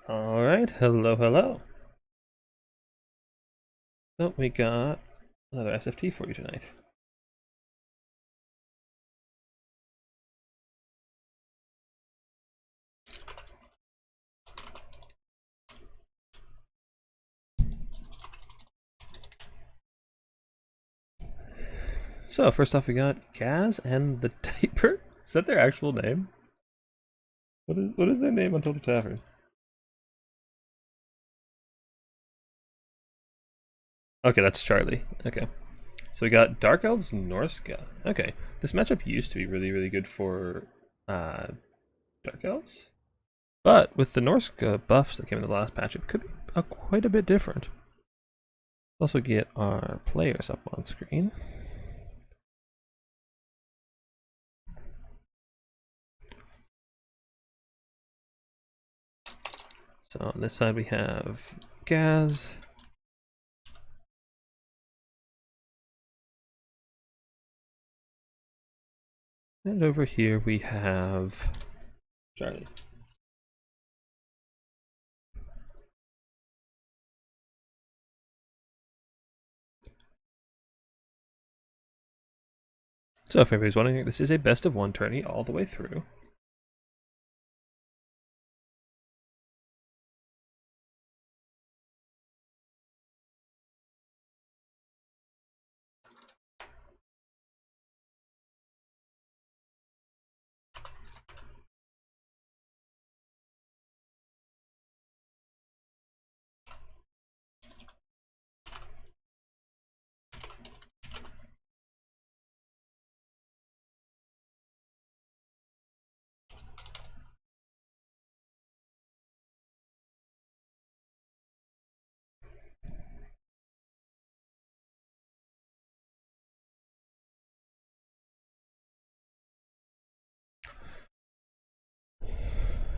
Alright, hello, hello. So we got another SFT for you tonight. So first off we got Gaz and the Diaper. Is that their actual name? What is their name on Total Tavern? Okay, that's Charlie. Okay. So we got Dark Elves Norska. Okay. This matchup used to be really good for Dark Elves. But with the Norska buffs that came in the last patch, it could be quite a bit different. Also get our players up on screen. So on this side we have Gaz. And over here we have Charlie. So if anybody's wondering, this is a best of one tourney all the way through.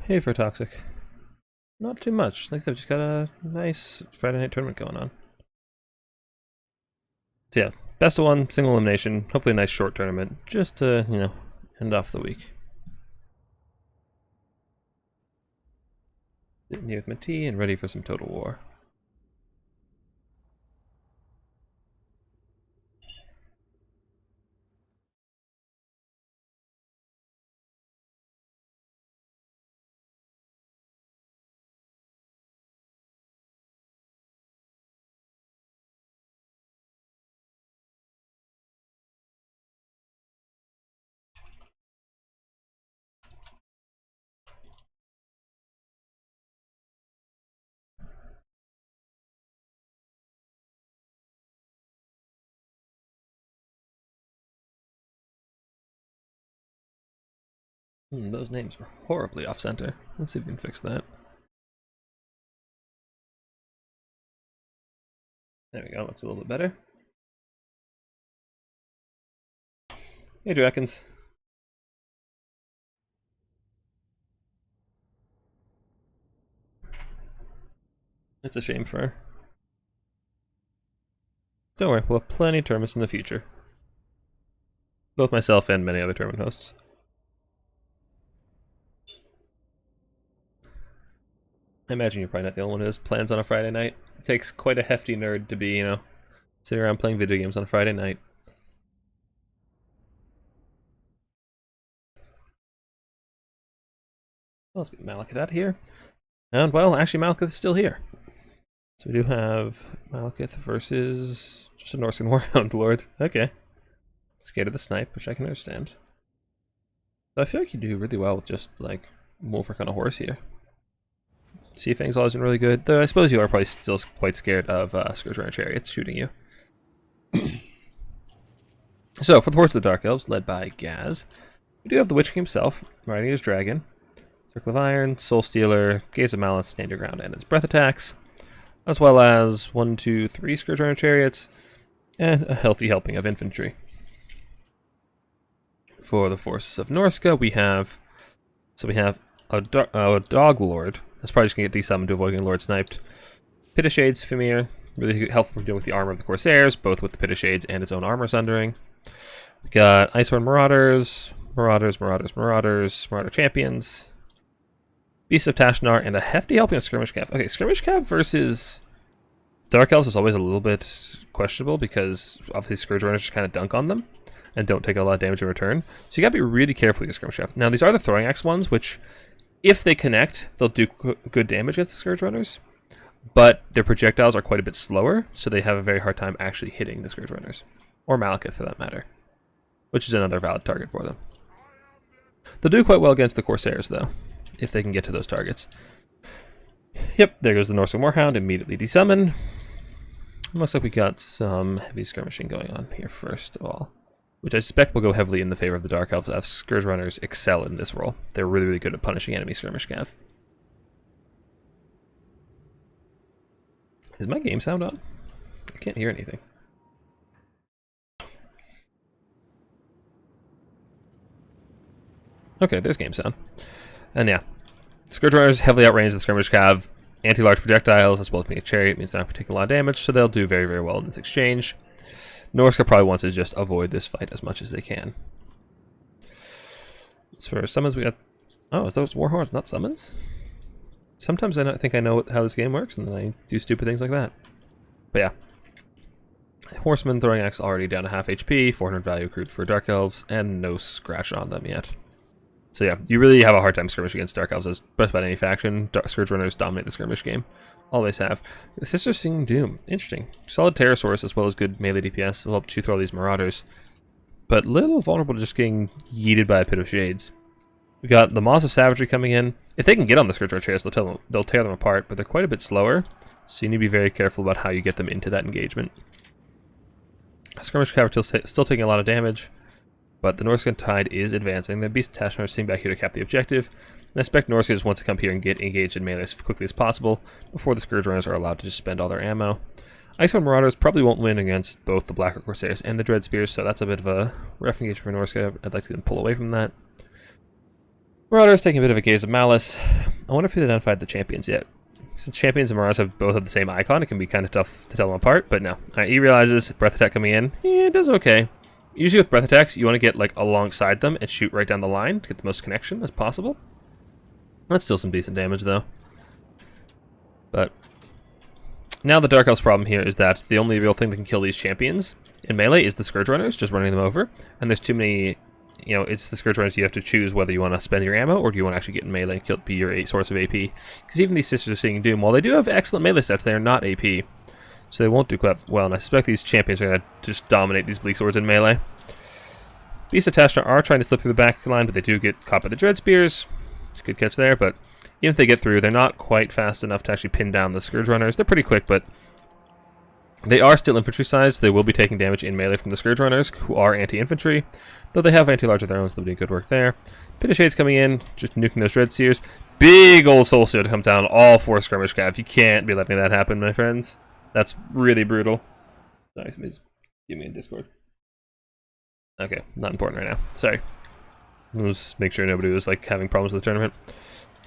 Hey for Toxic. Not too much. Like I've just got a nice Friday night tournament going on. So yeah, best of one, single elimination. Hopefully a nice short tournament, just to, end off the week. Sitting here with my tea and ready for some Total War. Those names are horribly off-center. Let's see if we can fix that. There we go, looks a little bit better. Hey, Drakens. It's a shame for her. Don't worry, we'll have plenty of tournaments in the future. Both myself and many other tournament hosts. I imagine you're probably not the only one who has plans on a Friday night. It takes quite a hefty nerd to be, sitting around playing video games on a Friday night. Well, let's get Malekith out of here. And, well, actually Malekith is still here. So we do have Malekith versus just a Norscan Warhound Lord. Okay. Scared of the snipe, which I can understand. So I feel like you do really well with just, like, Wolfric on a horse here. Sea Fang's always been really good, though I suppose you are probably still quite scared of Scourge Runner Chariots shooting you. So, for the Hordes of the Dark Elves, led by Gaz, we do have the Witch King himself, riding his dragon, Circle of Iron, Soul Stealer, Gaze of Malice, Stand Your Ground, and his breath attacks, as well as 1, 2, 3 Scourge Runner Chariots, and a healthy helping of infantry. For the Forces of Norska, we have a Dog Lord. That's probably just going to get desummoned to avoid getting Lord sniped. Pit of Shades, Fimir, really helpful for dealing with the armor of the Corsairs, both with the Pit of Shades and its own armor sundering. We got Icehorn Marauders, Marauder Champions. Beast of Tashnar, and a hefty helping of Skirmish Cav. Okay, Skirmish Cav versus Dark Elves is always a little bit questionable because obviously Scourge Runners just kind of dunk on them and don't take a lot of damage in return. So you gotta be really careful with your Skirmish Cav. Now these are the Throwing Axe ones, which if they connect, they'll do good damage against the Scourge Runners, but their projectiles are quite a bit slower, so they have a very hard time actually hitting the Scourge Runners. Or Malekith for that matter, which is another valid target for them. They'll do quite well against the Corsairs though, if they can get to those targets. Yep, there goes the Norscan Warhound, immediately desummoned. Looks like we got some heavy skirmishing going on here first of all, which I suspect will go heavily in the favor of the Dark Elves as Scourge Runners excel in this role. They're really, really good at punishing enemy skirmish cav. Is my game sound on? I can't hear anything. Okay, there's game sound. And yeah, Scourge Runners heavily outrange the skirmish cav. Anti-large projectiles, as well as being a chariot, means they're not going to take a lot of damage, so they'll do very, very well in this exchange. Norska probably wants to just avoid this fight as much as they can. As for summons, we got... Oh, is those Warhorns, not summons? Sometimes I think I know how this game works, and then I do stupid things like that. But yeah. Horseman Throwing Axe already down to half HP, 400 value accrued for Dark Elves, and no scratch on them yet. So yeah, you really have a hard time skirmishing against Dark Elves as just about any faction. Scourge Runners dominate the skirmish game. Always have. The Sisters Singing Doom. Interesting. Solid Pterosaurus as well as good melee DPS will help chew through all these Marauders. But little vulnerable to just getting yeeted by a Pit of Shades. We got the Maws of Savagery coming in. If they can get on the Scourge Runners, they'll tear them apart, but they're quite a bit slower. So you need to be very careful about how you get them into that engagement. Skirmish Cav still taking a lot of damage. But the Norscan Tide is advancing. The Beast of Tashnar is sitting back here to cap the objective. And I expect Norsca just wants to come here and get engaged in melee as quickly as possible before the Scourge Runners are allowed to just spend all their ammo. Icewind Marauders probably won't win against both the Black Corsairs and the Dread Spears, so that's a bit of a rough engagement for Norsca. I'd like to see them pull away from that. Marauders taking a bit of a gaze of malice. I wonder if he's identified the champions yet. Since champions and Marauders both have the same icon, it can be kind of tough to tell them apart, but no. Alright, he realizes Breath Attack coming in. Yeah, it does okay. Usually with breath attacks, you want to get like alongside them and shoot right down the line to get the most connection as possible. That's still some decent damage though. But now the Dark Elf's problem here is that the only real thing that can kill these champions in melee is the Scourge Runners, just running them over. And there's too many, you know, it's the Scourge Runners you have to choose whether you want to spend your ammo or do you want to actually get in melee and be your source of AP. Because even these Sisters of Singing Doom, while they do have excellent melee stats, they are not AP. So they won't do quite well, and I suspect these champions are going to just dominate these Bleak Swords in melee. Beasts of Tashnar are trying to slip through the back line, but they do get caught by the Dread Spears. It's a good catch there, but even if they get through, they're not quite fast enough to actually pin down the Scourge Runners. They're pretty quick, but they are still infantry-sized. They will be taking damage in melee from the Scourge Runners, who are anti-infantry, though they have anti-large of their own, so they're doing good work there. Pit of Shades coming in, just nuking those Dread Seers. Big old Soul Seal to come down all four skirmish cav. You can't be letting that happen, my friends. That's really brutal. Sorry, somebody's give me a Discord. Okay, not important right now. Sorry. Let's make sure nobody was like having problems with the tournament.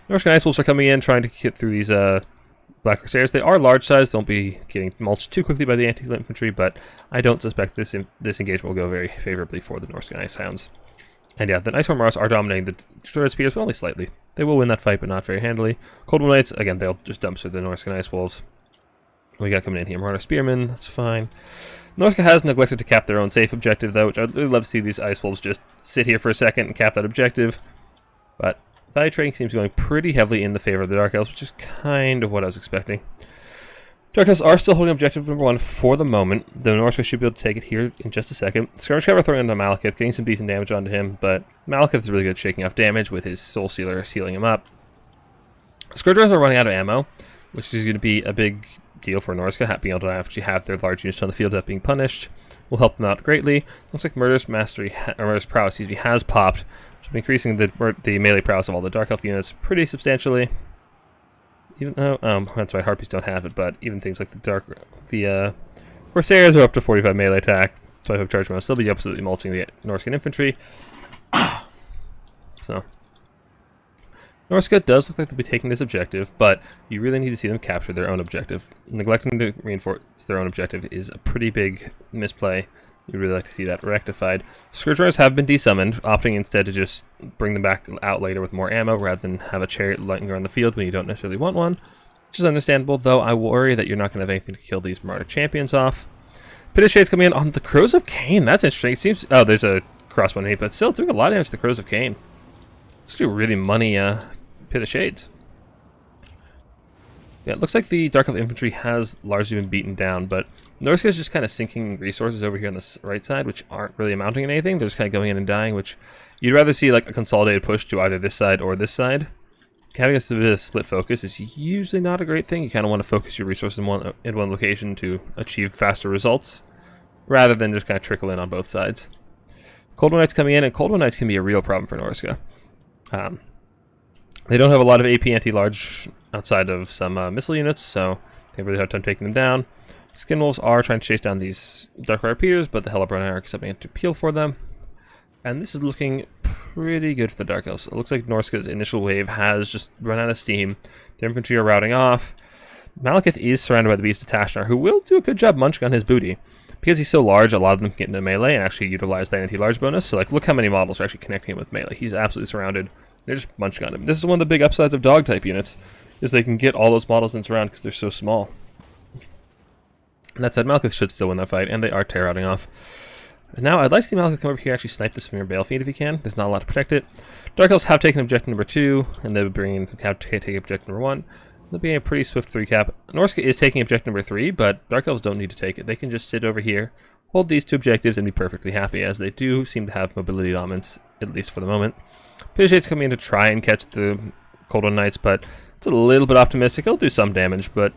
Norscan Ice Wolves are coming in, trying to get through these Black Corsairs. They are large sized, don't be getting mulched too quickly by the anti-infantry, but I don't suspect this engagement will go very favorably for the Norscan Ice Hounds. And yeah, the Icewind Marauders are dominating the Dread Spears, but only slightly. They will win that fight, but not very handily. Cold Wind Knights, again, they'll just dumpster the Norscan Ice Wolves. We got coming in here, Marauder Spearmen, that's fine. Norsca has neglected to cap their own safe objective, though, which I'd really love to see these Ice Wolves just sit here for a second and cap that objective. But value trading seems going pretty heavily in the favor of the Dark Elves, which is kind of what I was expecting. Dark Elves are still holding objective number 1 for the moment. The Norsca should be able to take it here in just a second. Skirmish Cav are throwing into Malekith, getting some decent damage onto him, but Malekith is really good at shaking off damage with his Soul Sealer sealing him up. Scourge Runners are running out of ammo, which is going to be a big deal for Norsca. Being able to actually have their large units on the field without being punished will help them out greatly. Looks like Murderous Mastery, or Murderous Prowess, has popped, which is increasing the melee prowess of all the Dark Elf units pretty substantially. Even though, that's right, Harpies don't have it, but even things like the Corsairs are up to 45 melee attack, 25 charge rounds, still be absolutely mulching the Norscan infantry. So Norsca does look like they'll be taking this objective, but you really need to see them capture their own objective. Neglecting to reinforce their own objective is a pretty big misplay You'd really like to see that rectified. Scourge Runners have been desummoned, opting instead to just bring them back out later with more ammo rather than have a chariot linger on the field when you don't necessarily want one, which is understandable, though I worry that you're not going to have anything to kill these Martyr Champions off. Pit of Shades coming in on the Crows of Cain. That's interesting. It seems... Oh, there's a cross 1-8, but still doing a lot of damage to the Crows of Cain. It's actually a really money Pit of Shades. Yeah, it looks like the Dark Elf infantry has largely been beaten down, but Norska is just kind of sinking resources over here on the right side, which aren't really amounting to anything. They're just kind of going in and dying, which you'd rather see like a consolidated push to either this side or this side. Having a bit of split focus is usually not a great thing. You kind of want to focus your resources in one location to achieve faster results, rather than just kind of trickle in on both sides. Cold War Knights coming in, and Cold War Knights can be a real problem for Norska. They don't have a lot of AP anti-large outside of some missile units, so they really have time taking them down. Skinwolves are trying to chase down these Darkfire Repeaters, but the Hellebron are accepting it to peel for them. And this is looking pretty good for the Dark Elves. It looks like Norska's initial wave has just run out of steam. Their infantry are routing off. Malekith is surrounded by the Beast of Tashnar, who will do a good job munching on his booty. Because he's so large, a lot of them can get into melee and actually utilize that anti-large bonus. So like, look how many models are actually connecting him with melee. He's absolutely surrounded. They're just munching on him. This is one of the big upsides of dog-type units, is they can get all those models in surround because they're so small. And that said, Malekith should still win that fight, and they are tear-routing off. And now, I'd like to see Malekith come over here and actually snipe this from your Balefiend if he can. There's not a lot to protect it. Dark Elves have taken objective number 2, and they'll be bringing in some cap to take objective number 1. They'll be a pretty swift 3 cap. Norska is taking objective number 3, but Dark Elves don't need to take it. They can just sit over here, hold these 2 objectives, and be perfectly happy, as they do seem to have mobility dominance, at least for the moment. Pit of Shades coming in to try and catch the Cold One Knights, but it's a little bit optimistic. It'll do some damage, but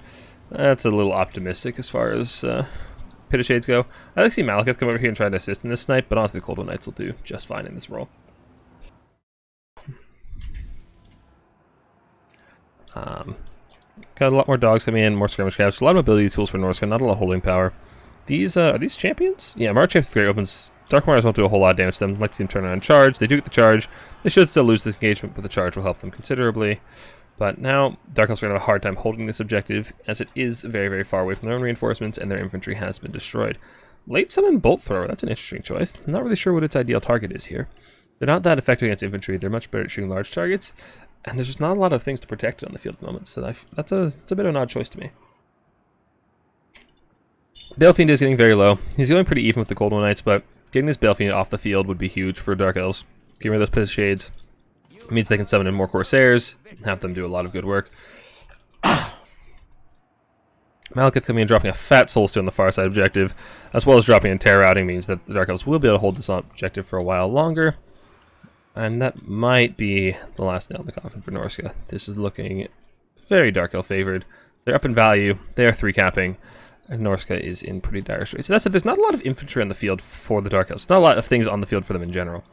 that's a little optimistic as far as Pit of Shades go. I'd like to see Malekith come over here and try to assist in this snipe, but honestly the Cold One Knights will do just fine in this role. Got a lot more dogs coming in, more skirmish caps, a lot of mobility tools for Norska, not a lot of holding power. These, are these champions? Yeah, March Champions 3 opens. Dark Martyrs won't do a whole lot of damage to them. Like to see them turn around and charge. They do get the charge. They should still lose this engagement, but the charge will help them considerably. But now, Dark Elves are going to have a hard time holding this objective, as it is very, very far away from their own reinforcements, and their infantry has been destroyed. Late Summon Bolt Thrower, that's an interesting choice. I'm not really sure what its ideal target is here. They're not that effective against infantry. They're much better at shooting large targets, and there's just not a lot of things to protect it on the field at the moment, so that's a bit of an odd choice to me. Balefiend is getting very low. He's going pretty even with the Cold One Knights, but getting this Balefiend off the field would be huge for Dark Elves. Getting rid of those Pit of Shades means they can summon in more Corsairs and have them do a lot of good work. Malekith coming in, dropping a fat Soulstone on the far side objective, as well as dropping in Terror Routing, means that the Dark Elves will be able to hold this objective for a while longer. And that might be the last nail in the coffin for Norska. This is looking very Dark Elf favored. They're up in value. They are 3 capping. And Norska is in pretty dire straits. So that said, there's not a lot of infantry on the field for the Dark Elves. Not a lot of things on the field for them in general.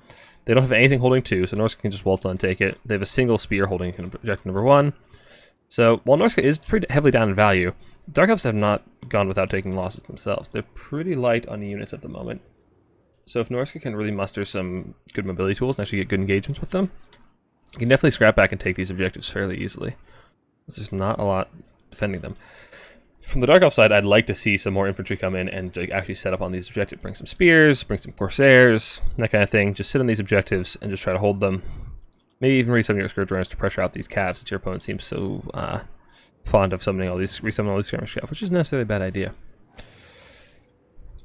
They don't have anything holding 2, so Norska can just waltz on and take it. They have a single spear holding objective number 1. So while Norska is pretty heavily down in value, Dark Elves have not gone without taking losses themselves. They're pretty light on units at the moment. So if Norska can really muster some good mobility tools and actually get good engagements with them, you can definitely scrap back and take these objectives fairly easily. There's just not a lot defending them. From the Dark Elf side, I'd like to see some more infantry come in and actually set up on these objectives. Bring some spears, bring some Corsairs, that kind of thing. Just sit on these objectives and just try to hold them. Maybe even resummon your Scourge Runners to pressure out these calves, since your opponent seems so fond of resummoning all these skirmish calves, which isn't necessarily a bad idea.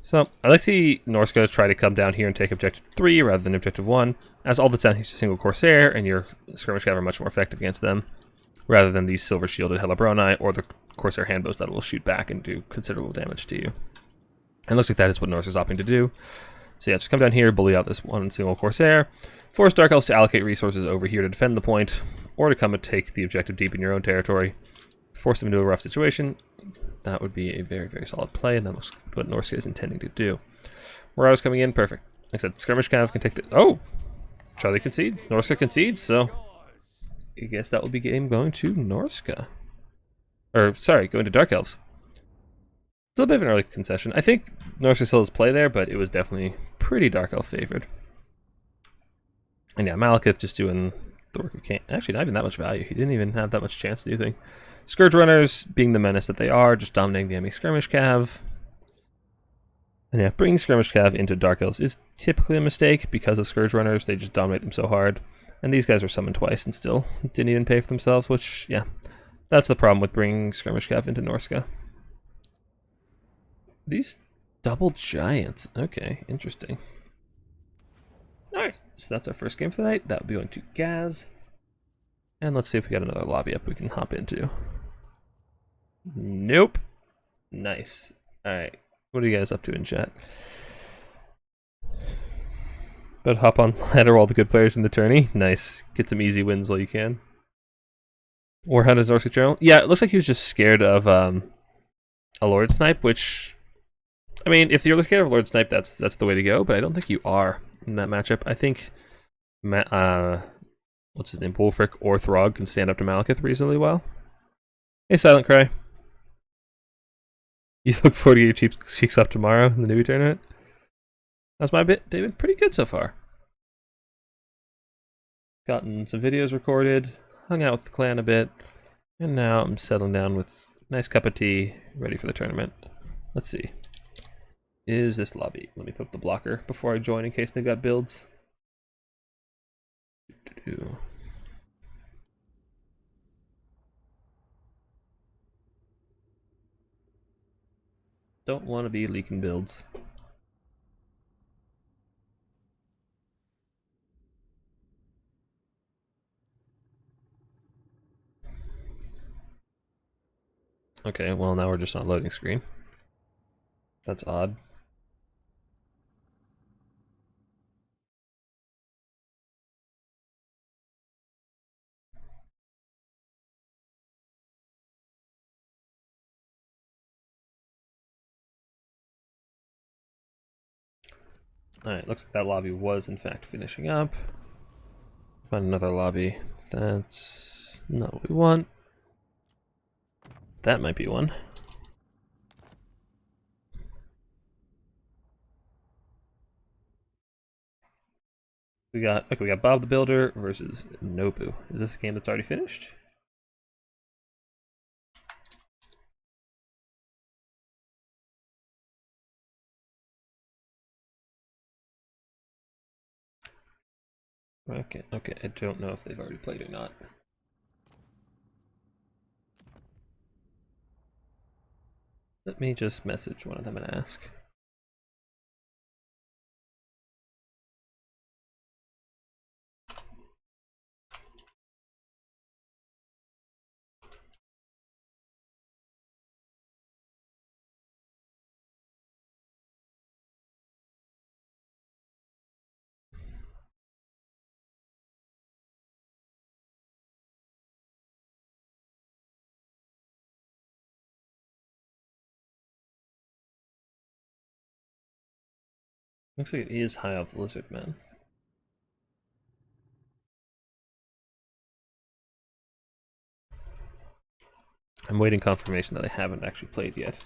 So, I'd like to see Norska try to come down here and take objective 3 rather than objective 1, as all that's down here is a single Corsair, and your skirmish cav are much more effective against them, rather than these silver shielded Hellebronai or the Corsair handbows that will shoot back and do considerable damage to you. And it looks like that is what Norska's opting to do. So yeah, just come down here, bully out this one single Corsair, force Dark Elves to allocate resources over here to defend the point, or to come and take the objective deep in your own territory, force them into a rough situation. That would be a very, very solid play, and that looks what Norska is intending to do. Marauders coming in, perfect. Like I said, skirmish cav can take the... Oh! Charlie concede. Norska concedes, so I guess that will be game going to Norska. Or, sorry, going to Dark Elves. Still a bit of an early concession. I think Norska still has play there, but it was definitely pretty Dark Elf favored. And yeah, Malekith just doing the work of Cain. Actually, not even that much value. He didn't even have that much chance to do anything. Scourge Runners, being the menace that they are, just dominating the enemy skirmish cav. And yeah, bringing Skirmish Cav into Dark Elves is typically a mistake because of Scourge Runners. They just dominate them so hard. And these guys were summoned twice and still didn't even pay for themselves, which, yeah, that's the problem with bringing Skirmish Cav into Norska. These double giants. Okay, interesting. Alright, so that's our first game for the night. That'll be going to Gaz. And let's see if we got another lobby up we can hop into. Nope. Nice. Alright, what are you guys up to in chat? But hop on ladder all the good players in the tourney. Nice. Get some easy wins while you can. Warhound is Norska General. Yeah, it looks like he was just scared of a Lord Snipe, which, I mean, if you're scared of Lord Snipe, that's the way to go, but I don't think you are in that matchup. I think what's his name? Wolfric or Throg can stand up to Malekith reasonably well. Hey, Silent Cry. You look forward to your cheeks up tomorrow in the newbie tournament? How's my bit, David? Pretty good so far. Gotten some videos recorded, hung out with the clan a bit, and now I'm settling down with a nice cup of tea, ready for the tournament. Let's see. Is this lobby? Let me put up the blocker before I join in case they've got builds. Don't want to be leaking builds. Okay, well now we're just on loading screen. That's odd. Alright, looks like that lobby was in fact finishing up. Find another lobby. That's not what we want. That might be one. We got Bob the Builder versus Nobu. Is this a game that's already finished? Okay, I don't know if they've already played or not. Let me just message one of them and ask. Looks like it is High Elf Lizard Man. I'm waiting confirmation that I haven't actually played yet.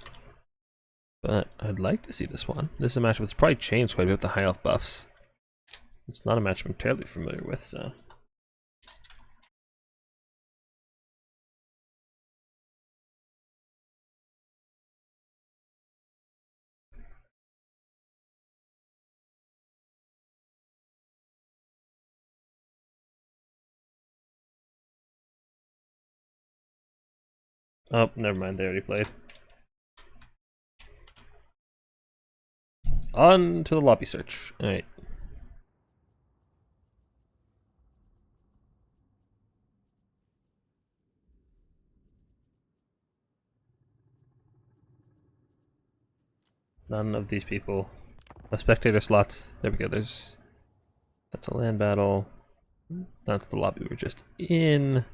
But I'd like to see this one. This is a matchup that's probably changed quite a bit with the High Elf buffs. It's not a matchup I'm terribly familiar with, so. Oh, never mind, they already played. On to the lobby search. Alright. None of these people. No spectator slots. There we go, that's a land battle. That's the lobby we were just in.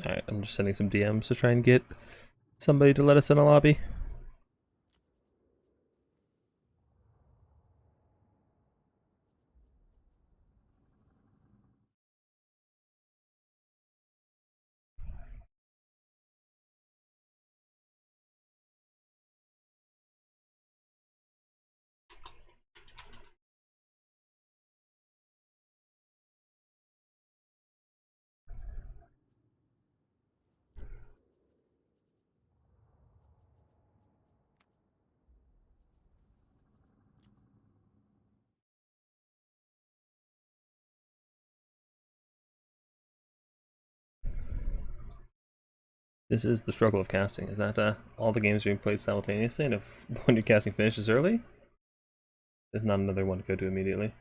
Alright, I'm just sending some DMs to try and get somebody to let us in a lobby. This is the struggle of casting. Is that all the games being played simultaneously, and if the one you're casting finishes early, there's not another one to go to immediately?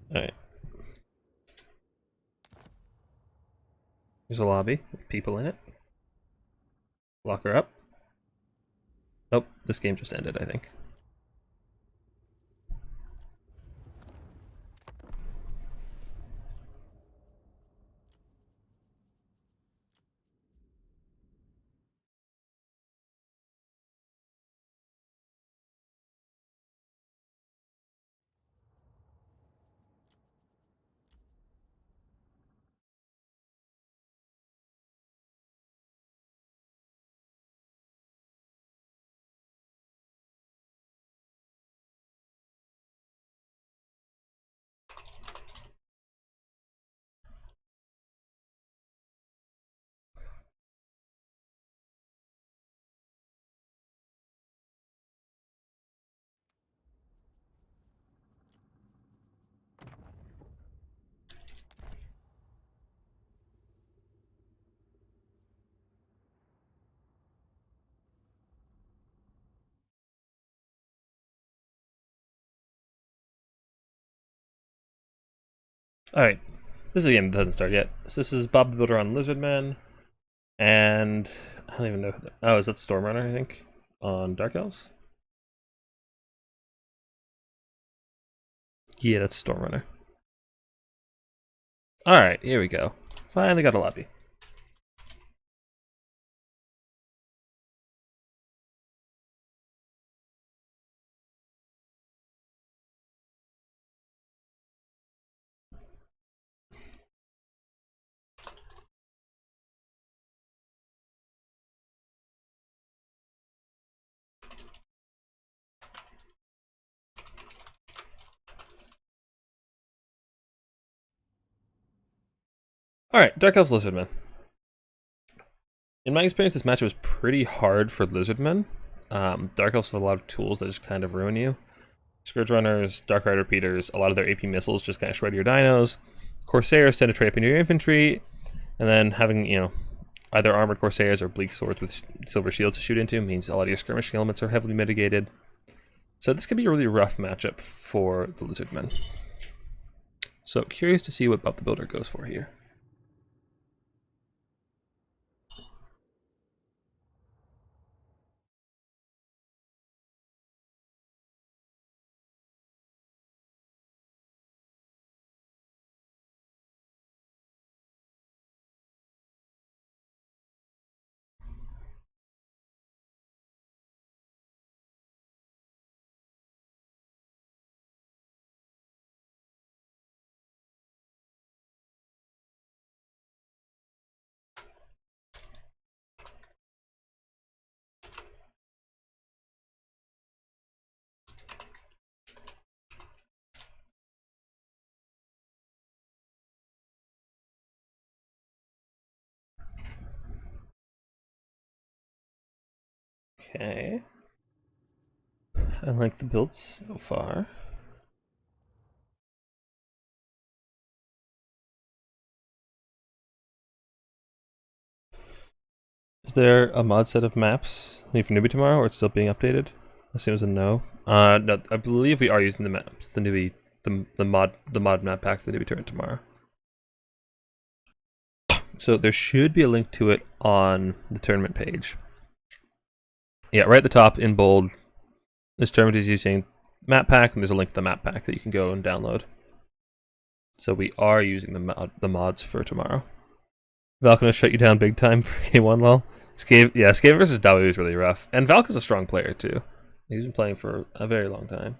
Alright. There's a lobby with people in it. Lock her up. Nope, this game just ended, I think. Alright, this is a game that doesn't start yet. So this is Bob the Builder on Lizardman, and I don't even know who that... Oh, is that Stormrunner, I think? On Dark Elves? Yeah, that's Stormrunner. Alright, here we go. Finally got a lobby. Alright, Dark Elves Lizardmen. In my experience, this match was pretty hard for Lizardmen. Dark Elves have a lot of tools that just kind of ruin you. Scourge Runners, Dark Ride Repeaters, a lot of their AP missiles just kind of shred your dinos. Corsairs tend to trade up into your infantry, and then having, either armored Corsairs or bleak swords with silver shields to shoot into means a lot of your skirmishing elements are heavily mitigated. So this could be a really rough matchup for the Lizardmen. So curious to see what Bob the Builder goes for here. Okay. I like the builds so far. Is there a mod set of maps for newbie tomorrow, or it's still being updated? I assume it's a no. No, I believe we are using the maps, the newbie, the mod map pack for the newbie tournament tomorrow. So there should be a link to it on the tournament page. Yeah, right at the top in bold. This tournament is using map pack, and there's a link to the map pack that you can go and download. So we are using the mods for tomorrow. Valk gonna shut you down big time for K1 lol. Skaven versus W is really rough. And Valk is a strong player too. He's been playing for a very long time.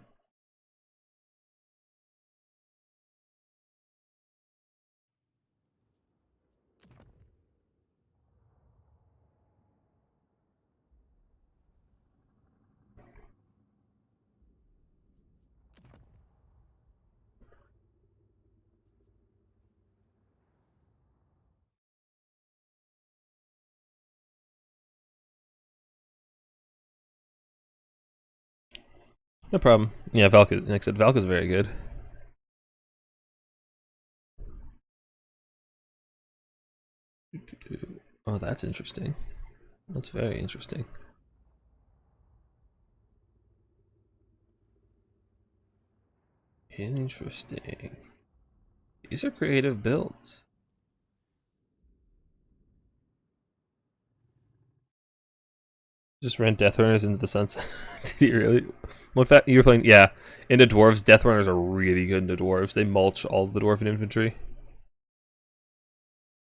No problem. Yeah, Valk is, like I said, Valk is very good. Oh, that's interesting. That's very interesting. Interesting. These are creative builds. Just ran Death Runners into the sunset. Did you really? Well, in fact, you were playing, yeah, into Dwarves. Death Runners are really good into Dwarves. They mulch all of the Dwarven infantry.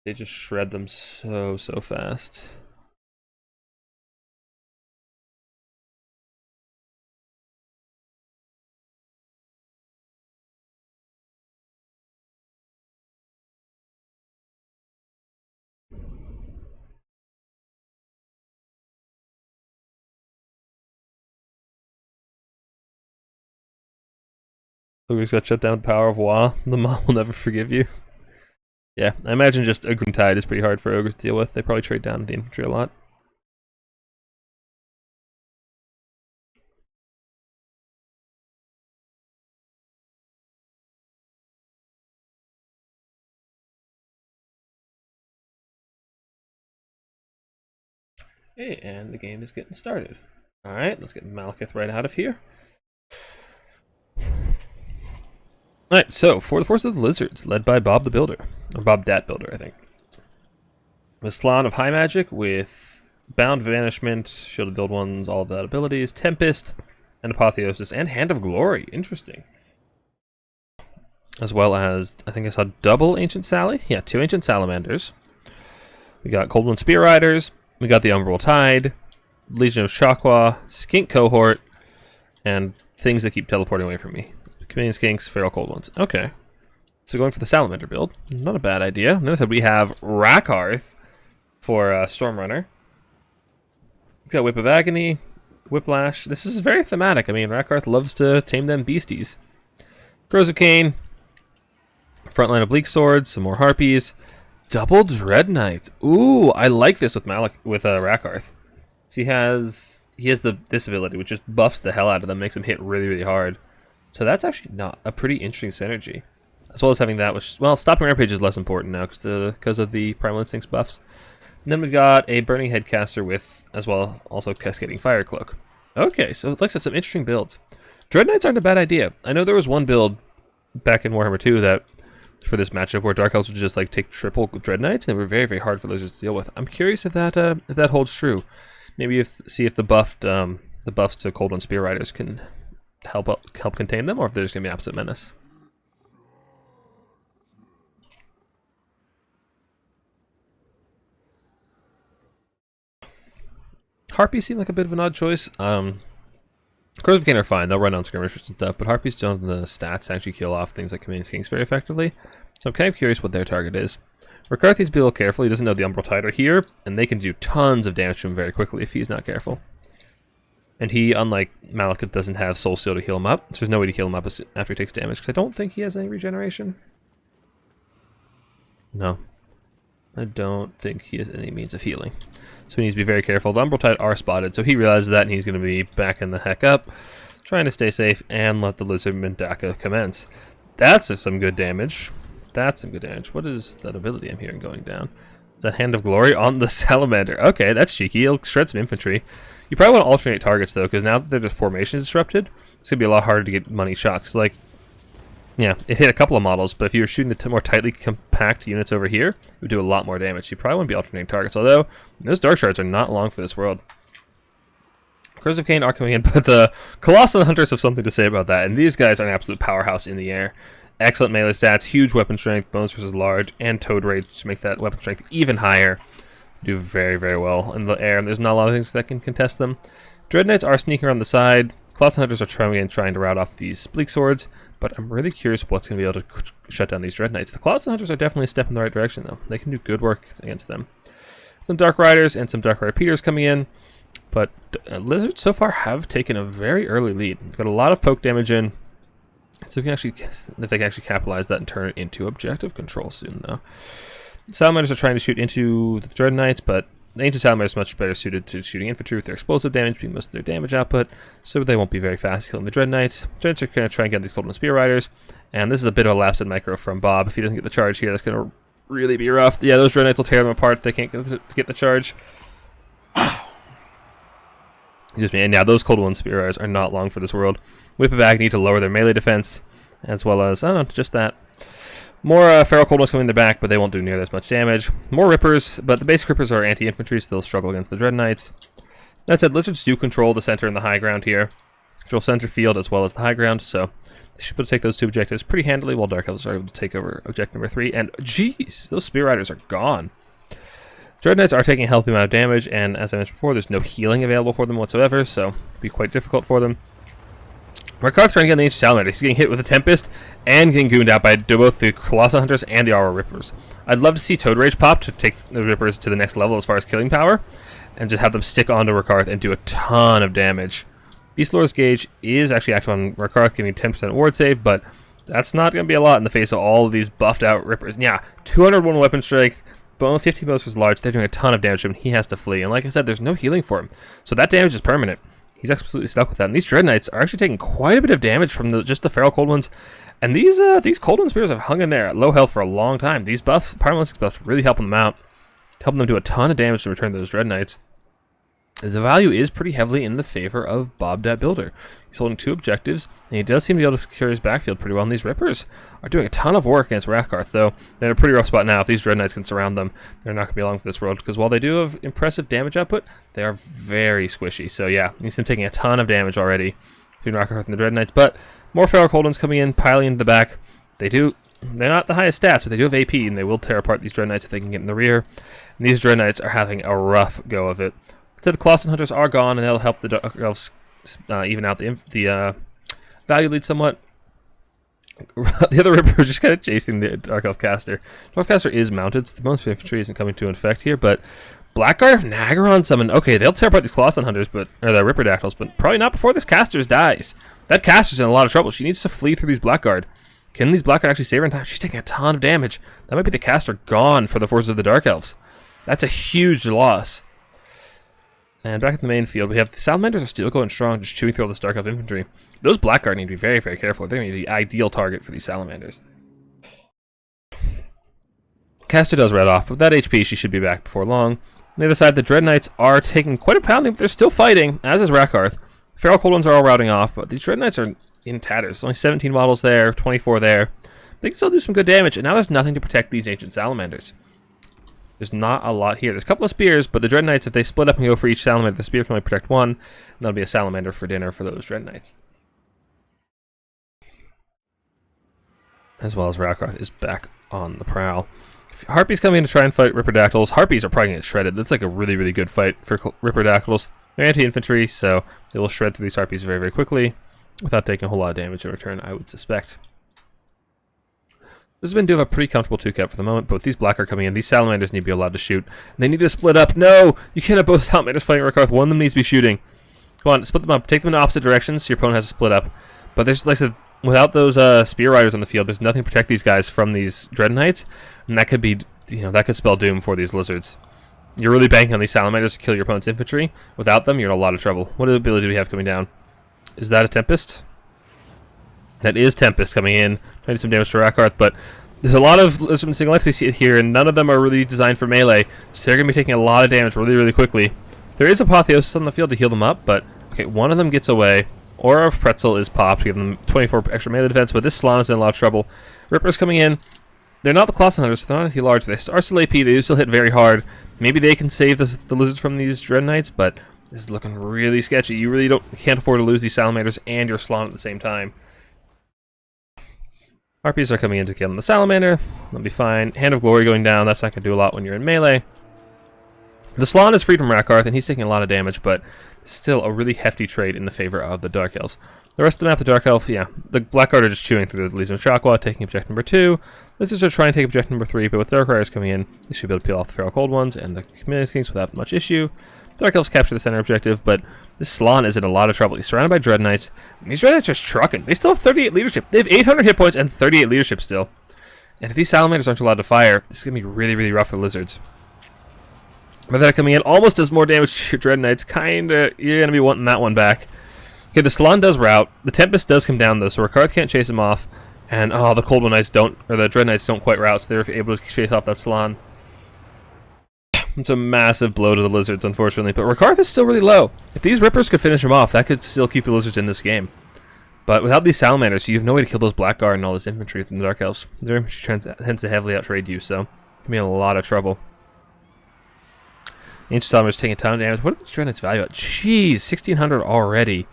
They just shred them so fast. Ogres got shut down with the power of Wa. The mom will never forgive you. Yeah, I imagine just a green tide is pretty hard for Ogres to deal with. They probably trade down to the infantry a lot. Hey, and the game is getting started. Alright, let's get Malekith right out of here. Alright, so for the Force of the Lizards, led by Bob the Builder. Or Bob Dat Builder, I think. Maslan of High Magic with Bound Vanishment, Shielded Build Ones, all of that abilities, Tempest, and Apotheosis, and Hand of Glory. Interesting. As well as, I think I saw double Ancient Sally. Yeah, 2 Ancient Salamanders. We got Coldwind Spear Riders. We got the Umbral Tide, Legion of Shakwa, Skink Cohort, and things that keep teleporting away from me. Chameleon Skinks, Feral Cold Ones. Okay. So going for the Salamander build. Not a bad idea. On the other side, we have Rakarth for Stormrunner. We've got Whip of Agony, Whiplash. This is very thematic. I mean, Rakarth loves to tame them beasties. Crows of Cain, Frontline Oblique Swords, some more Harpies. Double Dread Knights. Ooh, I like this with Rakarth. So he has this ability, which just buffs the hell out of them, makes them hit really hard. So that's actually not a pretty interesting synergy. As well as having that, which, well, stopping Rampage is less important now because of the Primal Instincts buffs. And then we've got a Burning Headcaster with, as well, also Cascading Fire Cloak. Okay, so it looks like some interesting builds. Dread Knights aren't a bad idea. I know there was one build back in Warhammer 2 that for this matchup where Dark Elves would just like take triple Dread Knights, and they were very hard for lizards to deal with. I'm curious if that holds true. Maybe see if the buffs to Cold One Spear Riders can help contain them, or if they're just gonna be an absolute menace. Harpies seem like a bit of an odd choice. Crows of Cain are fine, they'll run on skirmishers and stuff, but Harpies don't have the stats to actually kill off things like Chameleon Skinks very effectively. So I'm kind of curious what their target is. Rakarth needs to be a little careful. He doesn't know the Umbral Tide are here, and they can do tons of damage to him very quickly if he's not careful. And he, unlike Malekith, doesn't have Soul Steel to heal him up, so there's no way to heal him up after he takes damage, because I don't think he has any regeneration. No. I don't think he has any means of healing. So so he needs to be very careful. The Umbral Tide are spotted, so he realizes that, and he's going to be backing the heck up, trying to stay safe and let the Lizard Mandaka commence. That's some good damage. That's some good damage. What is that ability I'm hearing going down? Is that Hand of Glory on the Salamander? Okay, that's cheeky. He'll shred some infantry. You probably want to alternate targets, though, because now that the formation is disrupted, it's going to be a lot harder to get money shots. Like, yeah, it hit a couple of models, but if you were shooting the more tightly compact units over here, it would do a lot more damage. You probably wouldn't be alternating targets, although those Dark Shards are not long for this world. Crows of Cain are coming in, but the Colossal Hunters have something to say about that, and these guys are an absolute powerhouse in the air. Excellent melee stats, huge weapon strength, bonus versus large, and Toad Rage to make that weapon strength even higher. Do very, very well in the air, and there's not a lot of things that can contest them. Dread Knights are sneaking around the side. Colossal Hunters are trying to rout off these Bleak Swords, but I'm really curious what's going to be able to shut down these Dread Knights. The Colossal Hunters are definitely a step in the right direction, though. They can do good work against them. Some Dark Riders and some Dark Rider Peters coming in, but Lizards so far have taken a very early lead. They've got a lot of poke damage in, so if they can actually capitalize that and turn it into objective control soon, though. Salamanders are trying to shoot into the Dread Knights, but the Ancient Salamanders are much better suited to shooting infantry with their explosive damage, being most of their damage output, so they won't be very fast killing the Dread Knights. Dread Knights are going to try and get these Cold One Spear Riders, and this is a bit of a lapse in micro from Bob. If he doesn't get the charge here, that's going to really be rough. Yeah, those Dread Knights will tear them apart if they can't get the charge. Excuse me, and yeah, those Cold One Spear Riders are not long for this world. Whip of Agony to lower their melee defense, as well as, I don't know, just that. More Feral Cold Ones coming in the back, but they won't do near as much damage. More Rippers, but the basic Rippers are anti-infantry, so they'll struggle against the Dread Knights. That said, Lizards do control the center and the high ground here. Control center field as well as the high ground, so they should be able to take those two objectives pretty handily, while Dark Elves are able to take over objective number 3. And, jeez, those Spear Riders are gone. Dread Knights are taking a healthy amount of damage, and as I mentioned before, there's no healing available for them whatsoever, so it'll be quite difficult for them. Markarth trying to get the Ancient Salamander. He's getting hit with a Tempest and getting gooned out by both the Colossal Hunters and the Aura Rippers. I'd love to see Toad Rage pop to take the Rippers to the next level as far as killing power, and just have them stick onto Markarth and do a ton of damage. Beast Lord's Gauge is actually active on Markarth, giving 10% ward save, but that's not going to be a lot in the face of all of these buffed out Rippers. Yeah, 201 weapon strength, 50 bonus was large. They're doing a ton of damage to him. He has to flee, and like I said, there's no healing for him, so that damage is permanent. He's absolutely stuck with that. And these Dread Knights are actually taking quite a bit of damage from just the Feral Cold Ones. And these Cold One Spears have hung in there at low health for a long time. These buffs, Pyromantic buffs, really helping them out. Helping them do a ton of damage to return those Dread Knights. The value is pretty heavily in the favor of Bob Dat Builder. He's holding 2 objectives, and he does seem to be able to secure his backfield pretty well. And these Rippers are doing a ton of work against Wrathkarth, though they're in a pretty rough spot now. If these Dread Knights can surround them, they're not going to be long for this world, because while they do have impressive damage output, they are very squishy. So yeah, he's been taking a ton of damage already between Wrathkarth and the Dread Knights, but more Feral Cold Ones coming in, piling into the back. They're not the highest stats, but they do have AP, and they will tear apart these Dread Knights if they can get in the rear. And these Dread Knights are having a rough go of it. So the Colossal Hunters are gone, and that'll help the Dark Elves even out the value lead somewhat. The other Ripper is just kind of chasing the Dark Elf Caster. Dark Caster is mounted, so the bonus infantry isn't coming to effect here, but Blackguard of Nagaron summoned. Okay, they'll tear apart these Colossal Hunters, or the Ripperdactyls, but probably not before this Caster dies. That Caster's in a lot of trouble. She needs to flee through these Blackguard. Can these Blackguard actually save her in time? She's taking a ton of damage. That might be the Caster gone for the forces of the Dark Elves. That's a huge loss. And back at the main field, we have the Salamanders are still going strong, just chewing through all this Dark Elf infantry. Those Blackguard need to be very, very careful. They're going to be the ideal target for these Salamanders. Caster does red off, but with that HP, she should be back before long. On the other side, the Dread Knights are taking quite a pounding, but they're still fighting, as is Wrathkarth. Feral Cold Ones are all routing off, but these Dread Knights are in tatters. Only 17 models there, 24 there. They can still do some good damage, and now there's nothing to protect these Ancient Salamanders. There's not a lot here. There's a couple of spears, but the Dread Knights, if they split up and go for each Salamander, the spear can only protect one, and that'll be a Salamander for dinner for those Dread Knights. As well as Wrathkarth is back on the prowl. Harpies coming in to try and fight Ripperdactyls. Harpies are probably going to get shredded. That's like a really, really good fight for Ripperdactyls. They're anti-infantry, so they will shred through these Harpies very, very quickly without taking a whole lot of damage in return, I would suspect. This has been doing a pretty comfortable 2-cap for the moment, but with these black are coming in, these Salamanders need to be allowed to shoot. They need to split up. No! You can't have both Salamanders fighting Wrathkarth. One of them needs to be shooting. Come on, split them up. Take them in opposite directions so your opponent has to split up. But there's, like I said, without those Spear Riders on the field, there's nothing to protect these guys from these Dread Knights, and that could be, that could spell doom for these Lizards. You're really banking on these salamanders to kill your opponent's infantry. Without them, you're in a lot of trouble. What ability do we have coming down? Is that a Tempest? That is Tempest coming in, trying to do some damage to Rakarth, but there's a lot of Lizardman single entities here, and none of them are really designed for melee, so they're going to be taking a lot of damage really, really quickly. There is Apotheosis on the field to heal them up, but okay, one of them gets away. Aura of Pretzel is popped, giving them 24 extra melee defense, but this Slann is in a lot of trouble. Ripper's coming in. They're not the Colossus Hunters, so they're not anything large. They are still AP, they do still hit very hard. Maybe they can save the lizards from these Dread Knights, but this is looking really sketchy. You really can't afford to lose these Salamanders and your Slann at the same time. RPs are coming in to kill the Salamander. They'll be fine. Hand of Glory going down. That's not going to do a lot when you're in melee. The Slann is freed from Rakarth, and he's taking a lot of damage, but still a really hefty trade in the favor of the Dark Elves. The rest of the map, the Dark Elf, yeah, the Blackguard are just chewing through the Legion of Chakwa, taking objective number 2. Lizards are trying to take objective number 3, but with Dark Riders coming in, they should be able to peel off the Feral Cold Ones and the Chameleon Kings without much issue. Dark Elves capture the center objective, but this Slann is in a lot of trouble. He's surrounded by Dread Knights. These Dread Knights are just trucking. They still have 38 leadership. They have 800 hit points and 38 leadership still. And if these Salamanders aren't allowed to fire, this is going to be really, really rough for the Lizards. But they're coming in, almost does more damage to your Dread Knights. Kinda, you're going to be wanting that one back. Okay, the Slann does rout. The Tempest does come down, though, so Rakarth can't chase him off. And, the Cold One Knights don't, or the Dread Knights don't quite rout, so they're able to chase off that Slann. It's a massive blow to the Lizards, unfortunately, but Rakarth is still really low. If these Rippers could finish him off, that could still keep the Lizards in this game. But without these Salamanders, you have no way to kill those Blackguard and all this infantry from the Dark Elves. Their infantry tends to heavily outtrade you, so you'll be in a lot of trouble. Ancient Salamander's taking a ton of damage. What are the Dread Knights value at? Jeez, 1,600 already.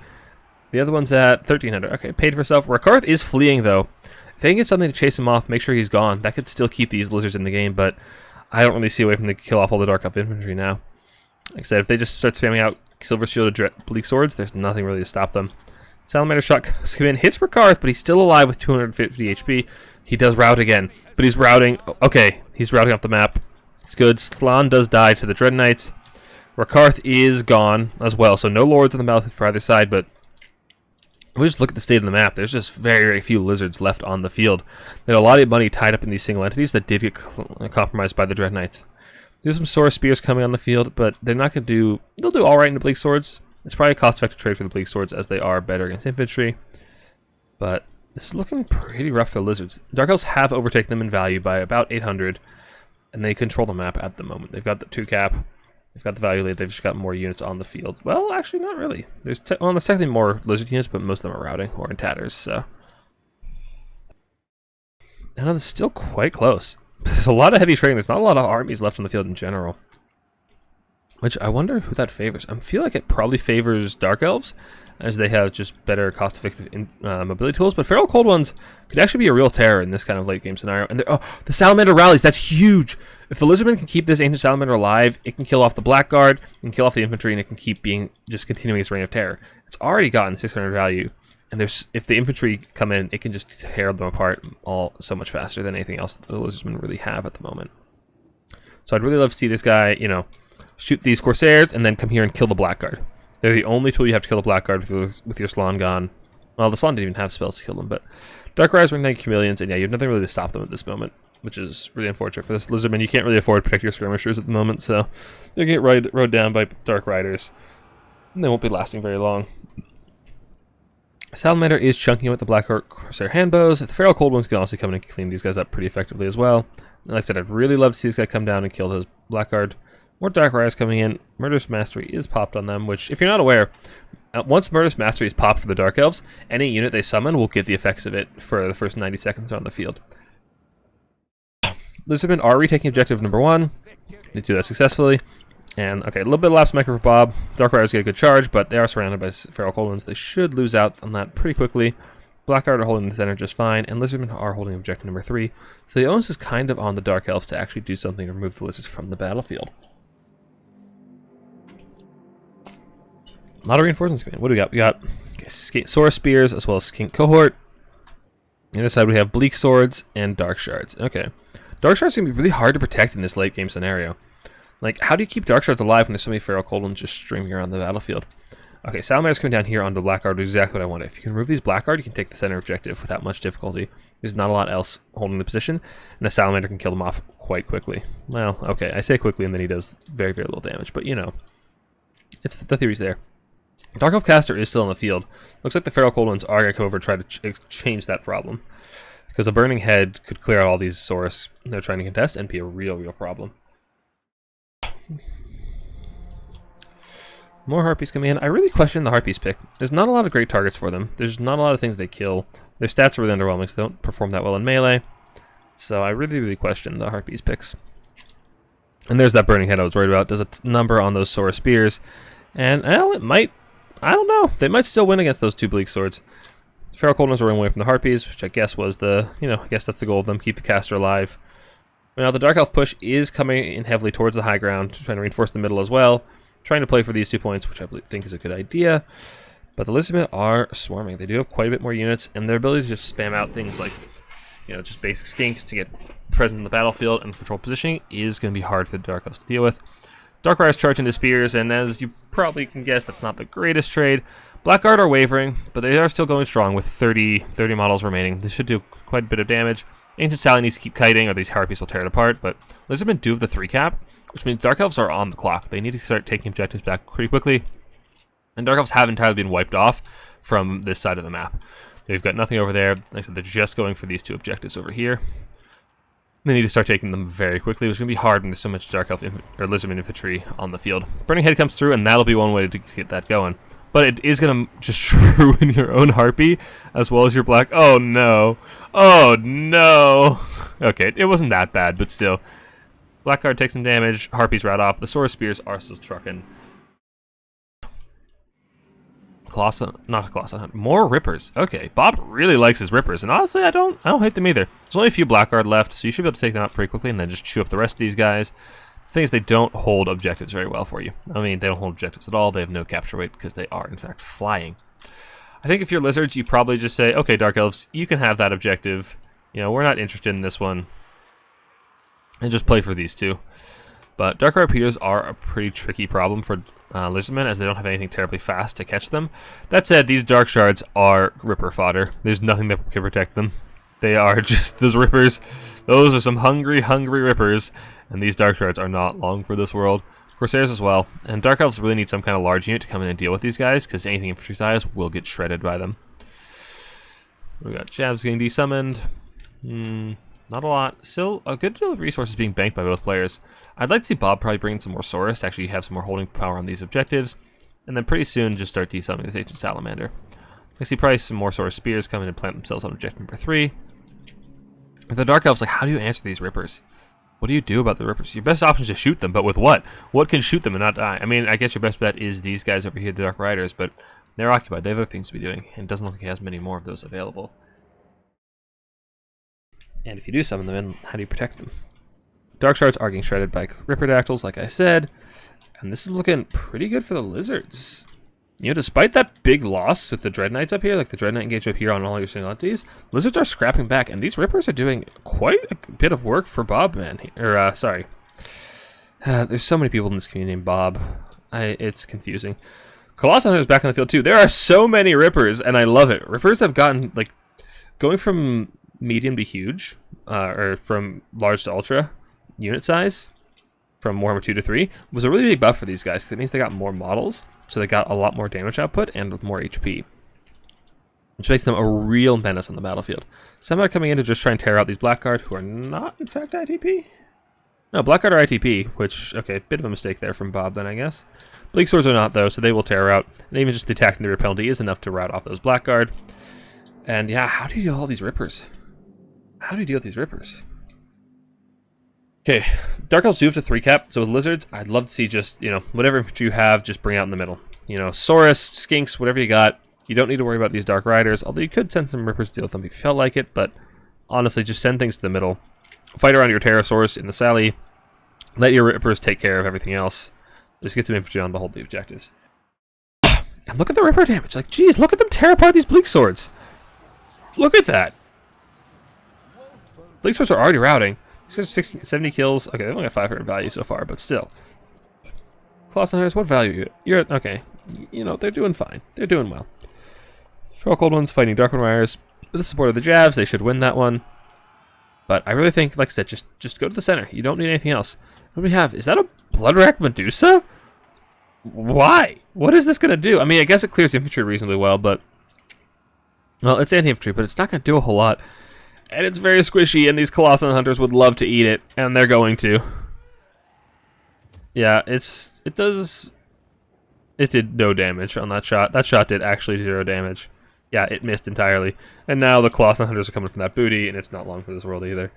The other one's at 1,300. Okay, paid for itself. Rakarth is fleeing, though. If they can get something to chase him off, make sure he's gone. That could still keep these Lizards in the game, but I don't really see a way for them to kill off all the Dark Elf infantry now. Like I said, if they just start spamming out Silver Shielded Bleak Swords, there's nothing really to stop them. Salamander shot comes in, hits Rakarth, but he's still alive with 250 HP. He does rout again, but he's routing. Okay, he's routing off the map. It's good. Slann does die to the Dread Knights. Rakarth is gone as well, so no Lords on the battlefield for either side, but we just look at the state of the map. There's just very, very few Lizards left on the field. There's a lot of money tied up in these single entities that did get compromised by the Dread Knights. There's some Sora Spears coming on the field, but they're not going to do... They'll do alright in the Bleak Swords. It's probably a cost-effective trade for the Bleak Swords, as they are better against infantry. But this is looking pretty rough for the Lizards. Dark Elves have overtaken them in value by about 800, and they control the map at the moment. They've got the 2 cap. They've got the value lead. They've just got more units on the field. Well, actually, not really. There's technically more Lizard units, but most of them are routing or in tatters, so... And it's still quite close. There's a lot of heavy trading. There's not a lot of armies left on the field in general. Which, I wonder who that favors. I feel like it probably favors Dark Elves, as they have just better cost-effective mobility tools, but Feral Cold Ones could actually be a real terror in this kind of late-game scenario. And the Salamander rallies, that's huge! If the Lizardman can keep this Ancient Salamander alive, it can kill off the Blackguard, it can kill off the infantry, and it can keep just continuing its reign of terror. It's already gotten 600 value, and if the infantry come in, it can just tear them apart so much faster than anything else that the Lizardmen really have at the moment. So I'd really love to see this guy, shoot these Corsairs, and then come here and kill the Blackguard. They're the only tool you have to kill the Blackguard with your Slann gone. Well, the Slann didn't even have spells to kill them, but Dark Riders, Ring Knight, Chameleons, and yeah, you have nothing really to stop them at this moment, which is really unfortunate for this Lizardman. You can't really afford to protect your skirmishers at the moment, so they'll get rode down by Dark Riders, and they won't be lasting very long. Salamander is chunking with the Black Corsair Handbows. The Feral Cold Ones can also come in and clean these guys up pretty effectively as well. And like I said, I'd really love to see this guy come down and kill those Blackguard. More Dark Riders coming in. Murderous Mastery is popped on them, which, if you're not aware, once Murderous Mastery is popped for the Dark Elves, any unit they summon will get the effects of it for the first 90 seconds on the field. Lizardmen are retaking objective number 1. They do that successfully. And, okay, a little bit of lapse maker for Bob. Dark Riders get a good charge, but they are surrounded by Feral Cold Ones. They should lose out on that pretty quickly. Blackguard are holding the center just fine, and Lizardmen are holding objective number 3. So the onus is kind of on the Dark Elves to actually do something to remove the Lizards from the battlefield. A lot of reinforcements coming in. What do we got? We got Sora Spears as well as Skink Cohort. On the other side, we have Bleak Swords and Dark Shards. Okay. Dark Shards are going to be really hard to protect in this late game scenario. Like, how do you keep Dark Shards alive when there's so many Feral Cold Ones just streaming around the battlefield? Okay, Salamander's coming down here on the Blackguard, which is exactly what I wanted. If you can remove these Blackguard, you can take the center objective without much difficulty. There's not a lot else holding the position, and the Salamander can kill them off quite quickly. Well, okay, I say quickly and then he does very, very little damage, but you know, it's the theory's there. Dark Elf Caster is still in the field. Looks like the Feral Cold Ones are going to come over and try to change that problem. Because a Burning Head could clear out all these Saurus they're trying to contest and be a real, real problem. More Harpies coming in. I really question the Harpies pick. There's not a lot of great targets for them. There's not a lot of things they kill. Their stats are really underwhelming, so they don't perform that well in melee. So I really, really question the Harpies picks. And there's that Burning Head I was worried about. Does a number on those Saurus Spears. And, well, it might... I don't know. They might still win against those two Bleak Swords. Feral Cold Ones are running away from the Harpies, which I guess was the... You know, I guess that's the goal of them. Keep the caster alive. Now, the Dark Elf push is coming in heavily towards the high ground, trying to reinforce the middle as well. Trying to play for these 2 points, which I think is a good idea. But the Lizardmen are swarming. They do have quite a bit more units, and their ability to just spam out things like, you know, just basic skinks to get present in the battlefield and control positioning is going to be hard for the Dark Elves to deal with. Dark Riders charge into spears, and as you probably can guess, that's not the greatest trade. Blackguard are wavering, but they are still going strong with 30 models remaining. They should do quite a bit of damage. Ancient Sally needs to keep kiting, or these Harpies will tear it apart, but Lizardmen do have the 3 cap, which means Dark Elves are on the clock. They need to start taking objectives back pretty quickly. And Dark Elves have entirely been wiped off from this side of the map. They've got nothing over there. Like I said, they're just going for these 2 objectives over here. They need to start taking them very quickly. It's going to be hard when there's so much Dark Elf or Lizardman infantry on the field. Burning Head comes through, and that'll be one way to get that going. But it is going to just ruin your own Harpy as well as your Black. Oh, no. Oh, no. Okay, it wasn't that bad, but still. Blackguard takes some damage. Harpies rout off. The Saurus Spears are still trucking. Not Colossus. More Rippers. Okay, Bob really likes his Rippers, and honestly, I don't hate them either. There's only a few Blackguard left, so you should be able to take them out pretty quickly and then just chew up the rest of these guys. The thing is, they don't hold objectives very well for you. I mean, they don't hold objectives at all. They have no capture weight because they are, in fact, flying. I think if you're Lizards, you probably just say, okay, Dark Elves, you can have that objective. You know, we're not interested in this one. And just play for these 2. But Dark Repeaters are a pretty tricky problem for Lizardmen, as they don't have anything terribly fast to catch them. That said, these Dark Shards are Ripper fodder. There's nothing that can protect them. They are just those Rippers. Those are some hungry, hungry Rippers. And these Dark Shards are not long for this world. Corsairs as well. And Dark Elves really need some kind of large unit to come in and deal with these guys, because anything infantry size will get shredded by them. We got Jabs getting desummoned. Not a lot. Still, a good deal of resources being banked by both players. I'd like to see Bob probably bring in some more Saurus to actually have some more holding power on these objectives. And then pretty soon just start desummoning this Ancient Salamander. I see probably some more Saurus Spears come in and plant themselves on objective number 3. With the Dark Elves, like, how do you answer these Rippers? What do you do about the Rippers? Your best option is to shoot them, but with what? What can shoot them and not die? I mean, I guess your best bet is these guys over here, the Dark Riders, but they're occupied. They have other things to be doing, and it doesn't look like he has many more of those available. And if you do summon them in, how do you protect them? Dark Shards are getting shredded by Ripperdactyls, like I said. And this is looking pretty good for the Lizards. You know, despite that big loss with the Dread Knights up here, like the Dread Knight engagement up here on all your singularities, Lizards are scrapping back, and these Rippers are doing quite a bit of work for Bob, man. Sorry. There's so many people in this community named Bob. It's confusing. Colossus Hunter is back on the field, too. There are so many Rippers, and I love it. Rippers have gotten, like, going from medium to huge, or from large to ultra unit size, from Warhammer 2 to 3, was a really big buff for these guys. That means they got more models, so they got a lot more damage output and more HP, which makes them a real menace on the battlefield. Some are coming in to just try and tear out these Blackguard, who are not, in fact, ITP. No, Blackguard are ITP, which, okay, bit of a mistake there from Bob then, I guess. Bleak Swords are not, though, so they will tear out, and even just the attacking the rear penalty is enough to rout off those Blackguard. And yeah, how do you deal with all these Rippers? How do you deal with these Rippers? Okay, Dark Elves do have to 3 cap, so with Lizards, I'd love to see just, you know, whatever infantry you have, just bring out in the middle. You know, Saurus, Skinks, whatever you got. You don't need to worry about these Dark Riders, although you could send some Rippers to deal with them if you felt like it, but honestly, just send things to the middle. Fight around your Pterosaurus in the Sally. Let your Rippers take care of everything else. Just get some infantry on to hold the objectives. And look at the Ripper damage. Like, geez, look at them tear apart these Bleak Swords. Look at that. Bleak Swords are already routing. These guys are 60, 70 kills. Okay, they've only got 500 value so far, but still. Colossus Hunters, what value are you? You're okay. You know, they're doing fine. They're doing well. Feral Cold Ones fighting Darkwind Riders. With the support of the Javs, they should win that one. But I really think, like I said, just go to the center. You don't need anything else. What do we have? Is that a Bloodrack Medusa? Why? What is this going to do? I mean, I guess it clears infantry reasonably well, but... Well, it's anti-infantry, but it's not going to do a whole lot. And it's very squishy, and these Colossal Hunters would love to eat it, and they're going to. Yeah, it did no damage on that shot. That shot did actually 0 damage. Yeah, it missed entirely. And now the Colossal Hunters are coming from that booty, and it's not long for this world either.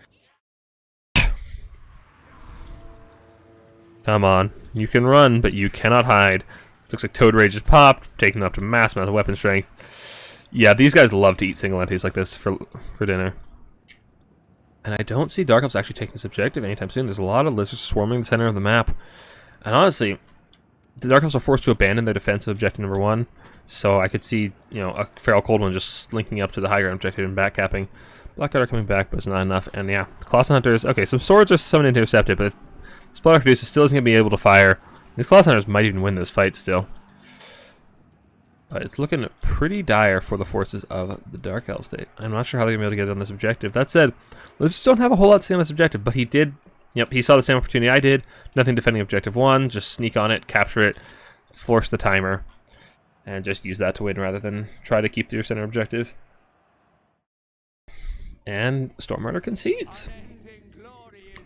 Come on. You can run, but you cannot hide. Looks like Toad Rage has popped, taking them up to mass amount of weapon strength. Yeah, these guys love to eat single entities like this for dinner. And I don't see Dark Elves actually taking this objective anytime soon. There's a lot of lizards swarming the center of the map. And honestly, the Dark Elves are forced to abandon their defensive objective number 1. So I could see, you know, a Feral Cold One just slinking up to the high ground objective and backcapping. Blackguard are coming back, but it's not enough. And yeah, the Colossal Hunters, okay, some swords are summoned to intercept it, but Splatter Caduceus still isn't going to be able to fire. These Colossal Hunters might even win this fight still. But it's looking pretty dire for the forces of the Dark Elves. I'm not sure how they're going to be able to get on this objective. That said, Lizards don't have a whole lot to say on this objective, but he did. Yep, he saw the same opportunity I did. Nothing defending objective 1. Just sneak on it, capture it, force the timer, and just use that to win rather than try to keep your center objective. And Stormrunner concedes.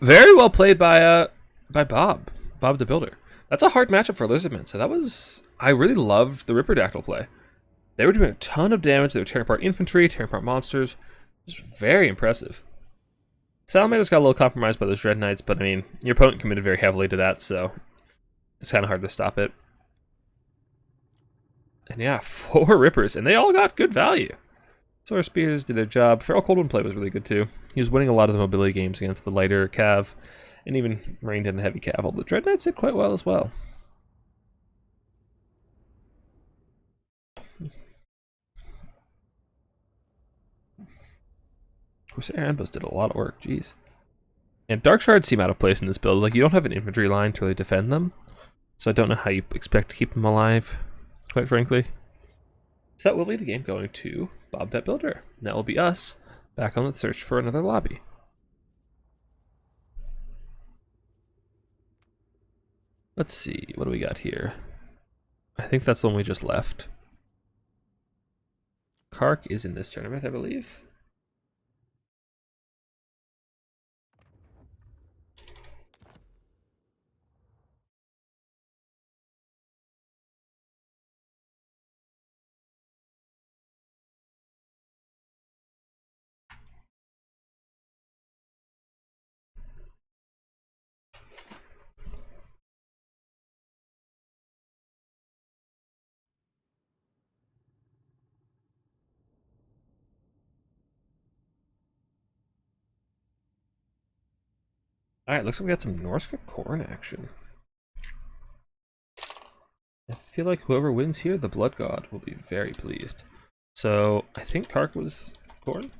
Very well played by Bob the Builder. That's a hard matchup for Lizardmen, so that was... I really loved the Ripperdactyl play. They were doing a ton of damage. They were tearing apart infantry, tearing apart monsters. It was very impressive. Salamander's got a little compromised by those Dread Knights, but I mean, your opponent committed very heavily to that, so it's kind of hard to stop it. And yeah, 4 Rippers, and they all got good value. Solar Spears did their job. Feral Cold One play was really good too. He was winning a lot of the mobility games against the lighter cav, and even reined in the heavy cav, although the Dread Knights did quite well as well. Corsair Anbos did a lot of work, jeez. And Dark Shards seem out of place in this build. Like, you don't have an infantry line to really defend them, so I don't know how you expect to keep them alive, quite frankly. So we'll leave the game going to Bob that Builder. And that will be us back on the search for another lobby. Let's see, what do we got here? I think that's the one we just left. Kark is in this tournament, I believe. Alright, looks like we got some Norska Corn action. I feel like whoever wins here, the Blood God, will be very pleased. So, I think Kark was Corn?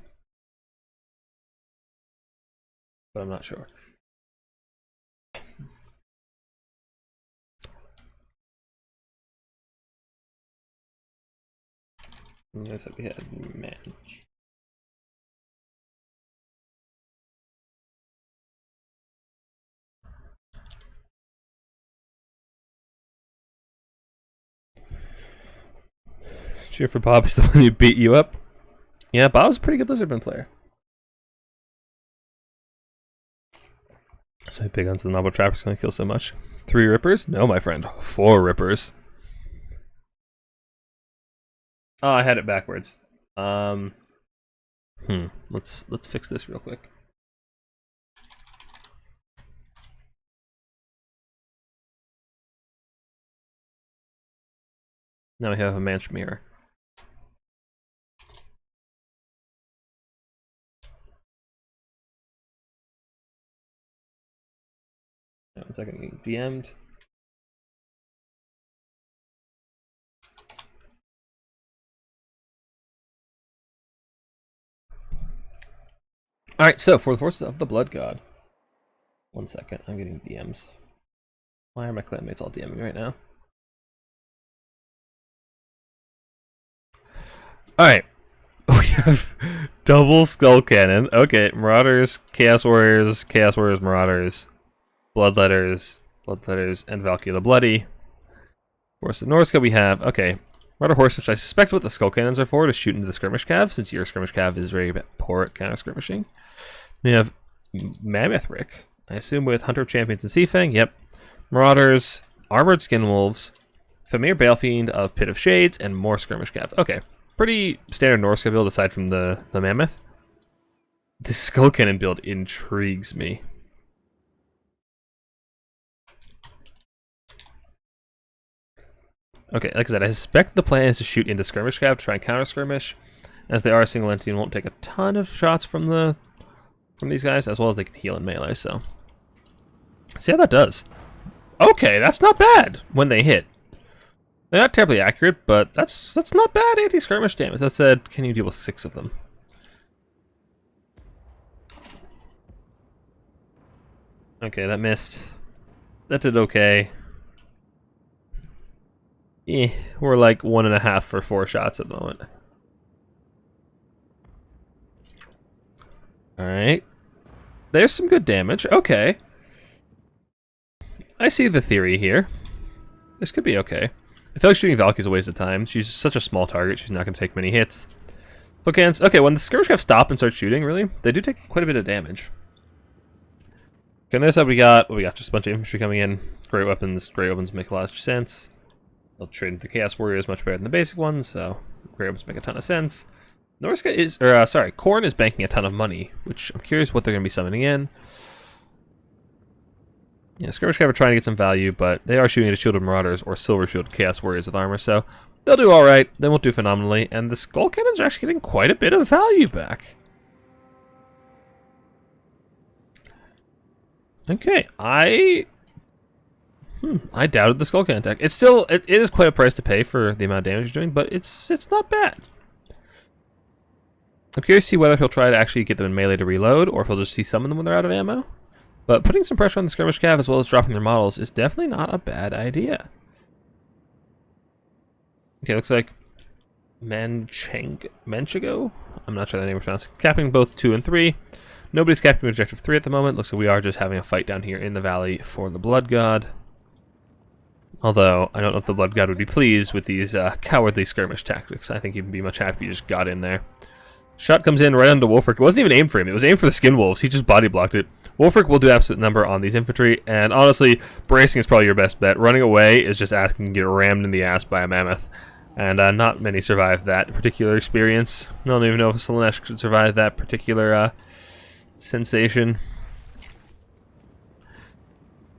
But I'm not sure. Looks like we had Manch. Cheer for Bob, he's the one who beat you up. Yeah, Bob's a pretty good Lizardman player. So I big onto the Noble Trapper's gonna kill so much. 3 Rippers? No, my friend. 4 Rippers. Oh, I had it backwards. Let's fix this real quick. Now we have a Manch Mirror. One second, getting DM'd. Alright, so for the forces of the Blood God. 1 second, I'm getting DMs. Why are my clanmates all DMing right now? Alright. we have double Skull Cannon. Okay, Marauders, Chaos Warriors, Chaos Warriors, Marauders, Bloodletters, and Valkyrie the Bloody. Horse of Norska we have, okay, Marauder Horse, which I suspect what the Skull Cannons are for, to shoot into the Skirmish Cav, since your Skirmish Cav is very poor at counter-skirmishing. We have Mammoth Rick, I assume with Hunter of Champions and Seafang, yep. Marauders, Armored Skin Wolves, Famir Balefiend of Pit of Shades, and more Skirmish Cav. Okay, pretty standard Norska build aside from the Mammoth. The Skull Cannon build intrigues me. Okay, like I said, I suspect the plan is to shoot into Skirmish Cav, try and counter-skirmish. As they are single entity and won't take a ton of shots from these guys, as well as they can heal in melee, so. See how that does. Okay, that's not bad when they hit. They're not terribly accurate, but that's not bad anti-skirmish damage. That said, can you deal with 6 of them? Okay, that missed. That did okay. We're like 1.5 for 4 shots at the moment. Alright. There's some good damage. Okay. I see the theory here. This could be okay. I feel like shooting Valk is a waste of time. She's such a small target, she's not going to take many hits. Bookhands. Okay, when the Skirmish Cav stop and start shooting, really, they do take quite a bit of damage. Okay, on this side we got just a bunch of infantry coming in. Great weapons make a lot of sense. They'll trade into the Chaos Warriors much better than the basic ones, so great weapons make a ton of sense. Norska is, Khorne is banking a ton of money, which I'm curious what they're going to be summoning in. Yeah, Skirmish Cav are trying to get some value, but they are shooting at Shielded Marauders or Silver Shield Chaos Warriors with armor, so they'll do alright. They won't do phenomenally, and the Skull Cannons are actually getting quite a bit of value back. Okay, I doubted the Skull Cannon deck. It is quite a price to pay for the amount of damage you're doing, but it's not bad. I'm curious to see whether he'll try to actually get them in melee to reload, or if he'll just summon them when they're out of ammo. But putting some pressure on the Skirmish Cav as well as dropping their models is definitely not a bad idea. Okay, looks like Manchenko? I'm not sure the name is pronounced. Capping both 2 and 3. Nobody's capping objective 3 at the moment. Looks like we are just having a fight down here in the valley for the Blood God. Although, I don't know if the Blood God would be pleased with these cowardly skirmish tactics. I think he'd be much happier if he just got in there. Shot comes in right onto Wolfric. It wasn't even aimed for him. It was aimed for the Skin Wolves. He just body blocked it. Wolfric will do absolute number on these infantry, and honestly, bracing is probably your best bet. Running away is just asking to get rammed in the ass by a mammoth, and not many survive that particular experience. I don't even know if Slaanesh could survive that particular sensation.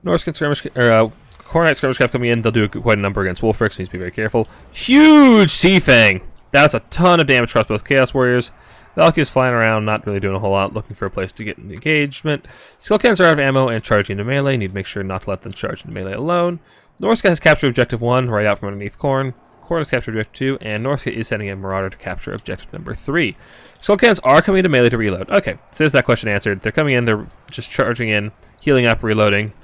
Norscan skirmish, Khornite skirmish cav coming in. They'll do quite a number against Wolfric, so he needs to be very careful. Huge Seafang! That's a ton of damage across both Chaos Warriors. Valk is flying around, not really doing a whole lot, looking for a place to get in the engagement. Skull Cannons are out of ammo and charging into melee. Need to make sure not to let them charge into melee alone. Norska has captured objective 1 right out from underneath Khorne. Khorne has captured objective 2, and Norska is sending a Marauder to capture objective number 3. Skull Cannons are coming into melee to reload. Okay, so there's that question answered. They're coming in, they're just charging in, healing up, reloading.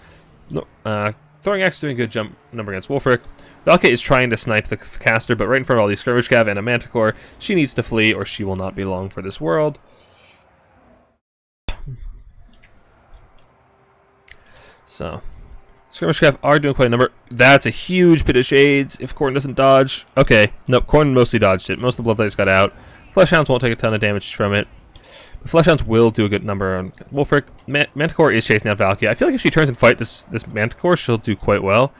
Throwing Axe doing a good jump number against Wolfric. Valk is trying to snipe the caster, but right in front of all these Skirmish Cav and a Manticore, she needs to flee or she will not be long for this world. So, Skirmish Cav are doing quite a number. That's a huge Pit of Shades if Khorne doesn't dodge. Okay, nope, Khorne mostly dodged it. Most of the Bloodletters got out. Fleshhounds won't take a ton of damage from it. But Fleshhounds will do a good number on Wolfric. Manticore is chasing out Valkyrie. I feel like if she turns and fight this Manticore, she'll do quite well.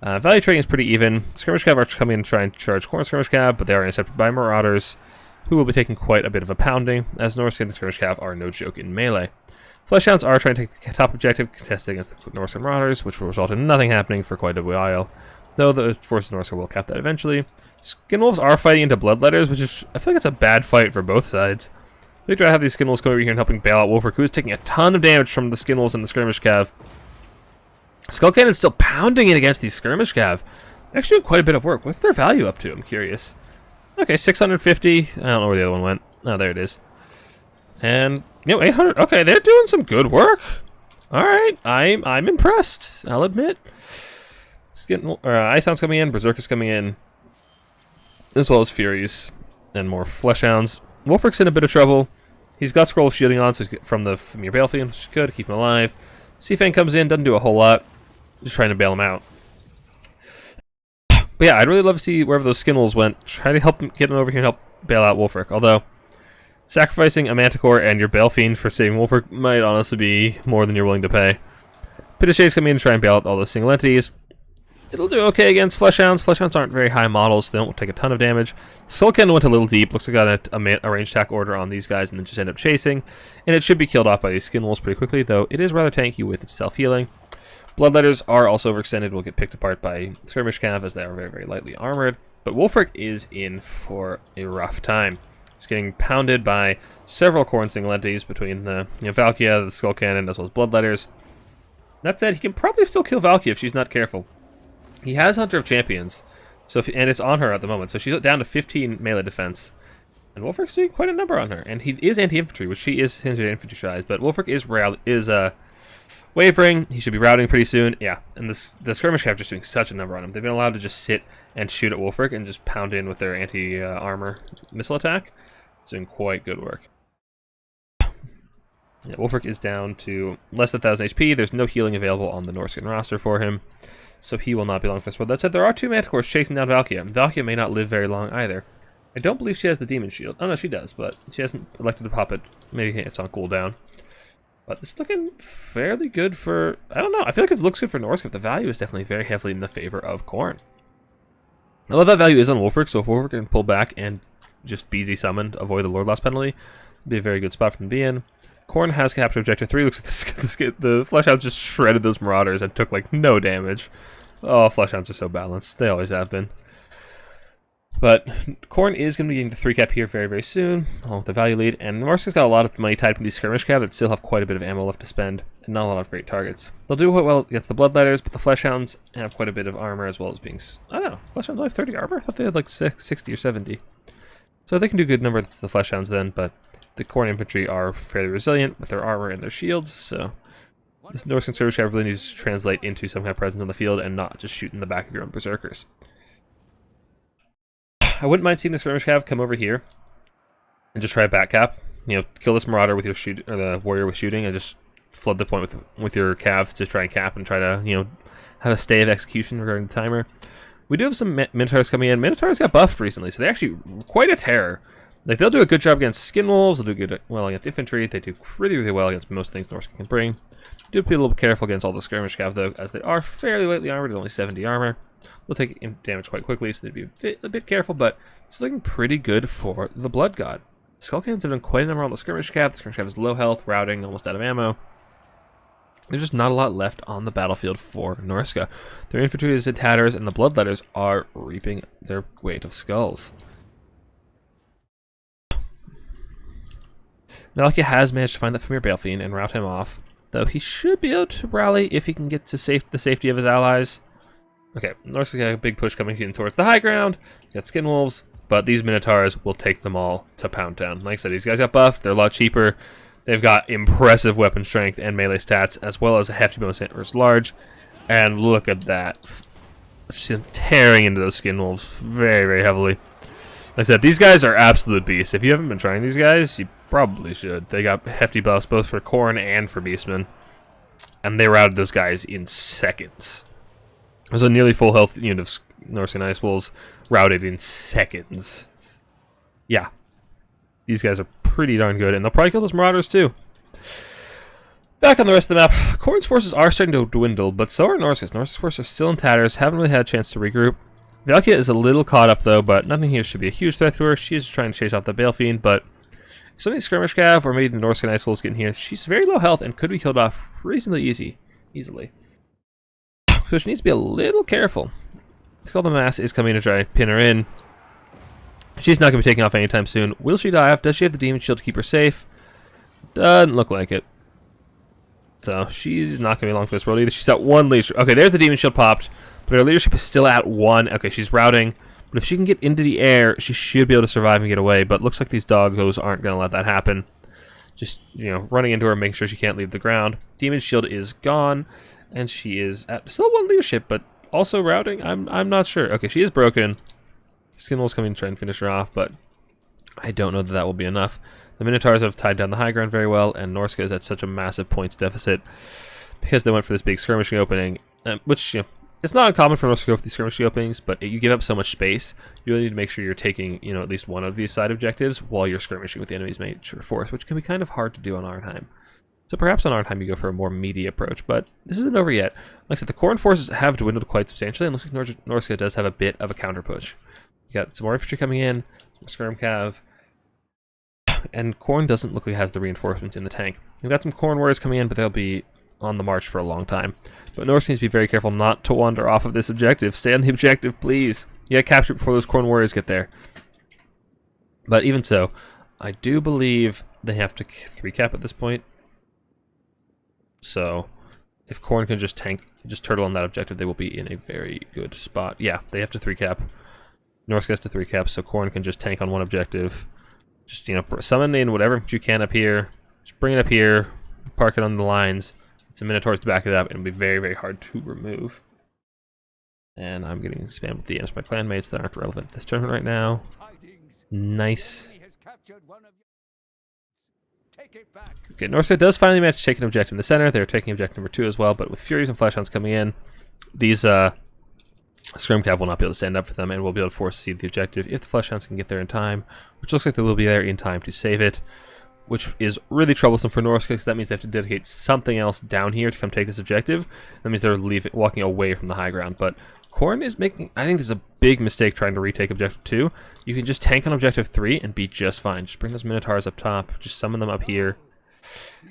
Value trading is pretty even. Skirmish Cav are coming in to try and charge Khorne Skirmish Cav, but they are intercepted by Marauders, who will be taking quite a bit of a pounding, as Norscan and Skirmish Cav are no joke in melee. Fleshhounds are trying to take the top objective, contested against the Norscan Marauders, which will result in nothing happening for quite a while, though the force of Norscan will cap that eventually. Skin Wolves are fighting into Bloodletters, which is, I feel like it's a bad fight for both sides. I think I'd have these Skin Wolves come over here and helping bail out Wolfric, who is taking a ton of damage from the Skin Wolves and the Skirmish Cav. Skull Cannon's still pounding it against these Skirmish Cav. They're actually doing quite a bit of work. What's their value up to? I'm curious. Okay, 650. I don't know where the other one went. Oh, there it is. And, 800. Okay, they're doing some good work. All right, I'm impressed, I'll admit. Ice Hounds coming in, Berserkers coming in, as well as Furies and more Fleshhounds. Wolfrick's in a bit of trouble. He's got Scroll of Shielding on, so from your Balefin, which is good, keep him alive. Seafang comes in, doesn't do a whole lot. Just trying to bail him out. But yeah, I'd really love to see wherever those skin wolves went. Try to help him, get him over here and help bail out Wolfrick. Although, sacrificing a Manticore and your Balefin for saving Wolfrick might honestly be more than you're willing to pay. Pit of Shade's coming in to try and bail out all the single entities. It'll do okay against Fleshhounds. Fleshhounds aren't very high models, so they don't take a ton of damage. Skullcannon went a little deep. Looks like I got a range attack order on these guys and then just end up chasing. And it should be killed off by these skin wolves pretty quickly, though it is rather tanky with its self-healing. Bloodletters are also overextended, will get picked apart by Skirmish Cav as they are very, very lightly armored. But Wolfrick is in for a rough time. He's getting pounded by several Khorne single entities between the Valkia, the Skullcannon, as well as Bloodletters. That said, he can probably still kill Valkia if she's not careful. He has Hunter of Champions, so and it's on her at the moment, so she's down to 15 melee defense. And Wolfrick's doing quite a number on her, and he is anti-infantry, which she is considered infantry size, but Wolfrick is wavering. He should be routing pretty soon. Yeah, and the Skirmish Cav just doing such a number on him. They've been allowed to just sit and shoot at Wolfrick and just pound in with their anti-armor missile attack. It's doing quite good work. Yeah, Wolfrick is down to less than 1,000 HP. There's no healing available on the Norscan roster for him, so he will not be long for this world. That said, there are 2 Manticores chasing down Valkia, and Valkia may not live very long either. I don't believe she has the Demon Shield. Oh no, she does, but she hasn't elected to pop it. Maybe it's on cooldown. But it's looking fairly good for... I don't know. I feel like it looks good for Norscan, but the value is definitely very heavily in the favor of Khorne. I love that value is on Wolfrick, so if Wolfrick can pull back and just be desummoned, avoid the Lord Loss penalty, it'd be a very good spot for them to be in. Khorne has captured Objective 3. Looks like the Fleshhounds just shredded those Marauders and took, like, no damage. Oh, Fleshhounds are so balanced. They always have been. But Khorne is going to be getting the 3-cap here very, very soon, along with the value lead. And Norscan's got a lot of money tied to these Skirmish Cav that still have quite a bit of ammo left to spend, and not a lot of great targets. They'll do well against the Bloodletters, but the Fleshhounds have quite a bit of armor as well as being... I don't know. Fleshhounds only have 30 armor? I thought they had, like, 60 or 70. So they can do good number against the Fleshhounds then, but... The Khorne infantry are fairly resilient with their armor and their shields, so this Norscan Skirmish Cav really needs to translate into some kind of presence on the field and not just shoot in the back of your own berserkers. I wouldn't mind seeing the Skirmish Cav come over here and just try a back cap. You know, kill this Marauder with your shoot or the warrior with shooting, and just flood the point with your Cav to try and cap and try to have a stay of execution regarding the timer. We do have some Minotaurs coming in. Minotaurs got buffed recently, so they're actually quite a terror. Like, they'll do a good job against skin wolves, they'll do good well against infantry, they do really, really well against most things Norscan can bring. Do be a little bit careful against all the Skirmish Cav, though, as they are fairly lightly armored, only 70 armor. They'll take damage quite quickly, so they'd be a bit careful, but it's looking pretty good for the Blood God. Skullcannons have done quite a number on the Skirmish Cav. The Skirmish Cav is low health, routing, almost out of ammo. There's just not a lot left on the battlefield for Norsca. Their infantry is in tatters, and the Bloodletters are reaping their weight of skulls. Valkia has managed to find that Famir Balefin and rout him off, though he should be able to rally if he can get to the safety of his allies. Okay, Norsca's got a big push coming in towards the high ground. You got Skin Wolves, but these Minotaurs will take them all to Pound Town. Like I said, these guys got buffed, they're a lot cheaper. They've got impressive weapon strength and melee stats, as well as a hefty bonus versus large. And look at that. Just tearing into those Skin Wolves very, very heavily. Like I said, these guys are absolute beasts. If you haven't been trying these guys, you probably should. They got hefty buffs both for Khorne and for Beastmen. And they routed those guys in seconds. It was a nearly full health unit of Norscan Ice Wolves routed in seconds. Yeah. These guys are pretty darn good, and they'll probably kill those Marauders too. Back on the rest of the map, Khorne's forces are starting to dwindle, but so are Norsca's. Norsca's forces are still in tatters, haven't really had a chance to regroup. Valkia is a little caught up though, but nothing here should be a huge threat to her. She is trying to chase off the Balefin, but if some of these Skirmish Cav or maybe the Norscan Ice Wolves get in here, she's very low health and could be killed off reasonably easily. So she needs to be a little careful. Skull the Mass is coming to try and pin her in. She's not going to be taking off anytime soon. Will she die off? Does she have the Demon Shield to keep her safe? Doesn't look like it. So she's not going to be long for this world either. She's at 1 leadership. Okay, there's the Demon Shield popped, but her leadership is still at 1. Okay, she's routing. But if she can get into the air, she should be able to survive and get away. But looks like these doggos aren't going to let that happen. Just, running into her, making sure she can't leave the ground. Demon Shield is gone, and she is at still 1 leadership, but also routing. I'm not sure. Okay, she is broken. Skin Wolf's coming to try and finish her off, but I don't know that that will be enough. The Minotaurs have tied down the high ground very well, and Norska is at such a massive points deficit because they went for this big skirmishing opening, which, you know, it's not uncommon for Norska to go for these skirmishing openings, but you give up so much space, you really need to make sure you're taking, you know, at least one of these side objectives while you're skirmishing with the enemy's major force, which can be kind of hard to do on Arnheim. So perhaps on Arnheim you go for a more meaty approach, but this isn't over yet. Like I said, the Khorne forces have dwindled quite substantially, and looks like Norska does have a bit of a counter push. You got some more infantry coming in, some skirm cav, and Khorne doesn't look like it has the reinforcements in the tank. We've got some Khorne warriors coming in, but they'll be on the march for a long time. But Norska needs to be very careful not to wander off of this objective. Stay on the objective, please. You gotta capture it before those Khorne warriors get there. But even so, I do believe they have to 3-cap at this point. So, if Khorne can just turtle on that objective, they will be in a very good spot. Yeah, they have to 3-cap. Norska has to 3-cap, so Khorne can just tank on one objective. Just, you know, summon in whatever you can up here. Just bring it up here, park it on the lines. Some Minotaurs to back it up, and it'll be very, very hard to remove. And I'm getting spammed with DMs by clanmates that aren't relevant to this tournament right now. Nice. Okay, Norska does finally manage to take an objective in the center. They're taking objective number 2 as well, but with Furies and Fleshhounds coming in, these Skirm Cav will not be able to stand up for them, and we'll be able to force seed the objective if the Fleshhounds can get there in time, which looks like they will be there in time to save it, which is really troublesome for Norska, because that means they have to dedicate something else down here to come take this objective. That means they're walking away from the high ground, but Khorne is making, I think this is a big mistake trying to retake objective 2. You can just tank on objective 3 and be just fine. Just bring those Minotaurs up top, just summon them up here.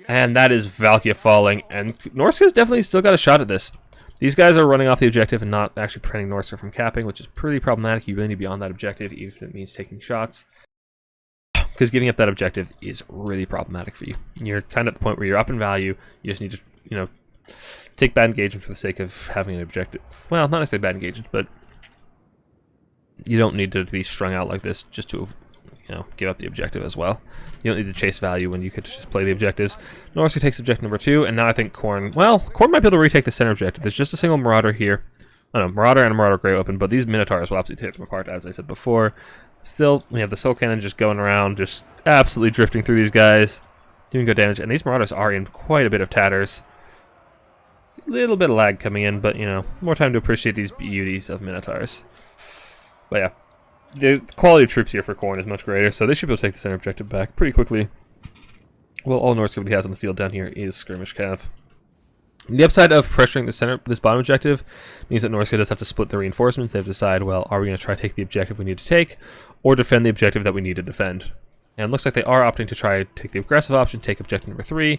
And that is Valkia falling, and Norska's definitely still got a shot at this. These guys are running off the objective and not actually preventing Norska from capping, which is pretty problematic. You really need to be on that objective, even if it means taking shots. Because giving up that objective is really problematic for you. You're kind of at the point where you're up in value. You just need to, you know, take bad engagement for the sake of having an objective. Well, not necessarily bad engagement, but you don't need to be strung out like this just to, you know, give up the objective as well. You don't need to chase value when you could just play the objectives. Norska takes objective number 2, and now I think Khorne, well, Khorne might be able to retake the center objective. There's just a single Marauder here. I don't know, Marauder and a Marauder Grey open, but these Minotaurs will absolutely tear them apart, as I said before. Still, we have the Soul Cannon just going around, just absolutely drifting through these guys, doing good damage, and these Marauders are in quite a bit of tatters. A little bit of lag coming in, but, you know, more time to appreciate these beauties of Minotaurs. But yeah, the quality of troops here for Khorne is much greater, so they should be able to take the center objective back pretty quickly. Well, all Norska really has on the field down here is Skirmish Cav. The upside of pressuring this bottom objective means that Norska does have to split the reinforcements. They have to decide, well, are we going to try to take the objective we need to take, or defend the objective that we need to defend? And it looks like they are opting to try to take the aggressive option, take objective number 3.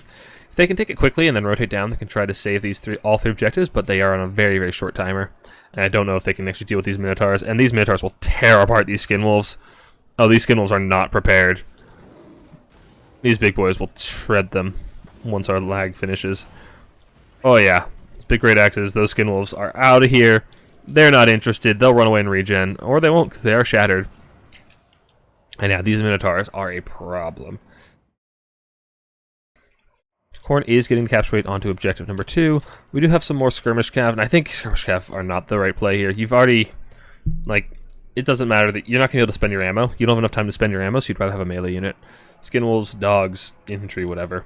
If they can take it quickly and then rotate down, they can try to save these all three objectives, but they are on a very, very short timer. And I don't know if they can actually deal with these Minotaurs, and these Minotaurs will tear apart these Skin Wolves. Oh, these Skin Wolves are not prepared. These big boys will shred them once our lag finishes. Oh yeah, those big great axes, those Skin Wolves are out of here. They're not interested. They'll run away and regen, or they won't because they are shattered. And yeah, these Minotaurs are a problem. Khorne is getting the capture rate onto objective number 2. We do have some more Skirmish Cav, and I think Skirmish Cav are not the right play here. You've already, like, it doesn't matter that you're not going to be able to spend your ammo. You don't have enough time to spend your ammo, so you'd rather have a melee unit. Skin Wolves, dogs, infantry, whatever.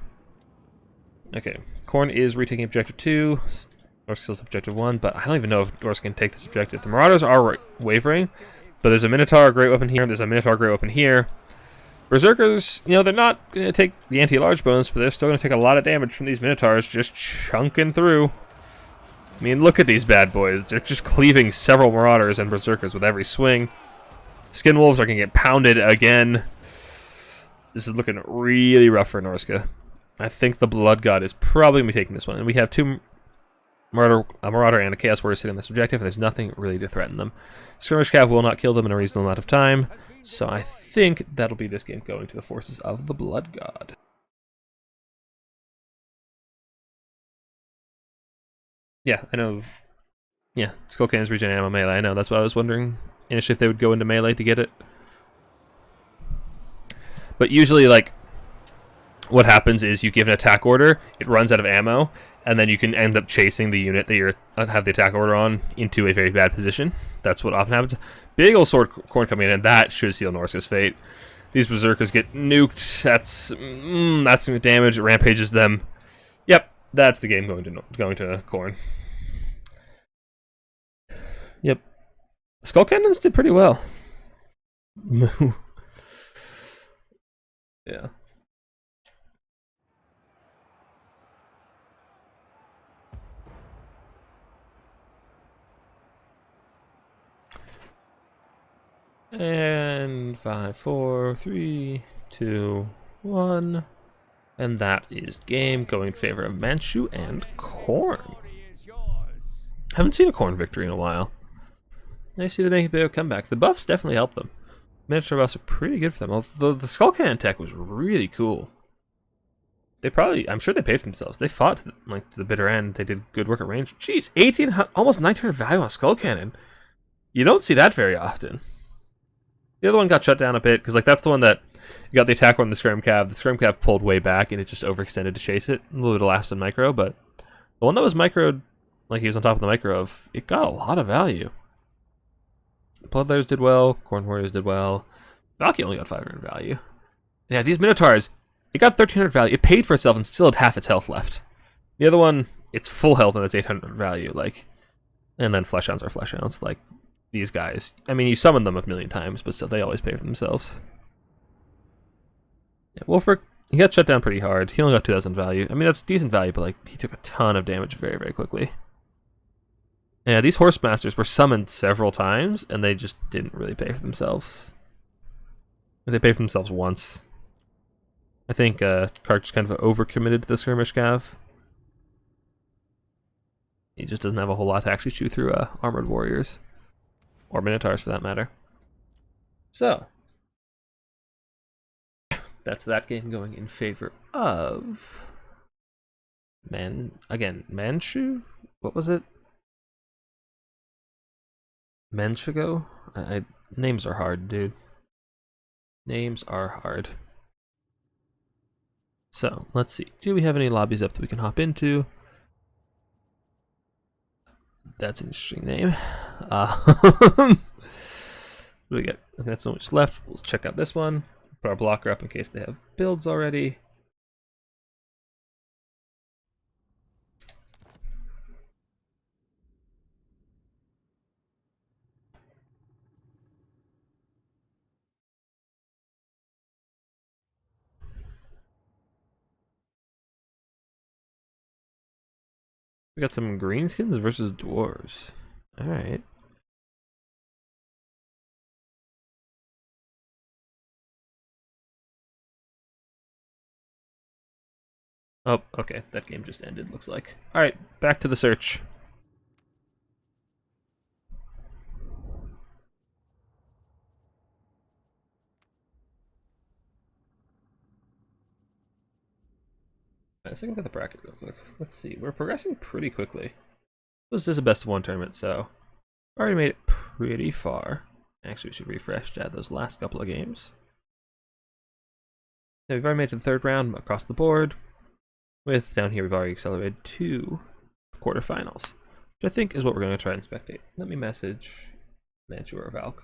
Okay, Khorne is retaking objective 2. Norska steals objective 1, but I don't even know if Norska can take this objective. The Marauders are wavering, but there's a Minotaur Great Weapon here, there's a Minotaur Great Weapon here. Berserkers, you know, they're not going to take the anti-large bonus, but they're still going to take a lot of damage from these Minotaurs just chunking through. I mean, look at these bad boys. They're just cleaving several Marauders and Berserkers with every swing. Skin Wolves are going to get pounded again. This is looking really rough for Norska. I think the Blood God is probably going to be taking this one. And we have two a Marauder and a Chaos Warrior sitting on this objective, and there's nothing really to threaten them. Skirmish Cav will not kill them in a reasonable amount of time, so I think that'll be this game going to the forces of the Blood God. Yeah, I know. Yeah, Skull Cannons regen ammo melee. I know, that's why I was wondering initially if they would go into melee to get it. But usually, like, what happens is you give an attack order, it runs out of ammo, and then you can end up chasing the unit that you have the attack order on into a very bad position. That's what often happens. Big old sword Khorne coming in, and that should seal Norska's fate. These berserkers get nuked. That's some damage. It rampages them. Yep, that's the game going to Corn. Yep, Skull Cannons did pretty well. Yeah. And 5, 4, 3, 2, 1. And that is game going in favor of Manchu and Corn. Haven't seen a Corn victory in a while. I see they make a bit of a comeback. The buffs definitely help them. Miniature buffs are pretty good for them. Although the Skull Cannon tech was really cool. They probably, I'm sure they paid for themselves. They fought to the bitter end. They did good work at range. Jeez, 1800, almost 900 value on Skull Cannon. You don't see that very often. The other one got shut down a bit, because that's the one that you got the attack on the Skirm Cav. The Skirm Cav pulled way back, and it just overextended to chase it. A little bit of lapse in micro, but the one that was microed, he was on top of the micro of, it got a lot of value. Bloodlayers did well, Corn Warriors did well. Valky only got 500 value. Yeah, these Minotaurs, it got 1300 value. It paid for itself and still had half its health left. The other one, it's full health and it's 800 value, and then Flesh Hounds are Flesh Hounds, these guys. I mean, you summon them a million times, but still, they always pay for themselves. Yeah, Wolfric, he got shut down pretty hard. He only got 2000 value. I mean, that's decent value, but he took a ton of damage very, very quickly. And yeah, these Horse Masters were summoned several times, and they just didn't really pay for themselves. They paid for themselves once. I think Kark just kind of overcommitted to the Skirmish Cav. He just doesn't have a whole lot to actually chew through Armored Warriors. Or Minotaurs, for that matter. So, that's that game going in favor of... Manchu? What was it? Manchenko? Names are hard, dude. Names are hard. So, let's see. Do we have any lobbies up that we can hop into? That's an interesting name. What do we get? Okay, that's so much left. We'll check out this one. Put our blocker up in case they have builds already. We got some greenskins versus dwarves. Alright. Oh, okay. That game just ended, looks like. Alright, back to the search. Let's take a look at the bracket real quick. Let's see. We're progressing pretty quickly. This is a best of one tournament, so already made it pretty far. Actually, we should refresh to add those last couple of games. Yeah, we've already made it to the third round across the board. With down here, we've already accelerated to quarterfinals, which I think is what we're going to try and spectate. Let me message Manchu or Valk.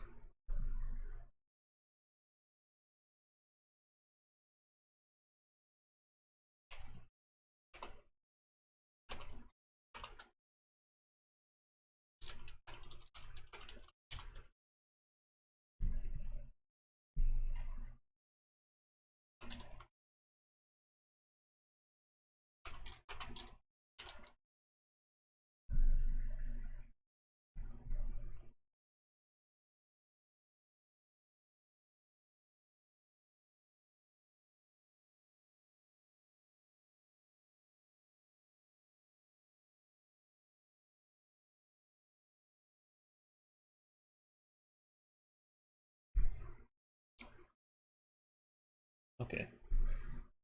Okay.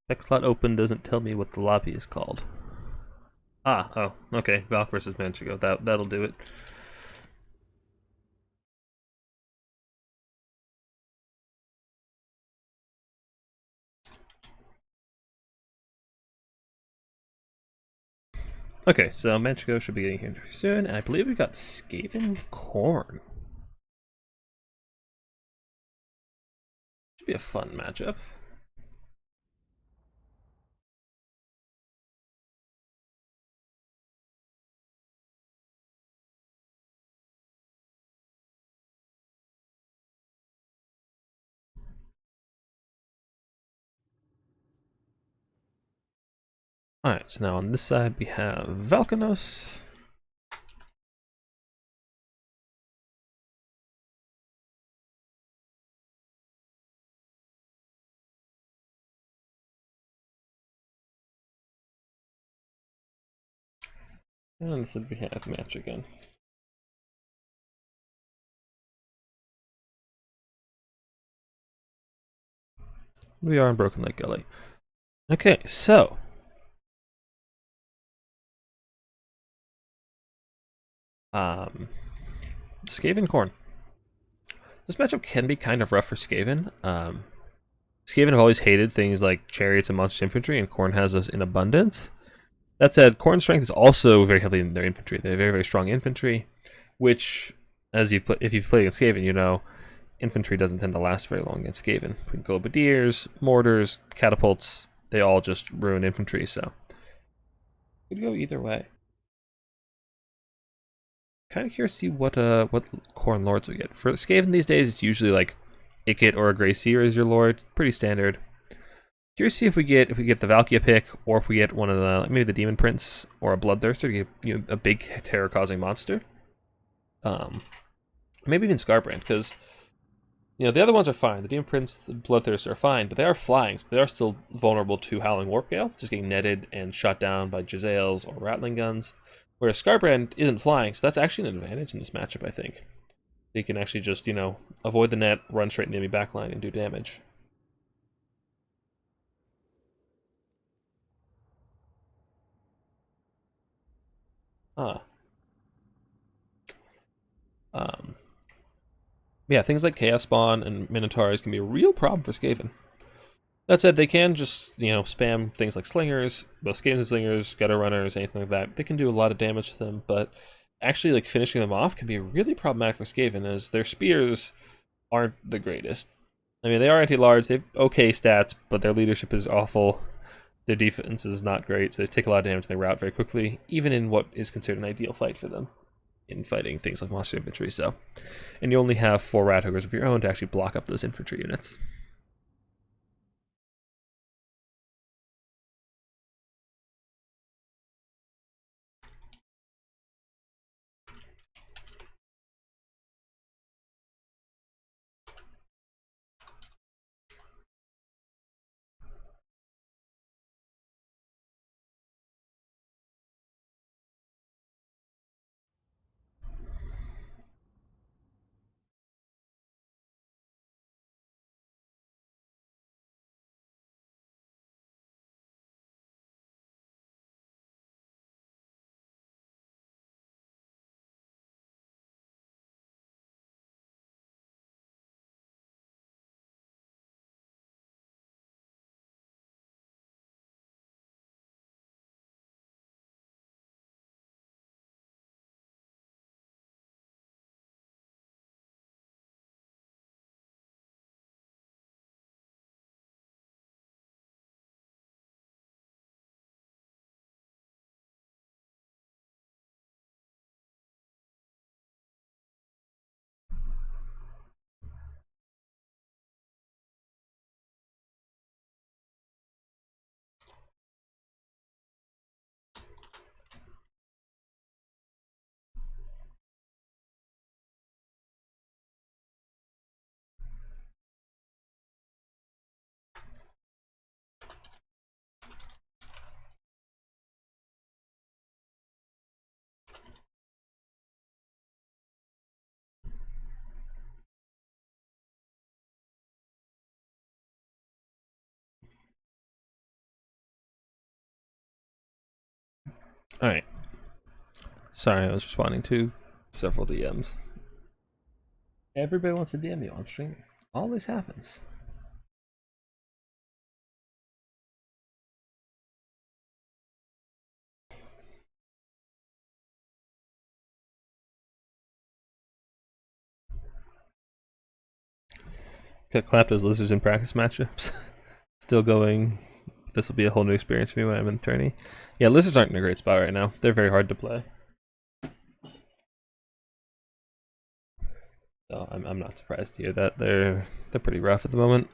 Text slot open doesn't tell me what the lobby is called. Oh, okay. Valk versus Manchenko. That'll do it. Okay, so Manchenko should be getting here soon, and I believe we've got Skaven Corn. Should be a fun matchup. Alright, so now on this side we have Valkanos. And on this side we have Match again. We are in Broken Lake Gully. Okay, so Skaven Corn. This matchup can be kind of rough for Skaven. Skaven have always hated things like chariots and monster infantry, and Corn has those in abundance. That said, Corn's strength is also very heavily in their infantry. They have very, very strong infantry, which, as if you've played against Skaven, you know, infantry doesn't tend to last very long against Skaven. Grenadiers, mortars, catapults, they all just ruin infantry, so could go either way. Kind of curious to see what Khorne lords we get. For Skaven these days, it's usually like Ikit or a Grey Seer as your lord, pretty standard. Curious to see if we get the Valkyria pick, or if we get one of the maybe the Demon Prince or a Bloodthirster to get a big terror-causing monster. Maybe even Scarbrand, because the other ones are fine. The Demon Prince, the Bloodthirster are fine, but they are flying, so they are still vulnerable to Howling Warpgale, just getting netted and shot down by Jezzails or Rattling Guns. Whereas Scarbrand isn't flying, so that's actually an advantage in this matchup, I think. They can actually just, avoid the net, run straight into the enemy backline, and do damage. Ah. Yeah, things like Chaos Spawn and Minotaurs can be a real problem for Skaven. That said, they can just, spam things like Slingers, both Skavens and Slingers, Gutter Runners, anything like that. They can do a lot of damage to them, but actually, finishing them off can be really problematic for Skaven, as their spears aren't the greatest. I mean, they are anti-large, they have okay stats, but their leadership is awful. Their defense is not great, so they take a lot of damage and they rout very quickly, even in what is considered an ideal fight for them in fighting things like monster infantry. And you only have 4 rat hoggers of your own to actually block up those infantry units. Alright. Sorry, I was responding to several DMs. Everybody wants to DM you on stream. Always happens. Got clapped as lizards in practice matchups. Still going. This will be a whole new experience for me when I'm in tourney. Yeah, lizards aren't in a great spot right now. They're very hard to play. So I'm not surprised to hear that. They're pretty rough at the moment.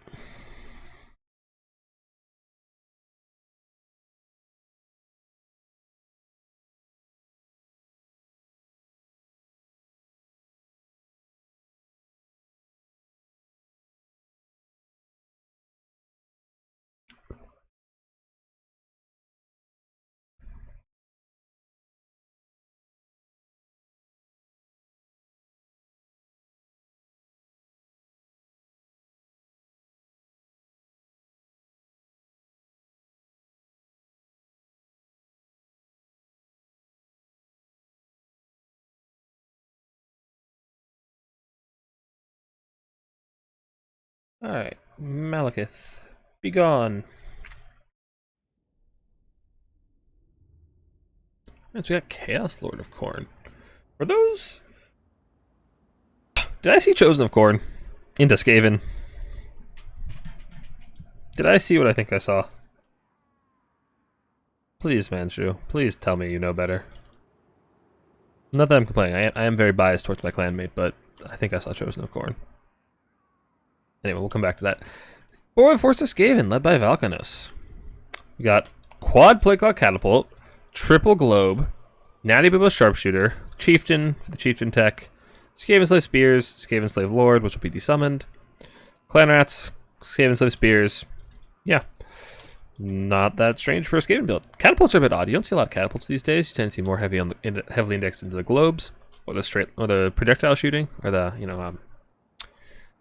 Alright, Malekith, be gone. And so we got Chaos Lord of Khorne. Were those... Did I see Chosen of Khorne into Skaven? Did I see what I think I saw? Please, Manchu, please tell me you know better. Not that I'm complaining, I am very biased towards my clanmate, but I think I saw Chosen of Khorne. Anyway, we'll come back to that. For the Force of Skaven, led by Valkanos. We got Quad Playclock Catapult, Triple Globe, Natty Bibbo Sharpshooter, Chieftain for the Chieftain tech, Skaven Slave Spears, Skaven Slave Lord, which will be desummoned, Clan Rats, Skaven Slave Spears. Yeah. Not that strange for a Skaven build. Catapults are a bit odd. You don't see a lot of catapults these days. You tend to see more heavily indexed into the globes, or the projectile shooting, or the,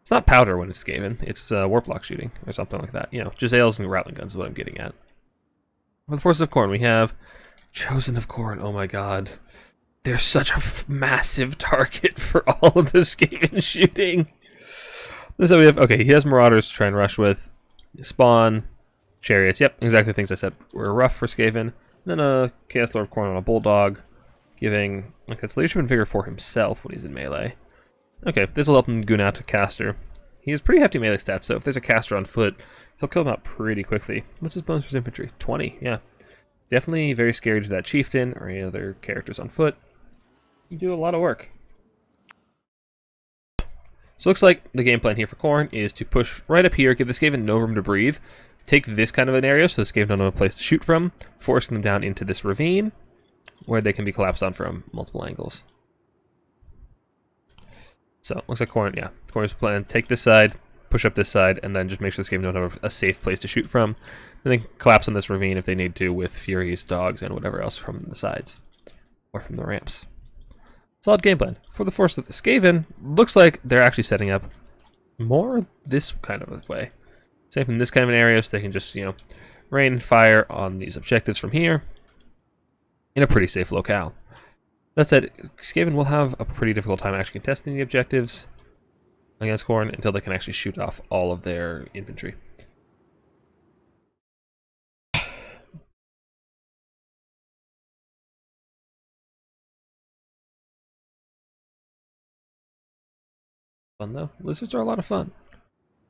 it's not powder when it's Skaven. It's warplock shooting, or something like that. Jezzails and Rattling Guns is what I'm getting at. For the Forces of Khorne, we have Chosen of Khorne. Oh my god. They're such a massive target for all of the Skaven shooting. So we have, okay, he has Marauders to try and rush with. Spawn, Chariots. Yep, exactly the things I said were rough for Skaven. And then a Chaos Lord of Khorne on a Bulldog, giving, okay, it's leadership and vigor for himself when he's in melee. Okay, this will help him goon out to caster. He has pretty hefty melee stats, so if there's a caster on foot, he'll kill him out pretty quickly. What's his bonus for his infantry? 20, yeah. Definitely very scary to that chieftain or any other characters on foot. You do a lot of work. So it looks like the game plan here for Khorne is to push right up here, give the Skaven no room to breathe, take this kind of an area so the Skaven don't have a place to shoot from, forcing them down into this ravine, where they can be collapsed on from multiple angles. So, looks like Khorne's plan, take this side, push up this side, and then just make sure the Skaven don't have a safe place to shoot from. And then collapse on this ravine if they need to with Furies, Dogs, and whatever else from the sides. Or from the ramps. Solid game plan. For the Force of the Skaven, looks like they're actually setting up more this kind of a way. Same in this kind of an area, so they can just, rain fire on these objectives from here in a pretty safe locale. That said, Skaven will have a pretty difficult time actually contesting the objectives against Khorne until they can actually shoot off all of their infantry. Fun though. Lizards are a lot of fun.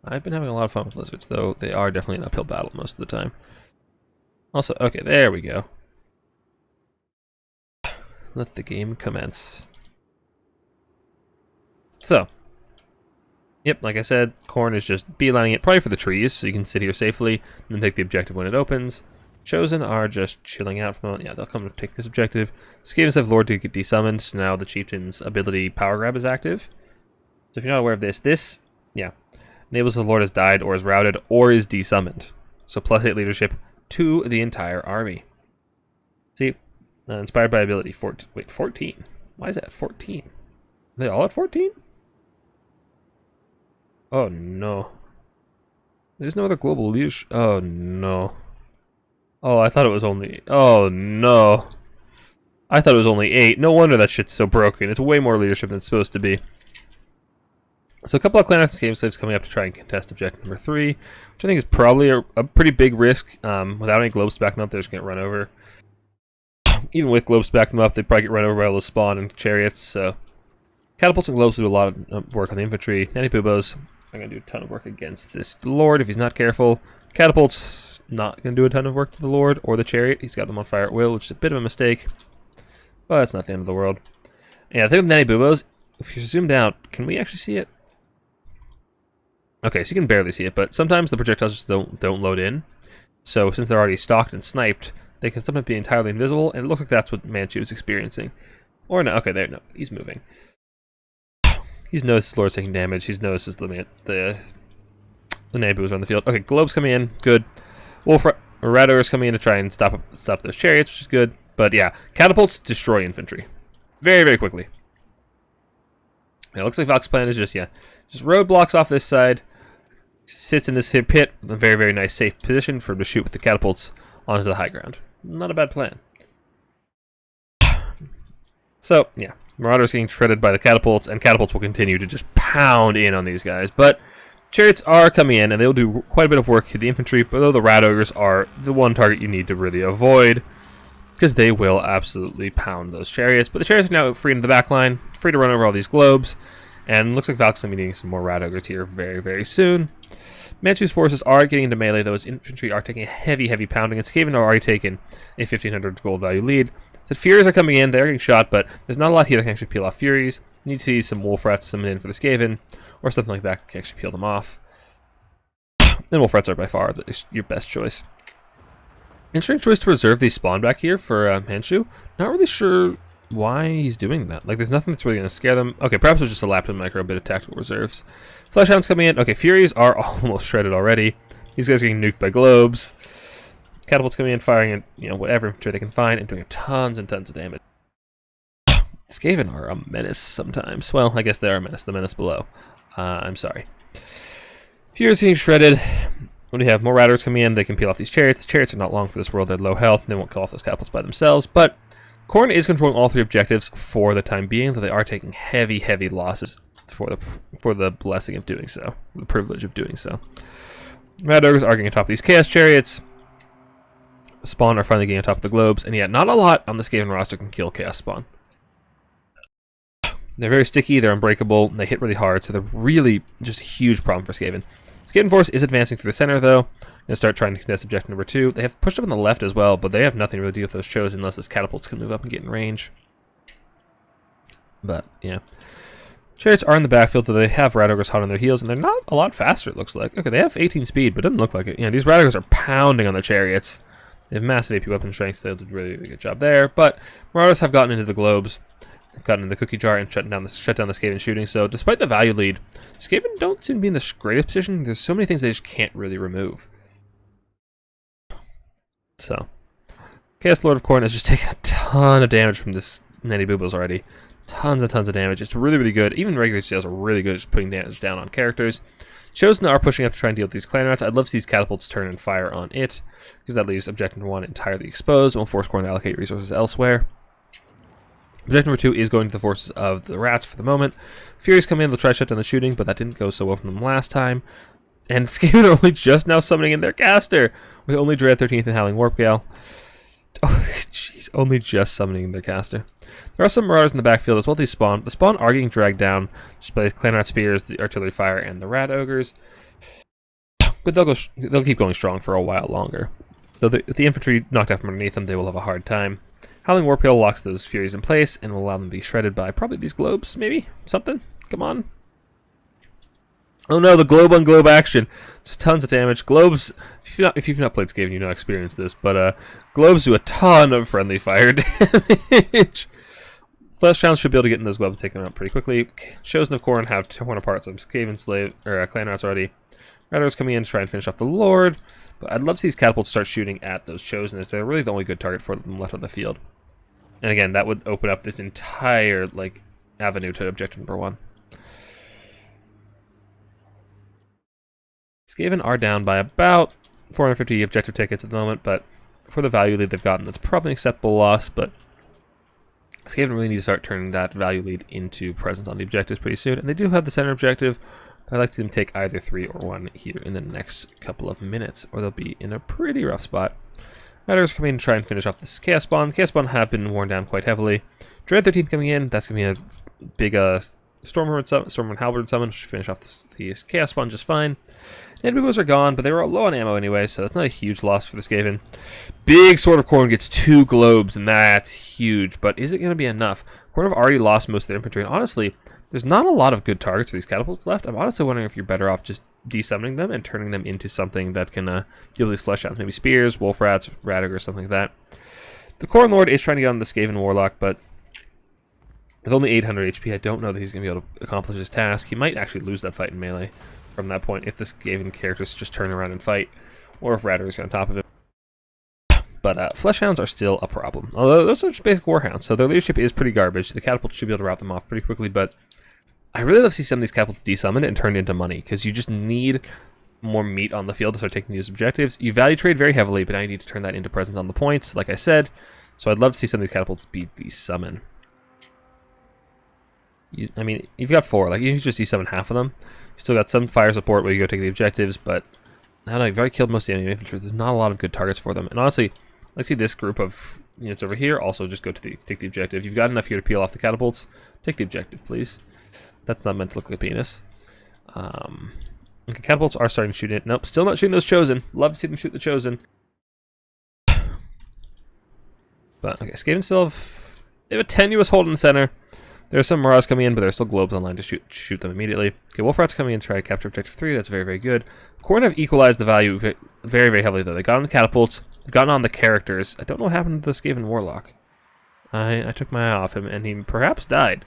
I've been having a lot of fun with lizards, though they are definitely an uphill battle most of the time. Also, okay, there we go. Let the game commence. So, yep, like I said, Khorne is just beelining it probably for the trees, so you can sit here safely and then take the objective when it opens. Chosen are just chilling out for the moment. Yeah, they'll come to take this objective. Skaven have Lord to get desummoned, so now the Chieftain's ability Power Grab is active. So if you're not aware of this, yeah, enables the Lord has died or is routed or is desummoned. So +8 leadership to the entire army. See, inspired by ability 14. Why is that 14? Are they all at 14? Oh no. There's no other global leadership. Oh no. Oh, I thought it was only... Oh no. I thought it was only 8. No wonder that shit's so broken. It's way more leadership than it's supposed to be. So a couple of Clan Skaven slaves coming up to try and contest objective number 3, which I think is probably a pretty big risk. Without any globes to back them up, they're just going to run over. Even with globes to back them up, they'd probably get run over by all those spawn and chariots. So catapults and globes do a lot of work on the infantry. Nanny Boobos going to do a ton of work against this Lord if he's not careful. Catapult's not going to do a ton of work to the Lord or the Chariot. He's got them on fire at will, which is a bit of a mistake. But it's not the end of the world. Yeah, I think with Nanny Boobos, if you're zoomed out, can we actually see it? Okay, so you can barely see it, but sometimes the projectiles just don't load in. So since they're already stalked and sniped, they can sometimes be entirely invisible, and it looks like that's what Manchu is experiencing. Or no, okay, there, no, he's moving. He's noticed his Lord's taking damage. He's noticed his the Nabus on the field. Okay, globes coming in, good. Rat coming in to try and stop those chariots, which is good. But yeah, catapults destroy infantry very, very quickly. It looks like Valk's plan is just roadblocks off this side. Sits in this pit, a very, very nice safe position for him to shoot with the catapults onto the high ground. Not a bad plan. So, yeah, Marauders getting shredded by the catapults, and catapults will continue to just pound in on these guys. But chariots are coming in, and they'll do quite a bit of work to the infantry, but though the Rat Ogres are the one target you need to really avoid, because they will absolutely pound those chariots. But the chariots are now free into the back line, free to run over all these globes, and looks like Valk's going to be needing some more Rat Ogres here very, very soon. Manchu's forces are getting into melee, though his infantry are taking a heavy, heavy pounding, and Skaven are already taken a 1,500 gold value lead. So Furies are coming in, they're getting shot, but there's not a lot here that can actually peel off Furies. You need to see some Wolf Rats summoned in for the Skaven, or something like that can actually peel them off. And Wolf Rats are by far your best choice. Interesting choice to reserve these spawn back here for Manchu. Not really sure why he's doing that. Like, there's nothing that's really going to scare them. Okay, perhaps it was just a Lapton Micro, a bit of tactical reserves. Fleshhounds coming in. Okay, Furies are almost shredded already. These guys are getting nuked by globes. Catapults coming in, firing at, whatever infantry they can find, and doing tons and tons of damage. Skaven are a menace sometimes. Well, I guess they are a menace. The menace below. I'm sorry. Furies getting shredded. When we have more Ratters coming in, they can peel off these chariots. The chariots are not long for this world. They're low health, and they won't kill off those catapults by themselves, but Khorne is controlling all three objectives for the time being, though they are taking heavy, heavy losses for the blessing of doing so, the privilege of doing so. Rat Ogres are getting on top of these Chaos Chariots. Spawn are finally getting on top of the globes, and yet not a lot on the Skaven roster can kill Chaos Spawn. They're very sticky, they're unbreakable, and they hit really hard, so they're really just a huge problem for Skaven. Skaven Force is advancing through the center, though. Going to start trying to contest objective number 2. They have pushed up on the left as well, but they have nothing to really do with those chosen unless those catapults can move up and get in range. But, yeah. Chariots are in the backfield, though they have Rat Ogres hot on their heels, and they're not a lot faster, it looks like. Okay, they have 18 speed, but it doesn't look like it. These Rat Ogres are pounding on the chariots. They have massive AP weapon strength, so they did a really, really good job there. But Marauders have gotten into the globes. They've gotten in the cookie jar and shut down the Skaven shooting. So despite the value lead, Skaven don't seem to be in the greatest position. There's so many things they just can't really remove. So, Chaos Lord of Khorne has just taken a ton of damage from this Nanny Boobos already. Tons and tons of damage. It's really, really good. Even regular sales are really good at just putting damage down on characters. Chosen are pushing up to try and deal with these clan rats. I'd love to see these catapults turn and fire on it, because that leaves objective 1 entirely exposed and will force Khorne to allocate resources elsewhere. Objective number 2 is going to the forces of the rats for the moment. Furies come in, they'll try to shut down the shooting, but that didn't go so well from them last time. And Skaven are only just now summoning in their caster, with only Dread 13th and Howling Warp Gale. Oh, jeez, only just summoning their caster. There are some Marauders in the backfield as well as they spawn. The spawn are getting dragged down just by the Clan Rat Spears, the Artillery Fire, and the Rat Ogres. But they'll keep going strong for a while longer. Though with the infantry knocked out from underneath them, they will have a hard time. Howling Warp Gale locks those Furies in place and will allow them to be shredded by probably these globes, maybe? Something? Come on. Oh no, the globe on globe action. Just tons of damage. Globes, if you've not played Skaven, you know experienced this, but globes do a ton of friendly fire damage. Fleshhounds should be able to get in those globes and take them out pretty quickly. Chosen of Khorne have torn apart some Skaven slave or clan rats already. Ratters coming in to try and finish off the Lord, but I'd love to see these catapults start shooting at those Chosen, as they're really the only good target for them left on the field. And again, that would open up this entire avenue to objective number 1. Skaven are down by about 450 objective tickets at the moment, but for the value lead they've gotten, that's probably an acceptable loss, but Skaven really need to start turning that value lead into presence on the objectives pretty soon, and they do have the center objective. I'd like to see them take either 3 or 1 here in the next couple of minutes, or they'll be in a pretty rough spot. Ratters coming in to try and finish off this Chaos Spawn. Chaos Spawn have been worn down quite heavily. Dread 13th coming in, that's going to be a big Stormwind Halberd summon, which should finish off the Chaos Spawn just fine. Nebulous are gone, but they were low on ammo anyway, so that's not a huge loss for the Skaven. Big Sword of Khorne gets 2 globes, and that's huge, but is it going to be enough? Khorne have already lost most of their infantry, and honestly, there's not a lot of good targets for these catapults left. I'm honestly wondering if you're better off just desummoning them and turning them into something that can deal with these flesh hounds. Maybe spears, wolf rats, rat ogres, something like that. The Khorne Lord is trying to get on the Skaven Warlock, but with only 800 HP, I don't know that he's going to be able to accomplish his task. He might actually lose that fight in melee from that point if this Skaven characters just turn around and fight, or if rat ogres are on top of it. But flesh hounds are still a problem. Although those are just basic warhounds, so their leadership is pretty garbage. The catapult should be able to rout them off pretty quickly, but I really love to see some of these catapults desummoned and turned into money, because you just need more meat on the field to start taking these objectives. You value trade very heavily, but now you need to turn that into presence on the points, like I said. So I'd love to see some of these catapults be desummoned. I mean, you've got 4. Like, you can just desummon half of them. You still got some fire support where you go take the objectives, but I don't know, you've already killed most of the enemy infantry. There's not a lot of good targets for them. And honestly, let's see this group of units over here also just go to take the objective. You've got enough here to peel off the catapults. Take the objective, please. That's not meant to look like a penis. Okay, catapults are starting to shoot it. Nope, still not shooting those Chosen. Love to see them shoot the Chosen. But, okay, Skaven still they have a tenuous hold in the center. There are some Marauders coming in, but there are still globes online to shoot them immediately. Okay, Wolf Rat's coming in to try to capture Objective 3. That's very, very good. Khorne have equalized the value very, very heavily, though. They got on the catapults. They've gotten on the characters. I don't know what happened to the Skaven Warlock. I took my eye off him, and he perhaps died.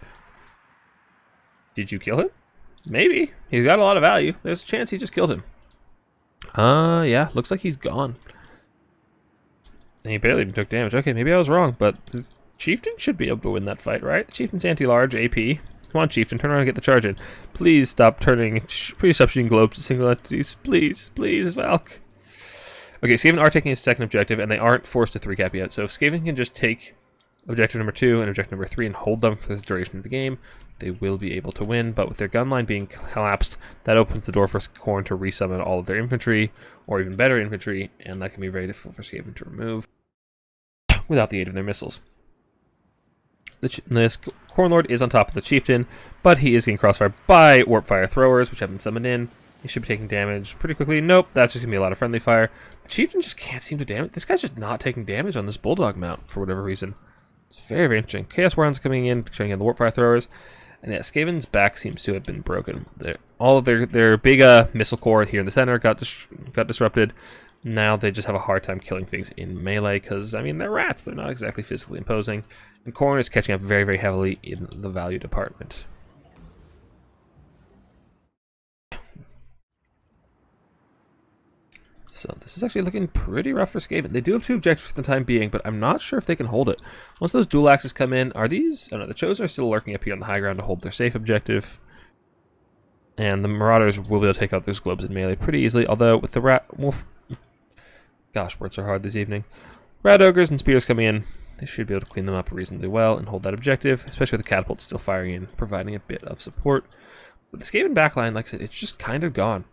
Did you kill him? Maybe. He's got a lot of value. There's a chance he just killed him. Yeah, looks like he's gone. And he barely even took damage. Okay, maybe I was wrong, but the Chieftain should be able to win that fight, right? The Chieftain's anti-large, AP. Come on, Chieftain, turn around and get the charge in. Please stop please stop shooting globes to single entities. Please, please, Valk. Okay, Skaven are taking a second objective, and they aren't forced to 3-cap yet. So if Skaven can just take objective number 2 and objective number 3 and hold them for the duration of the game, they will be able to win. But with their gun line being collapsed, that opens the door for Khorne to resummon all of their infantry, or even better infantry, and that can be very difficult for Skaven to remove without the aid of their missiles. This Khorne Lord is on top of the Chieftain, but he is getting crossfired by Warp Fire Throwers, which have been summoned in. He should be taking damage pretty quickly. Nope, that's just going to be a lot of friendly fire. The Chieftain just can't seem to damage. This guy's just not taking damage on this Bulldog mount for whatever reason. It's very, very interesting. Chaos Warhounds coming in, showing in the Warp Fire Throwers. And yeah, Skaven's back seems to have been broken. All of their big missile core here in the center got disrupted. Now they just have a hard time killing things in melee because, I mean, they're rats. They're not exactly physically imposing. And Khorne is catching up very, very heavily in the value department. So this is actually looking pretty rough for Skaven. They do have 2 objectives for the time being, but I'm not sure if they can hold it. Once those dual axes come in, are these... Oh no, the Chosen are still lurking up here on the high ground to hold their safe objective. And the Marauders will be able to take out those globes in melee pretty easily, although with the wolf... Gosh, words are hard this evening. Rat ogres and spears coming in, they should be able to clean them up reasonably well and hold that objective, especially with the catapults still firing in, providing a bit of support. But the Skaven backline, like I said, it's just kind of gone.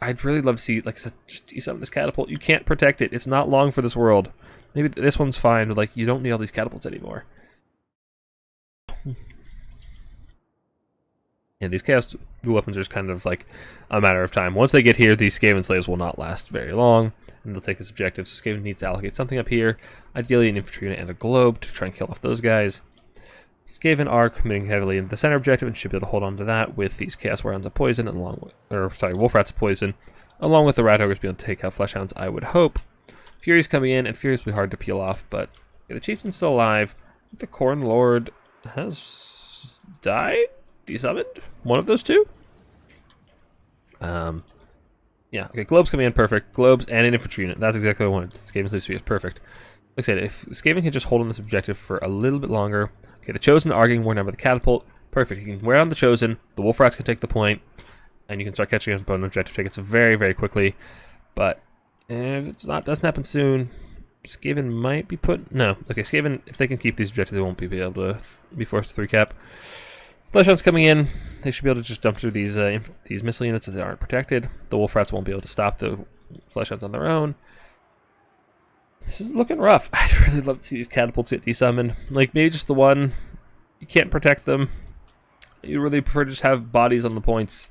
I'd really love to see, like I said, just desummon this catapult. You can't protect it. It's not long for this world. Maybe this one's fine, but like you don't need all these catapults anymore. Yeah, these chaos weapons are just kind of like a matter of time. Once they get here, these Skaven slaves will not last very long, and they'll take this objective. So Skaven needs to allocate something up here, ideally an infantry unit and a globe to try and kill off those guys. Skaven are committing heavily in the center objective and should be able to hold on to that with these Chaos Warhounds of Poison, and Wolf Rats of Poison, along with the Rat Ogres being able to take out Flesh Hounds, I would hope. Fury's coming in, and Fury's will be hard to peel off, but the Chieftain's still alive. The Khorne Lord has died? Desummoned? One of those two? Yeah, okay, Globes coming in, perfect. Globes and an infantry unit. That's exactly what I wanted. Skaven Sleep Spear is perfect. Like I said, if Skaven can just hold on this objective for a little bit longer. Okay, the Chosen are getting worn down by the catapult. Perfect. You can wear on the Chosen. The Wolf Rats can take the point, and you can start catching up on objective tickets very, very quickly. But if it's not, doesn't happen soon, Skaven might be put. No, okay, Skaven, if they can keep these objectives, they won't be able to be forced to 3-cap. Flesh Hounds coming in. They should be able to just dump through these missile units as they aren't protected. The Wolf Rats won't be able to stop the Flesh Hounds on their own. This is looking rough. I'd really love to see these catapults get desummoned. Like, maybe just the one. You can't protect them. You really prefer to just have bodies on the points.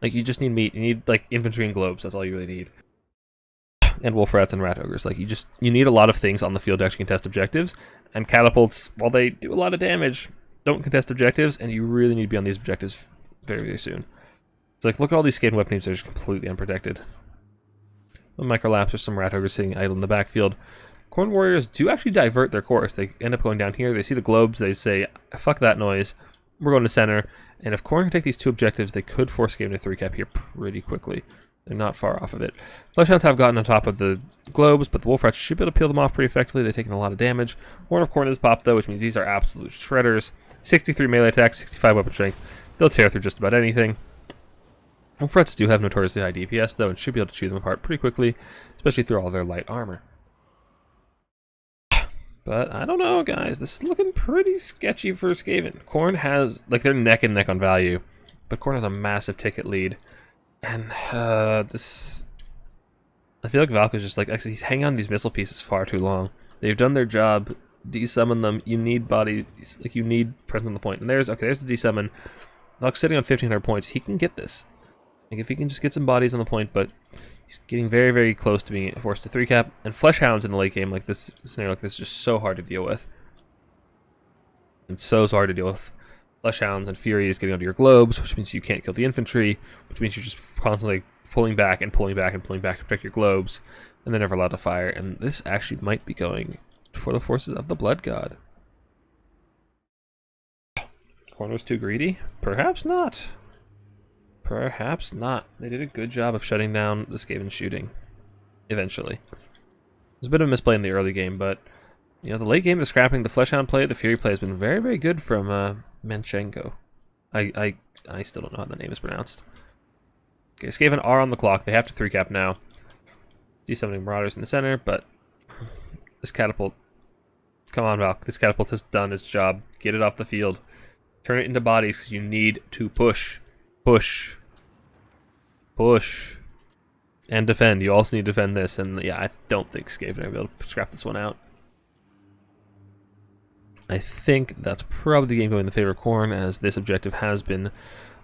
Like, you just need meat. You need, like, infantry and globes. That's all you really need. And wolf rats and rat ogres. Like, you need a lot of things on the field to actually contest objectives. And catapults, while they do a lot of damage, don't contest objectives, and you really need to be on these objectives very, very soon. So, like, look at all these Skaven weapon teams. They're just completely unprotected. The microlapse or some rat ogres sitting idle in the backfield. Khorne warriors do actually divert their course. They end up going down here. They see the globes. They say, fuck that noise. We're going to center. And if Khorne can take these two objectives, they could force Skaven to 3-cap here pretty quickly. They're not far off of it. Fleshhounds have gotten on top of the globes, but the wolf rats should be able to peel them off pretty effectively. They're taking a lot of damage. Horn of Khorne is popped, though, which means these are absolute shredders. 63 melee attack, 65 weapon strength. They'll tear through just about anything. Wolf rats do have notoriously high DPS, though, and should be able to chew them apart pretty quickly, especially through all their light armor. But I don't know, guys. This is looking pretty sketchy for Skaven. Khorne has, like, they're neck and neck on value, but Khorne has a massive ticket lead. And this, I feel like Valk is just like, actually, he's hanging on these missile pieces far too long. They've done their job. Desummon them. You need bodies, like, you need presence on the point. And there's the desummon. Valk's sitting on 1,500 points. He can get this. Like, if he can just get some bodies on the point, but he's getting very, very close to being forced to 3-cap. And Fleshhounds in the late game, like this scenario like this, is just so hard to deal with. It's so hard to deal with. Fleshhounds and Furies getting onto your globes, which means you can't kill the infantry, which means you're just constantly pulling back and pulling back and pulling back to protect your globes, and they're never allowed to fire. And this actually might be going for the forces of the Blood God. Khorne was too greedy? Perhaps not. Perhaps not. They did a good job of shutting down the Skaven shooting. Eventually. There's a bit of a misplay in the early game, but you know, the late game, the scrapping, the Fleshhound play, the Fury play has been very, very good from Manchenko. I still don't know how the name is pronounced. Okay, Skaven are on the clock. They have to 3-cap now. Desummoning Marauders in the center, but this catapult... Come on, Valk. This catapult has done its job. Get it off the field. Turn it into bodies, because you need to push. Push. Push. And defend. You also need to defend this, and yeah, I don't think Skaven are going to be able to scrap this one out. I think that's probably the game going in the favor of Khorne, as this objective has been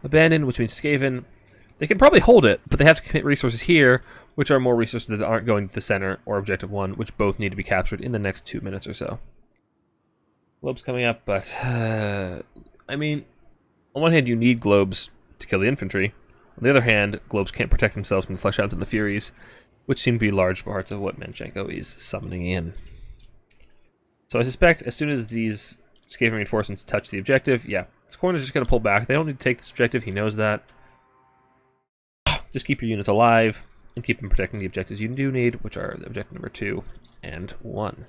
abandoned, which means Skaven, they can probably hold it, but they have to commit resources here, which are more resources that aren't going to the center or objective 1, which both need to be captured in the next 2 minutes or so. Globes coming up, but I mean, on one hand, you need globes to kill the infantry. On the other hand, globes can't protect themselves from the Fleshhounds and the Furies, which seem to be large parts of what Manchenko is summoning in. So I suspect as soon as these Skaven reinforcements touch the objective, yeah, Khorne is just going to pull back. They don't need to take this objective. He knows that. Just keep your units alive and keep them protecting the objectives you do need, which are the objective number 2 and 1.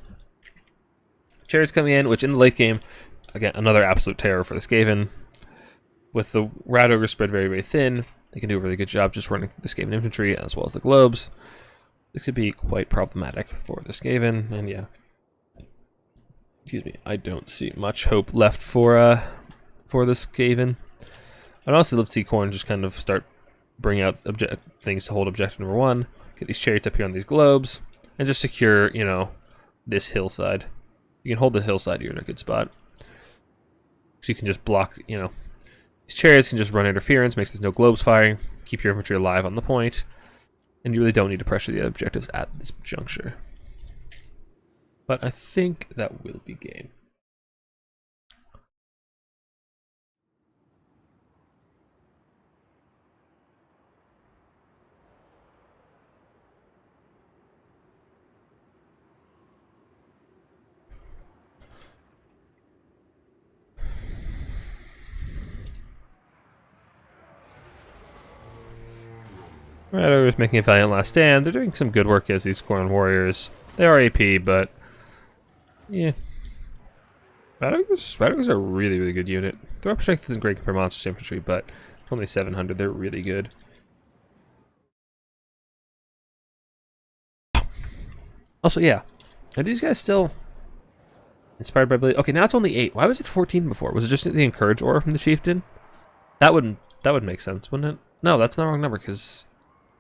Chariots coming in, which in the late game, again, another absolute terror for the Skaven. With the Rat Ogre spread very, very thin, they can do a really good job just running the Skaven infantry as well as the globes. This could be quite problematic for the Skaven, and yeah. Excuse me, I don't see much hope left for this Skaven. I'd honestly love to see Khorne just kind of start bringing out things to hold objective number 1, get these chariots up here on these globes, and just secure, you know, this hillside. You can hold the hillside, you're in a good spot. So you can just block, you know, these chariots can just run interference, makes there's no globes firing, keep your infantry alive on the point, and you really don't need to pressure the other objectives at this juncture. But I think that will be game. Rat Ogre's making a valiant last stand. They're doing some good work as these Khorne warriors. They are AP, but yeah. Rat Ogres are a really, really good unit. Their up strength isn't great compared to monster infantry, but only 700. They're really good. Also, yeah, are these guys still inspired by Blade? Okay, now it's only 8. Why was it 14 before? Was it just the Encourage aura from the Chieftain? That would make sense, wouldn't it? No, that's not the wrong number, because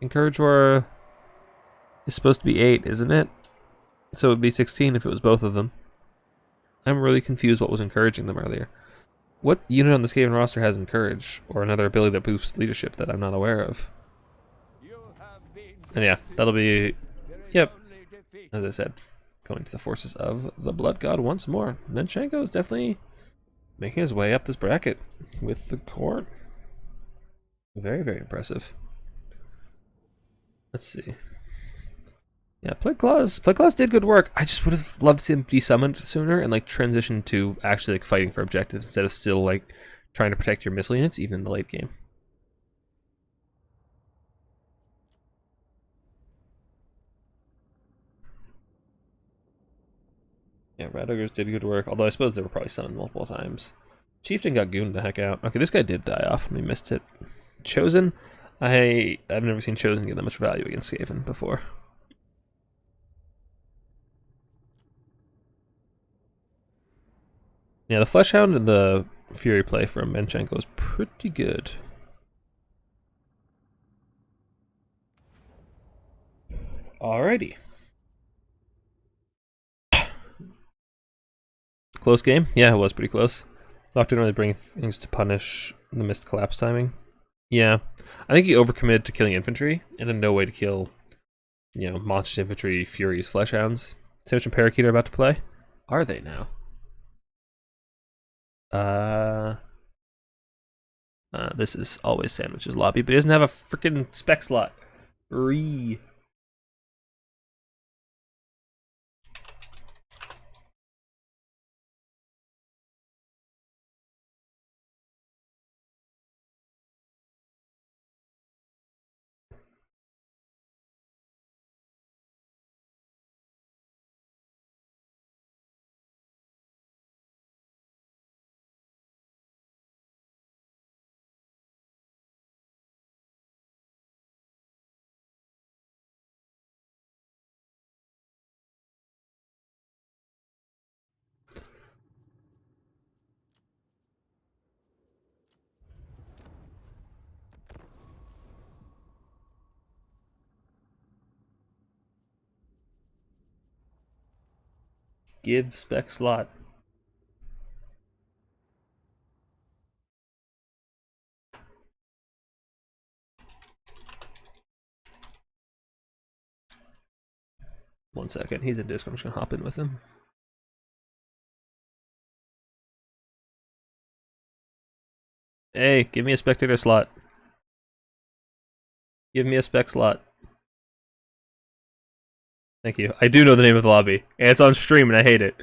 Encourage aura is supposed to be 8, isn't it? So it would be 16 if it was both of them. I'm really confused what was encouraging them earlier. What unit on the Skaven roster has Encourage, or another ability that boosts leadership that I'm not aware of? And yeah, that'll be, yep, as I said, going to the forces of the Blood God once more. Manchenko is definitely making his way up this bracket with the court. Very, very impressive. Let's see. Yeah, Plague Claws did good work. I just would have loved to see him be summoned sooner and like transition to actually like fighting for objectives instead of still like trying to protect your missile units even in the late game. Yeah, Rat Ogres did good work, although I suppose they were probably summoned multiple times. Chieftain got gooned the heck out. Okay, this guy did die off and we missed it. Chosen, I've never seen Chosen get that much value against Skaven before. Yeah, the Fleshhound and the Fury play from Manchenko is pretty good. Alrighty. Close game? Yeah, it was pretty close. Valk didn't really bring things to punish the missed collapse timing. Yeah. I think he overcommitted to killing infantry, and then no way to kill, you know, monstrous infantry, Furies, Fleshhounds. Sandwich and Parakeet are about to play? Are they now? This is always Sandwich's lobby, but he doesn't have a freaking spec slot. Ree. Give spec slot. One second, he's in Discord. I'm just gonna hop in with him. Hey, give me a spectator slot. Give me a spec slot. Thank you. I do know the name of the lobby, and it's on stream, and I hate it.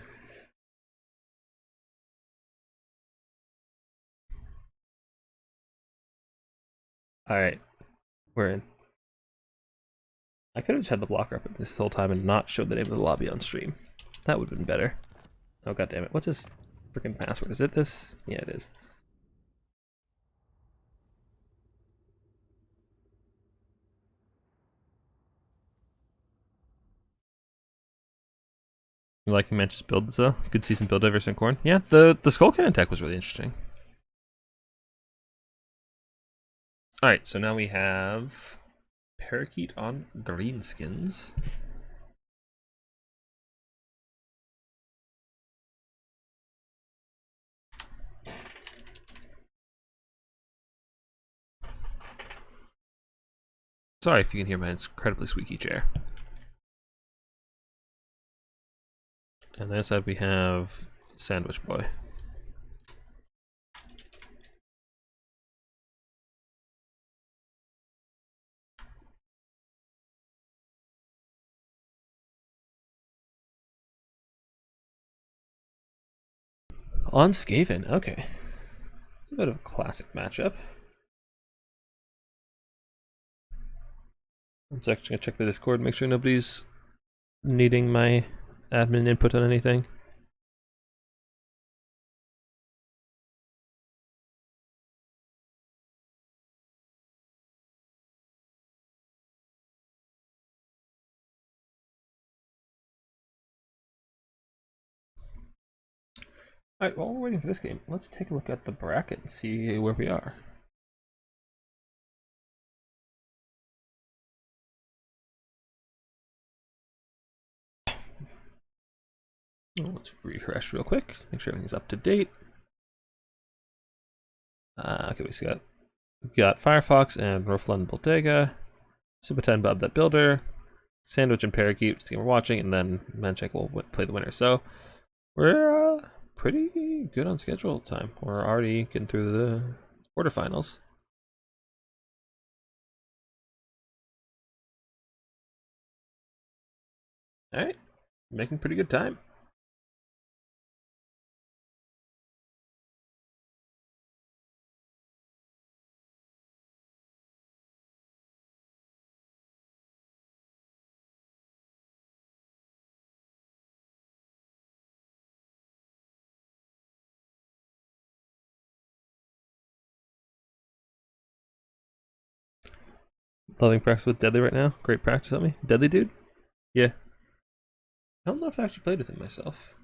Alright, we're in. I could have just had the blocker up this whole time and not showed the name of the lobby on stream. That would have been better. Oh, god damn it. What's his freaking password? Is it this? Yeah, it is. You like Manch's builds though? Good season build diversity in corn. Yeah, the Skull Cannon tech was really interesting. Alright, so now we have Parakeet on Greenskins. Sorry if you can hear my incredibly squeaky chair. And on the other side we have Sandwich Boy. On Skaven, okay. It's a bit of a classic matchup. I'm actually gonna check the Discord, make sure nobody's needing my admin input on anything. Alright, while we're waiting for this game, let's take a look at the bracket and see where we are. Let's refresh real quick, make sure everything's up to date. Okay, we got Firefox and Roflan Bottega, Super 10 Bob that Builder, Sandwich and Parakeet, which is the game we're watching, and then Manchenko will play the winner. So we're pretty good on schedule time. We're already getting through the quarterfinals. All right, making pretty good time. Loving practice with Deadly right now. Great practice on me. Deadly dude? Yeah. I don't know if I actually played with him myself.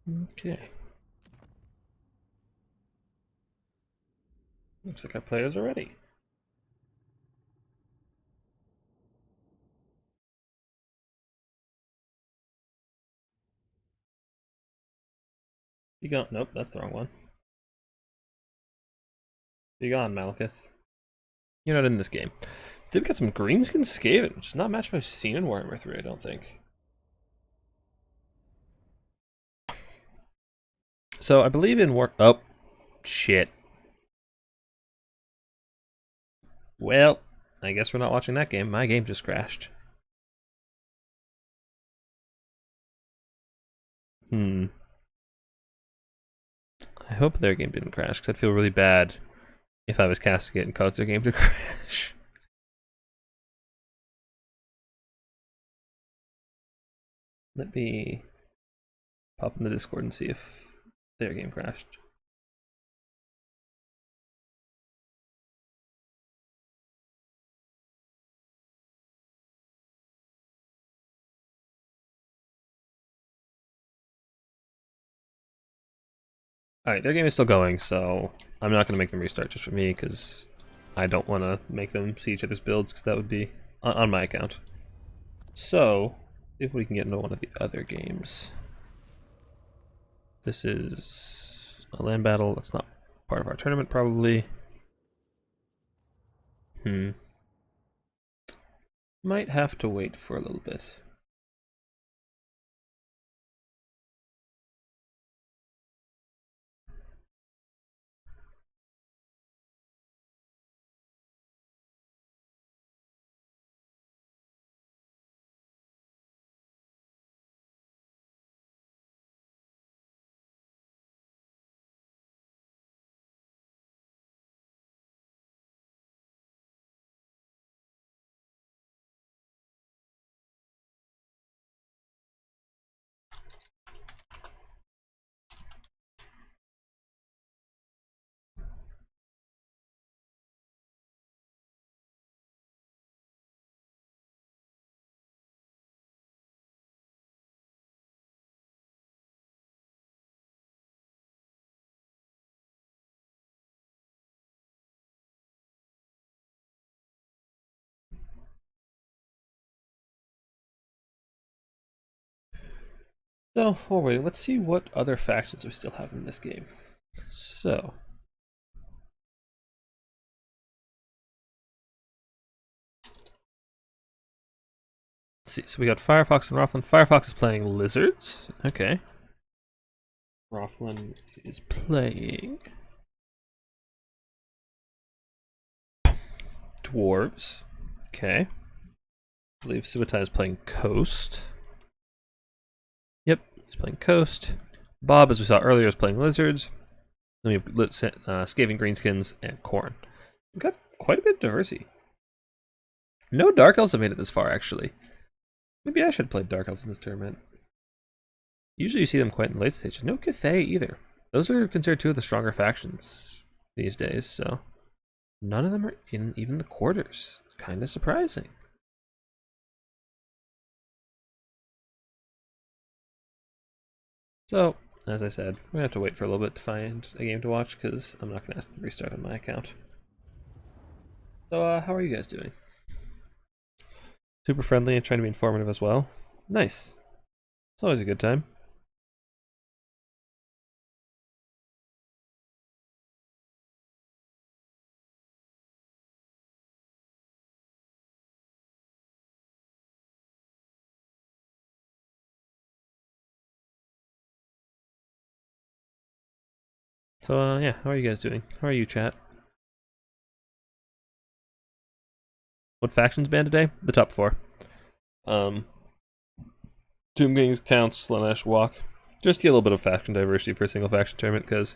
Okay. Looks like our players are ready. You gone? Nope, that's the wrong one. You gone, Malekith? You're not in this game. Did we get some Greenskin Skaven, which is not a match I've seen in Warhammer 3, I don't think. So I believe in Oh, shit. Well, I guess we're not watching that game. My game just crashed. Hmm. I hope their game didn't crash, because I'd feel really bad if I was casting it and caused their game to crash. Let me pop in the Discord and see if their game crashed. Alright, their game is still going, so I'm not going to make them restart just for me, because I don't want to make them see each other's builds, because that would be on my account. So, if we can get into one of the other games. This is a land battle. That's not part of our tournament, probably. Might have to wait for a little bit. So, while we're waiting, let's see what other factions we still have in this game. So, let's see. So we got Firefox and Rothland. Firefox is playing Lizards. Okay. Rothland is playing Dwarves. Okay. I believe Subotai is playing Coast. Yep, he's playing Coast. Bob, as we saw earlier, is playing Lizards. Then we have Skaven Greenskins and Khorne. We've got quite a bit of diversity. No Dark Elves have made it this far, actually. Maybe I should have played Dark Elves in this tournament. Usually you see them quite in the late stages. No Cathay either. Those are considered two of the stronger factions these days, so none of them are in even the quarters. It's kind of surprising. So, as I said, we're going to have to wait for a little bit to find a game to watch because I'm not going to ask them to restart on my account. So, how are you guys doing? Super friendly and trying to be informative as well. Nice. It's always a good time. So, yeah, how are you guys doing? How are you, chat? What factions banned today? The top 4. Tomb Kings, Counts, Slanesh, Walk. Just get a little bit of faction diversity for a single faction tournament, because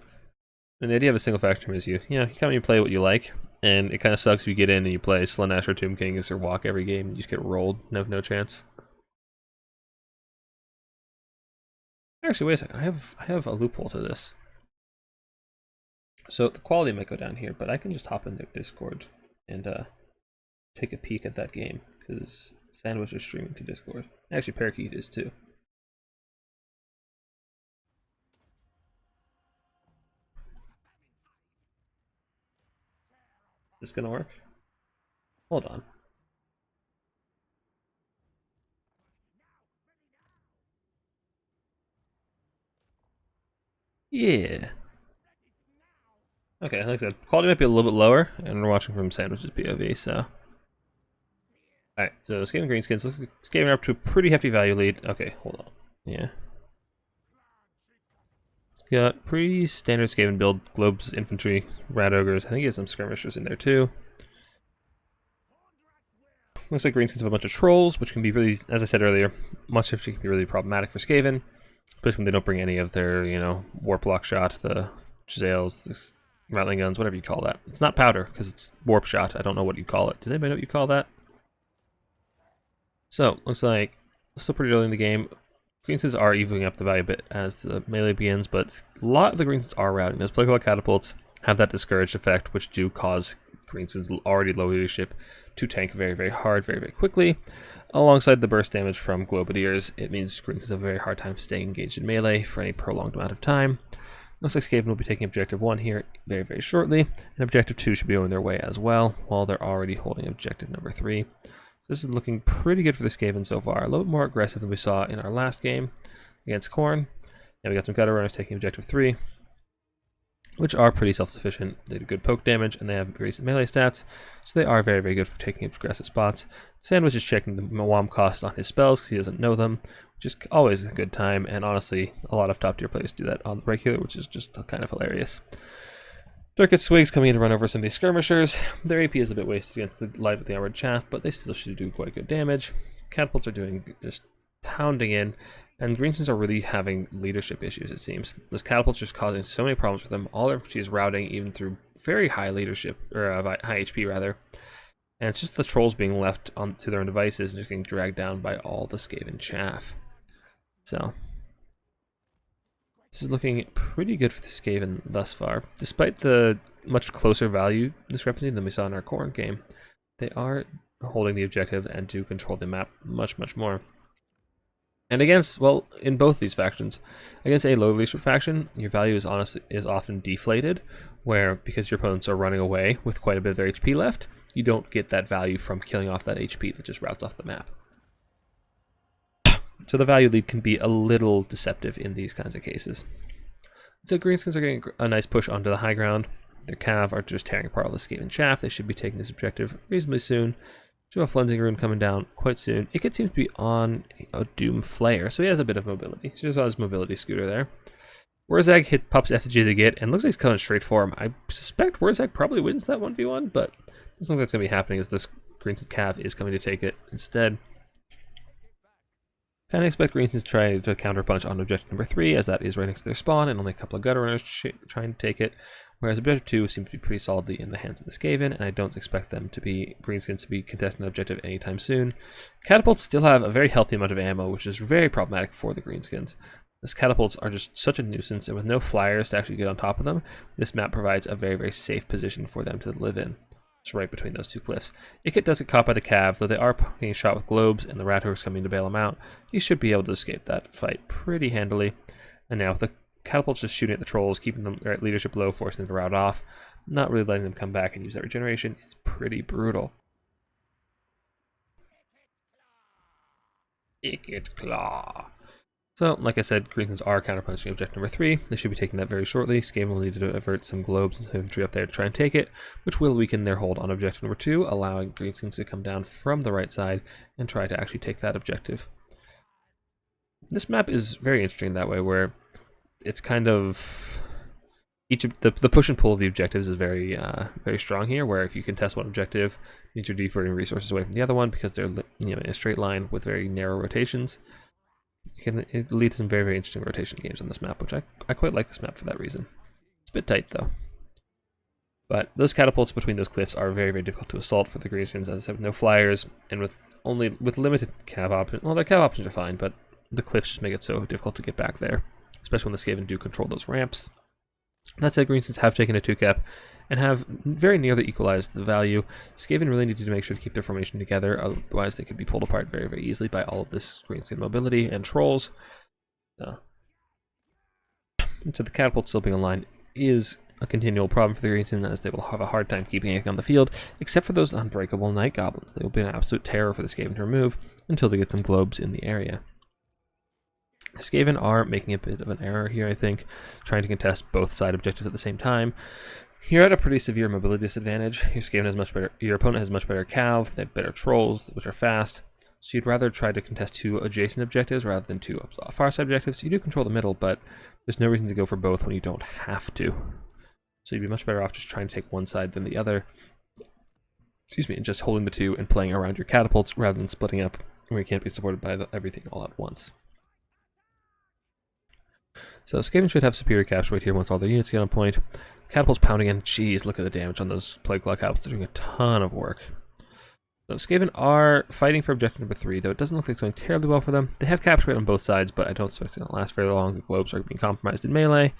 the idea of a single faction tournament is you come and you play what you like, and it kind of sucks if you get in and you play Slanesh or Tomb Kings or Walk every game. You just get rolled. No chance. Actually, wait a second. I have a loophole to this. So the quality might go down here, but I can just hop into Discord and take a peek at that game, because Sandwich is streaming to Discord. Actually, Parakeet is too. Is this gonna work? Hold on. Yeah. Okay, like I said, quality might be a little bit lower, and we're watching from Sandwich's POV, so. Alright, so Skaven Greenskins, Skaven are up to a pretty hefty value lead. Okay, hold on. Yeah. Got pretty standard Skaven build, Globes, Infantry, Rat Ogres. I think he has some Skirmishers in there too. Looks like Greenskins have a bunch of Trolls, which can be really, as I said earlier, much of it can be really problematic for Skaven, especially when they don't bring any of their, Warp Lock Shot, the Giselles, the Rattling Guns, whatever you call that. It's not powder, because it's Warp Shot. I don't know what you call it. Does anybody know what you call that? So, looks like still pretty early in the game. Greenskins are evening up the value a bit as the melee begins, but a lot of the Greenskins are routing. Those Plague Catapults have that discouraged effect, which do cause Greenskins already low leadership to tank very, very hard, very, very quickly. Alongside the burst damage from Globadiers, it means Greenskins have a very hard time staying engaged in melee for any prolonged amount of time. Looks like Skaven will be taking Objective 1 here very, very shortly, and Objective 2 should be on their way as well, while they're already holding Objective number 3. So this is looking pretty good for the Skaven so far. A little bit more aggressive than we saw in our last game against Khorne. And we got some Gutter Runners taking Objective 3, which are pretty self-sufficient. They do good poke damage, and they have recent melee stats, so they are very, very good for taking aggressive spots. Sandwich is checking the Mawam cost on his spells because he doesn't know them, which is always a good time, and honestly, a lot of top-tier players do that on the regular, which is just kind of hilarious. Darkest Swigs coming in to run over some of these Skirmishers. Their AP is a bit wasted against the Light with the Armored Chaff, but they still should do quite good damage. Catapults are doing just pounding in, and Greenskins are really having leadership issues, it seems. Those catapults are just causing so many problems for them. All their infantry is routing even through very high leadership, or high HP rather. And it's just the trolls being left on to their own devices and just getting dragged down by all the Skaven chaff. So this is looking pretty good for the Skaven thus far. Despite the much closer value discrepancy than we saw in our Khorne game, they are holding the objective and do control the map much, much more. And against, well, in both these factions, against a low leadership faction, your value is often deflated, where because your opponents are running away with quite a bit of their HP left, you don't get that value from killing off that HP that just routes off the map. So the value lead can be a little deceptive in these kinds of cases. So Greenskins are getting a nice push onto the high ground. Their Cav are just tearing apart the Skaven shaft. They should be taking this objective reasonably soon. Should have a Flensing Rune coming down quite soon. Icket seems to be on a Doom Flayer, so he has a bit of mobility. He's just on his mobility scooter there. Wurzag pops effigy to get, and looks like he's coming straight for him. I suspect Wurzag probably wins that 1v1, but it doesn't look like that's going to be happening as this Greenskin Cav is coming to take it instead. Kind of expect Greenskin to try to counterpunch on objective number 3, as that is right next to their spawn, and only a couple of gutter runners trying to take it. Whereas objective 2 seems to be pretty solidly in the hands of the Skaven, and I don't expect them to be Greenskins to be contesting the objective anytime soon. Catapults still have a very healthy amount of ammo, which is very problematic for the Greenskins. These catapults are just such a nuisance, and with no flyers to actually get on top of them, this map provides a very, very safe position for them to live in. It's right between those two cliffs. Icket does get caught by the Cav, though they are getting shot with globes, and the Rathor's coming to bail him out. He should be able to escape that fight pretty handily. And now with the catapults just shooting at the trolls, keeping them their leadership low, forcing them to rout off, not really letting them come back and use that regeneration, it's pretty brutal. Icket Claw. So, like I said, Greenskins are counterpunching objective number 3. They should be taking that very shortly. Skaven will need to avert some globes and some infantry up there to try and take it, which will weaken their hold on objective number 2, allowing Greenskins to come down from the right side and try to actually take that objective. This map is very interesting that way, where it's kind of each of the push and pull of the objectives is very very strong here, where if you contest one objective, it means you're diverting resources away from the other one because they're in a straight line with very narrow rotations. It leads to some very, very interesting rotation games on this map, which I quite like this map for that reason. It's a bit tight though. But those catapults between those cliffs are very, very difficult to assault for the Greenskins, as I said, with no flyers and with limited cav options. Well, their cav options are fine, but the cliffs just make it so difficult to get back there, especially when the Skaven do control those ramps. That said, Greenskins have taken a 2-cap and have very nearly equalized the value. Skaven really needed to make sure to keep their formation together, otherwise they could be pulled apart very, very easily by all of this Greenskin mobility and trolls. So the catapult still being online is a continual problem for the Greenskins, as they will have a hard time keeping anything on the field, except for those unbreakable night goblins. They will be an absolute terror for the Skaven to remove until they get some globes in the area. Skaven are making a bit of an error here, I think, trying to contest both side objectives at the same time. You're at a pretty severe mobility disadvantage. Your opponent has much better cav, they have better trolls, which are fast. So you'd rather try to contest 2 adjacent objectives rather than 2 far side objectives. You do control the middle, but there's no reason to go for both when you don't have to. So you'd be much better off just trying to take one side than the other. Excuse me, and just holding the 2 and playing around your catapults rather than splitting up where you can't be supported by everything all at once. So Skaven should have superior capture rate here once all their units get on point. Catapults pounding in. Jeez, look at the damage on those Plague Claw catapults. They're doing a ton of work. So Skaven are fighting for objective number 3, though it doesn't look like it's going terribly well for them. They have capture rate on both sides, but I don't expect it to last very long. The globes are being compromised in melee.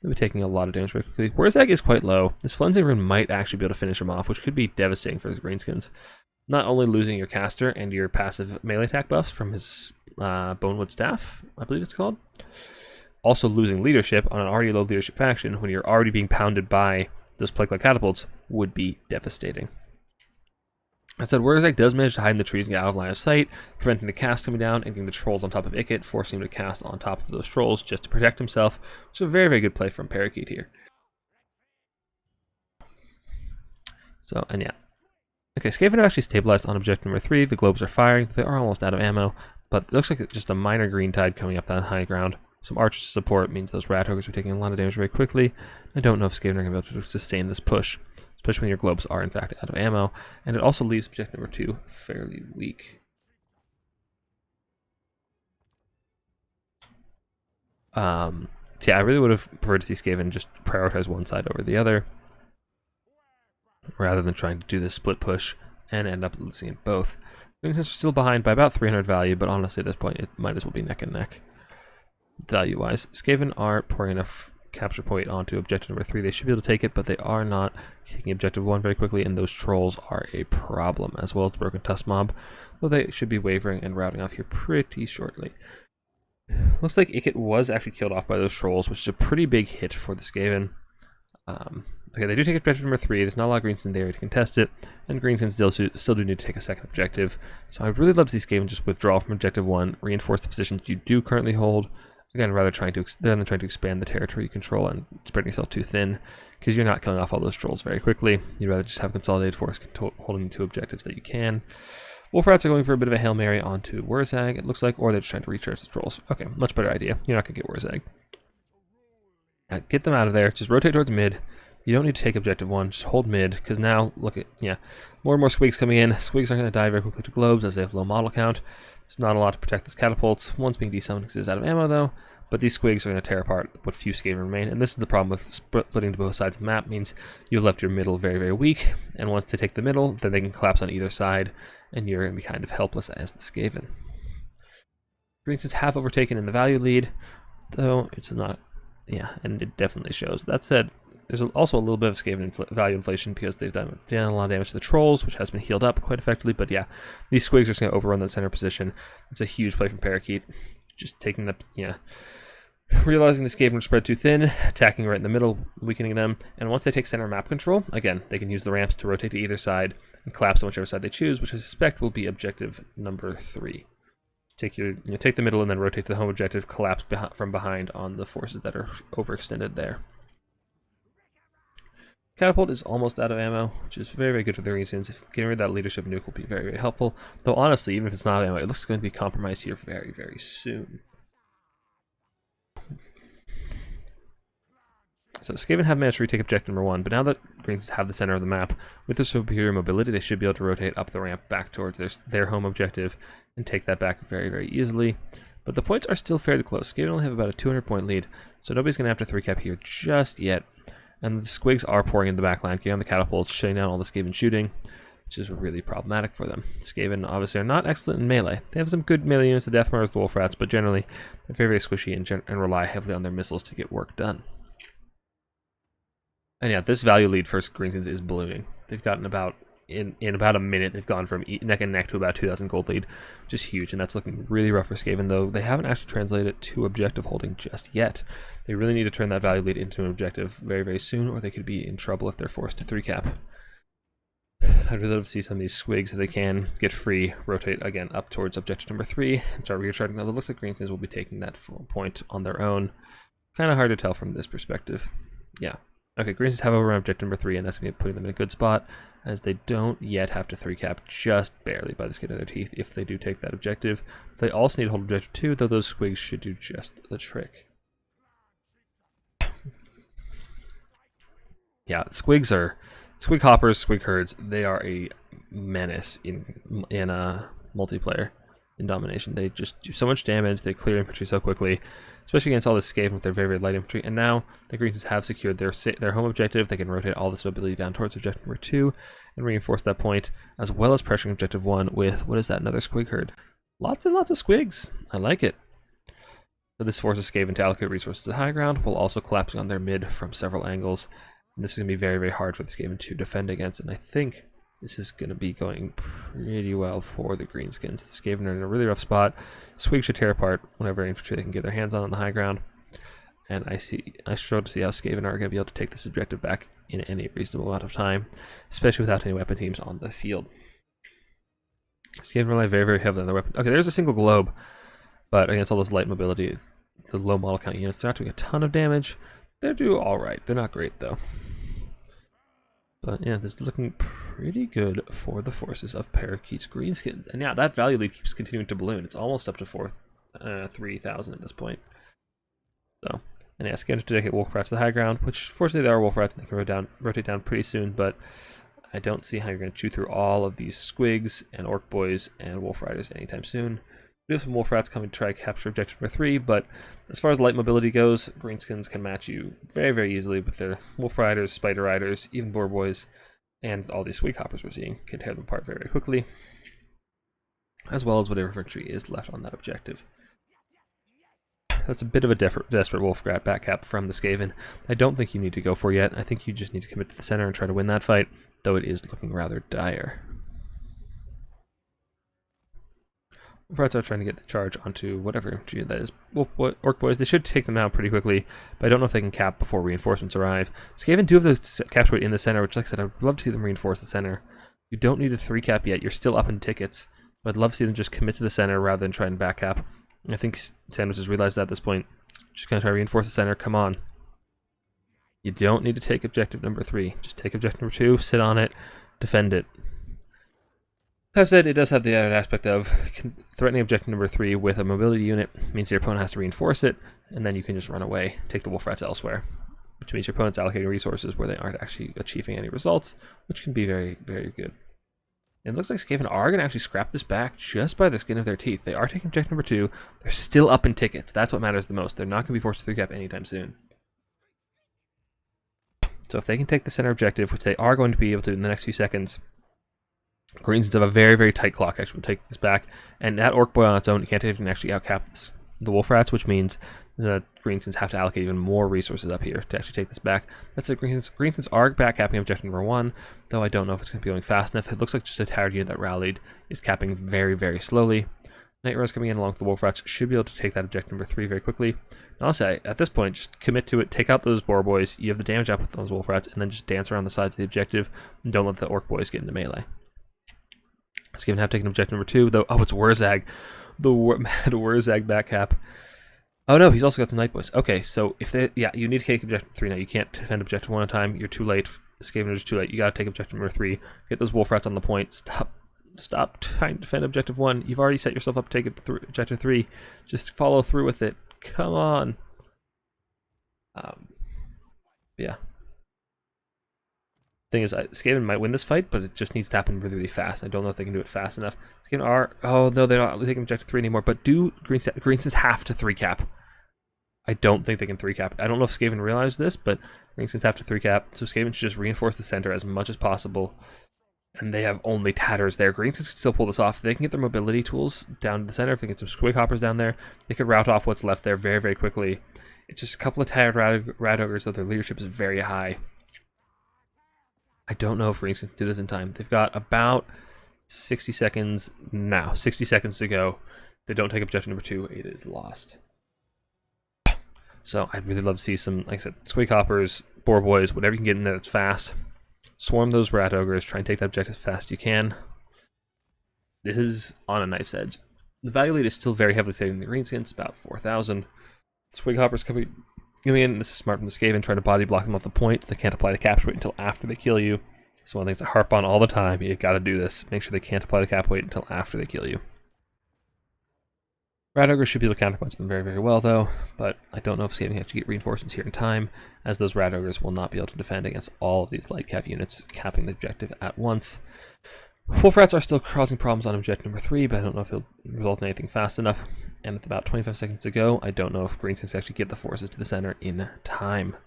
They'll be taking a lot of damage very quickly. Wurzag is quite low. This Flensing Rune might actually be able to finish him off, which could be devastating for his Greenskins. Not only losing your caster and your passive melee attack buffs from his Bonewood Staff, I believe it's called. Also losing leadership on an already low leadership faction when you're already being pounded by those Plague Claw catapults would be devastating. I said Wurzag does manage to hide in the trees and get out of line of sight, preventing the cast coming down and getting the trolls on top of Icket, forcing him to cast on top of those trolls just to protect himself, which is a very, very good play from Parakeet here. So, and yeah. Okay, Skaven have actually stabilized on objective number 3. The globes are firing. They are almost out of ammo, but it looks like it's just a minor green tide coming up that high ground. Some archers support means those rat hoggers are taking a lot of damage very quickly. I don't know if Skaven are going to be able to sustain this push, especially when your globes are in fact out of ammo, and it also leaves objective number 2 fairly weak. So yeah, I really would have preferred to see Skaven just prioritize one side over the other, rather than trying to do this split push and end up losing it both. Since they're still behind by about 300 value, but honestly at this point it might as well be neck and neck. Value-wise, Skaven are pouring enough capture point onto objective number 3. They should be able to take it, but they are not taking objective 1 very quickly, and those trolls are a problem, as well as the Broken Tusk mob, though they should be wavering and routing off here pretty shortly. Looks like Icket was actually killed off by those trolls, which is a pretty big hit for the Skaven. Okay, they do take objective number 3. There's not a lot of greens in there to contest it, and greens can still do need to take a second objective. So I'd really love to see Skaven just withdraw from objective 1, reinforce the positions you do currently hold, again, rather than trying to expand the territory you control and spreading yourself too thin, because you're not killing off all those trolls very quickly. You'd rather just have consolidated force holding the 2 objectives that you can. Wolf Rats are going for a bit of a Hail Mary onto Wurzag, it looks like, or they're just trying to recharge the trolls. Okay, much better idea. You're not going to get Wurzag. Get them out of there. Just rotate towards mid. You don't need to take objective 1. Just hold mid, because now, look at, more and more squigs coming in. Squigs aren't going to die very quickly to globes as they have low model count. There's not a lot to protect these catapults. One's being desummoned because it's out of ammo, though. But these squigs are going to tear apart what few Skaven remain. And this is the problem with splitting to both sides of the map. Means you've left your middle very, very weak. And once they take the middle, then they can collapse on either side. And you're going to be kind of helpless as the Skaven. Greens have overtaken in the value lead, though it's not... Yeah, and it definitely shows. That said, there's also a little bit of Skaven value inflation because they've done a lot of damage to the trolls, which has been healed up quite effectively. But yeah, these squigs are just going to overrun that center position. It's a huge play from Parakeet. Just taking the, realizing the Skaven are spread too thin, attacking right in the middle, weakening them. And once they take center map control, again, they can use the ramps to rotate to either side and collapse on whichever side they choose, which I suspect will be objective number 3. Take the middle and then rotate to the home objective, collapse from behind on the forces that are overextended there. Catapult is almost out of ammo, which is very, very good for the reasons. Getting rid of that leadership nuke will be very, very helpful. Though honestly, even if it's not ammo, it looks going to be compromised here very, very soon. So Skaven have managed to retake objective number 1, but now that Greens have the center of the map, with the superior mobility, they should be able to rotate up the ramp back towards their home objective and take that back very, very easily. But the points are still fairly close. Skaven only have about a 200-point lead, so nobody's going to have to 3-cap here just yet. And the squigs are pouring into the backline, getting on the catapults, shutting down all the Skaven shooting, which is really problematic for them. Skaven obviously are not excellent in melee. They have some good melee units, the Death Marauders, the Wolf Rats, but generally they're very, very squishy and rely heavily on their missiles to get work done. And yeah, this value lead for Greenskins is ballooning. They've gotten about, in about a minute, they've gone from neck and neck to about 2,000 gold lead, which is huge, and that's looking really rough for Skaven, though they haven't actually translated it to objective holding just yet. They really need to turn that value lead into an objective very, very soon, or they could be in trouble if they're forced to 3-cap. I'd really love to see some of these squigs, if they can, get free, rotate again up towards objective number 3, and start recharging. Now, it looks like Greenskins will be taking that full point on their own. Kind of hard to tell from this perspective. Yeah. Okay, Greens have overrun objective number 3, and that's going to be putting them in a good spot, as they don't yet have to 3-cap just barely by the skin of their teeth if they do take that objective. They also need to hold objective 2, though those squigs should do just the trick. Yeah, squigs are... Squig hoppers, squig herds, they are a menace in multiplayer, in domination. They just do so much damage, they clear infantry so quickly, especially against all this Skaven with their very, very light infantry. And now the Greens have secured their home objective. They can rotate all this mobility down towards objective number 2 and reinforce that point, as well as pressuring objective 1 with, what is that, another squig herd. Lots and lots of squigs. I like it. So this forces Skaven to allocate resources to the high ground, while also collapsing on their mid from several angles. And this is going to be very, very hard for the Skaven to defend against, and I think this is going to be going pretty well for the Greenskins. The Skaven are in a really rough spot. Squigs should tear apart whenever infantry they can get their hands on the high ground. And I struggle to see how Skaven are going to be able to take this objective back in any reasonable amount of time, especially without any weapon teams on the field. Skaven rely very, very heavily on their weapon. Okay, there's a single globe, but against all this light mobility, the low model count units, they're not doing a ton of damage. They do alright. They're not great, though. But yeah, this is looking pretty good for the forces of Parakeet's Greenskins. And yeah, that value lead keeps continuing to balloon. It's almost up to 3,000 at this point. So, and yeah, scared to take Wolf Rats to the high ground, which fortunately there are Wolf Rats and they can rotate down pretty soon, but I don't see how you're going to chew through all of these Squigs and Orc Boys and Wolf Riders anytime soon. We have some Wolf Rats coming to try to capture objective number 3, but as far as light mobility goes, Greenskins can match you very, very easily with their Wolf Riders, Spider Riders, even Boar Boys, and all these Squig Hoppers we're seeing can tear them apart very, very quickly, as well as whatever infantry is left on that objective. That's a bit of a desperate Wolf Rat backcap from the Skaven. I don't think you need to go for yet. I think you just need to commit to the center and try to win that fight, though it is looking rather dire. Wolf are trying to get the charge onto whatever infantry that is. Orc boys, they should take them out pretty quickly, but I don't know if they can cap before reinforcements arrive. Skaven do have the capture weight in the center, which, like I said, I'd love to see them reinforce the center. You don't need a 3 cap yet. You're still up in tickets, but I'd love to see them just commit to the center rather than try and back cap. I think Sandwich has realized that at this point. Just going to try to reinforce the center. Come on. You don't need to take objective number 3. Just take objective number 2, sit on it, defend it. That said, it does have the added aspect of threatening objective number 3 with a mobility unit. It means your opponent has to reinforce it, and then you can just run away, take the wolf rats elsewhere. Which means your opponent's allocating resources where they aren't actually achieving any results, which can be very, very good. It looks like Skaven are going to actually scrap this back just by the skin of their teeth. They are taking objective number 2. They're still up in tickets. That's what matters the most. They're not going to be forced to 3 cap anytime soon. So if they can take the center objective, which they are going to be able to in the next few seconds, Greens have a very, very tight clock. Actually, will take this back, and that Orc Boy on its own, it can't even actually outcap the Wolf Rats, which means the Greensons have to allocate even more resources up here to actually take this back. That's it. Greensons are back capping objective number 1, though I don't know if it's going to be going fast enough. It looks like just a tired unit that rallied is capping very, very slowly. Night Res coming in along with the Wolf Rats should be able to take that objective number 3 very quickly. And honestly, at this point, just commit to it. Take out those Boar Boys. You have the damage up with those Wolf Rats, and then just dance around the sides of the objective. And don't let the Orc Boys get into melee. Skaven have taken objective number 2, though. Oh, it's Wurzag. The mad Wurzag back cap. Oh no, he's also got the Night Boys. Okay, so if they, yeah, you need to take objective 3 now. You can't defend objective 1 at a time. You're too late. Skaven is too late. You gotta take objective number 3. Get those Wolf Rats on the point. Stop trying to defend objective 1. You've already set yourself up to take objective 3. Just follow through with it. Come on. Yeah. Thing is, Skaven might win this fight, but it just needs to happen really, really fast. I don't know if they can do it fast enough. Skaven are... Oh, no, they're not taking objective 3 anymore, but do Greensons have to 3 cap? I don't think they can 3 cap. I don't know if Skaven realized this, but Greensons have to 3 cap, so Skaven should just reinforce the center as much as possible. And they have only tatters there. Greensons can still pull this off. If they can get their mobility tools down to the center, if they get some squig hoppers down there, they could route off what's left there very, very quickly. It's just a couple of tattered rat ogres, so their leadership is very high. I don't know if Greensons can do this in time. They've got about 60 seconds now. 60 seconds to go. If they don't take objective number 2, it is lost. So I'd really love to see some, like I said, squig hoppers, boar boys, whatever you can get in there that's fast. Swarm those rat ogres. Try and take that objective as fast as you can. This is on a knife's edge. The value lead is still very heavily favoring the Greenskins, about 4,000. Squig hoppers coming in. This is smart from the Skaven, trying to body block them off the point. They can't apply the capture weight until after they kill you. It's one of the things I harp on all the time. You got to do this. Make sure they can't apply the cap weight until after they kill you. Rat ogres should be able to counterpunch them very, very well, though, but I don't know if Skaven can actually get reinforcements here in time, as those rat ogres will not be able to defend against all of these light cav units capping the objective at once. Wolf Rats are still causing problems on objective number 3, but I don't know if it'll result in anything fast enough. And with about 25 seconds to go, I don't know if Greensons actually get the forces to the center in time.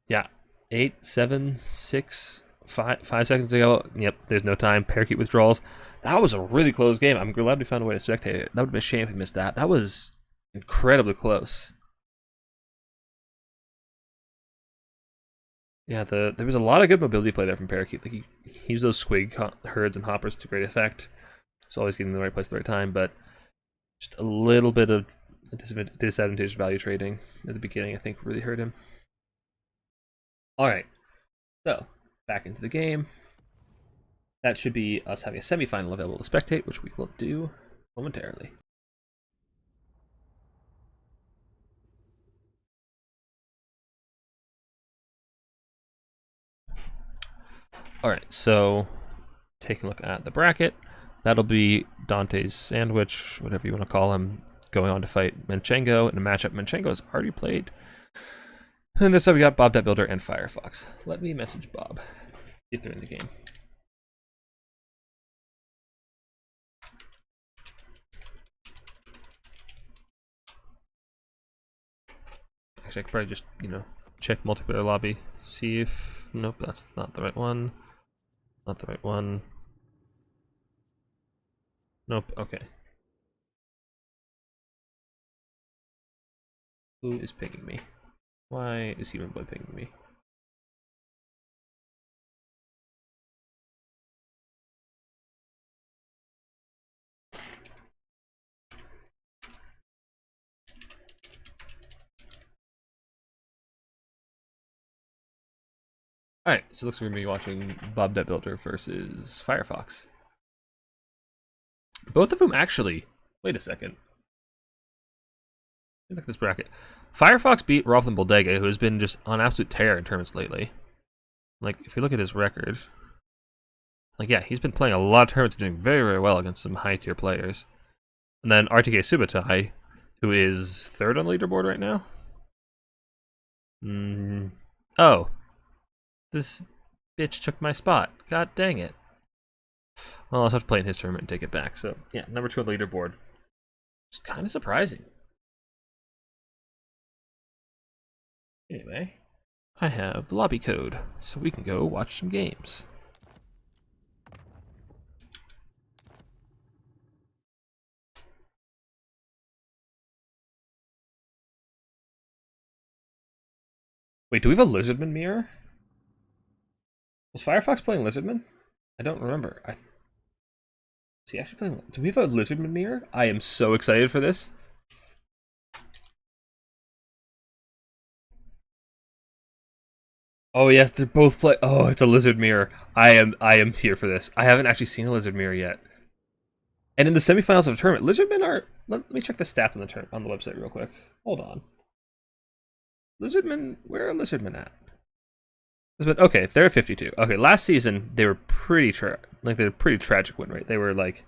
Yeah, 8, 7, 6, 5 seconds to go. Yep, there's no time. Parakeet withdrawals. That was a really close game. I'm glad we found a way to spectate it. That would have been a shame if we missed that. That was incredibly close. Yeah, there was a lot of good mobility play there from Parakeet. Like he used those squig herds and hoppers to great effect. He's always getting in the right place at the right time, but just a little bit of disadvantageous value trading at the beginning, I think, really hurt him. Alright, so back into the game. That should be us having a semifinal available to spectate, which we will do momentarily. Alright, so taking a look at the bracket. That'll be Dante's Sandwich, whatever you want to call him, going on to fight Manchenko in a matchup Manchenko has already played. And this time we got Bob That Builder and Firefox. Let me message Bob if they're in the game. Actually, I could probably just, check multiplayer lobby, see if... Nope, that's not the right one. Not the right one. Nope, okay. Who is pinging me? Why is Human Boy pinging me? Alright, so it looks like we're going to be watching Bob Debt Builder versus Firefox. Both of them actually... Wait a second. Look at this bracket. Firefox beat Rolf and Bodega, who has been just on absolute tear in tournaments lately. Like, if you look at his record... Like, yeah, he's been playing a lot of tournaments and doing very, very well against some high-tier players. And then RTK Subotai, who is third on the leaderboard right now. Oh. This bitch took my spot. God dang it. Well, I'll just have to play in his tournament and take it back. So, yeah, number 2 on the leaderboard. It's kind of surprising. Anyway, I have the lobby code, so we can go watch some games. Wait, do we have a Lizardman mirror? Was Firefox playing Lizardman? I don't remember. Is he actually playing... Do we have a Lizardman mirror? I am so excited for this. Oh yes, they're both play. Oh, it's a lizard mirror. I am here for this. I haven't actually seen a lizard mirror yet. And in the semifinals of the tournament, lizardmen are. Let me check the stats on the website real quick. Hold on. Lizardmen, where are lizardmen at? Okay, they're at 52. Okay, last season they were pretty they had a pretty tragic win rate. They were like,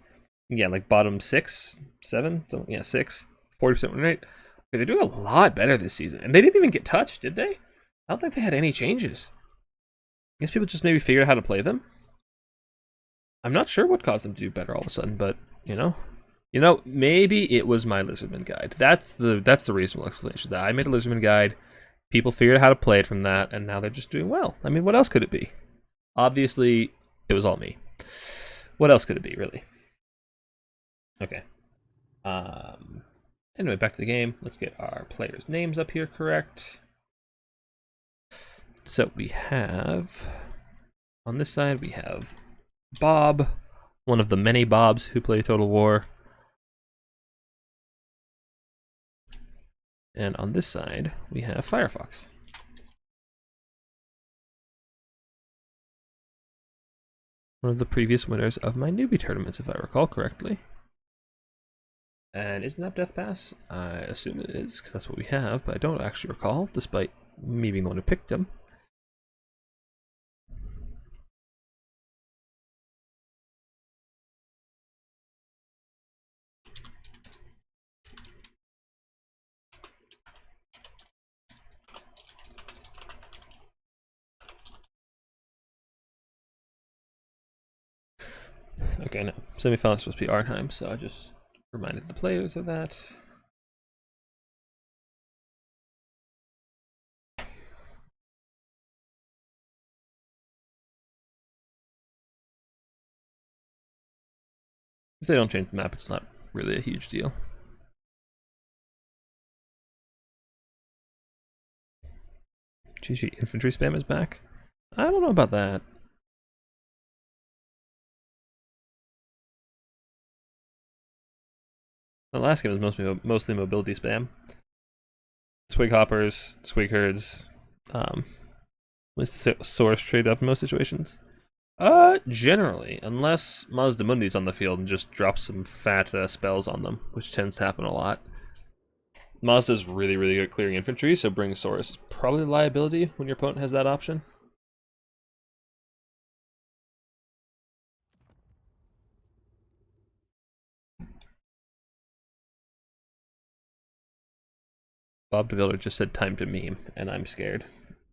yeah, like bottom 6, 7, so yeah, 6, 40% win rate. Okay, they're doing a lot better this season, and they didn't even get touched, did they? I don't think they had any changes. I guess people just maybe figured out how to play them. I'm not sure what caused them to do better all of a sudden, but you know, maybe it was my Lizardman guide. That's the reasonable explanation. That I made a Lizardman guide. People figured out how to play it from that, and now they're just doing well. I mean, what else could it be? Obviously, it was all me. What else could it be, really? Okay. Anyway, back to the game. Let's get our players' names up here correct. So we have, on this side, we have Bob, one of the many Bobs who play Total War. And on this side, we have Firefox. One of the previous winners of my newbie tournaments, if I recall correctly. And isn't that Death Pass? I assume it is, because that's what we have, but I don't actually recall, despite me being the one who picked them. Okay, no. Semifinals supposed to be Arnheim, so I just reminded the players of that. If they don't change the map, it's not really a huge deal. GG, infantry spam is back? I don't know about that. The last game was mostly mobility spam. Swig hoppers, swig herds, with source trade up in most situations. Generally, unless Mazdamundi's on the field and just drops some fat spells on them, which tends to happen a lot. Mazda's really, really good at clearing infantry, so bringing Saurus is probably a liability when your opponent has that option. Bob the Builder just said time to meme, and I'm scared.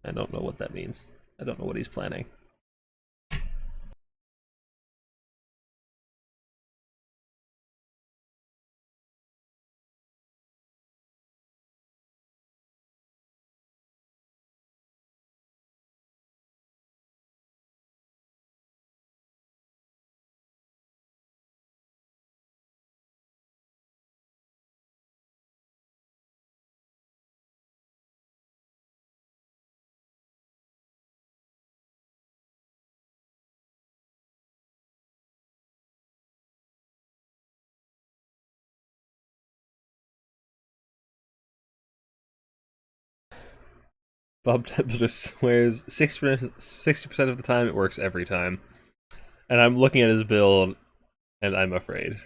I don't know what that means. I don't know what he's planning. Bob Templeton swears 60% of the time it works every time. And I'm looking at his build, and I'm afraid.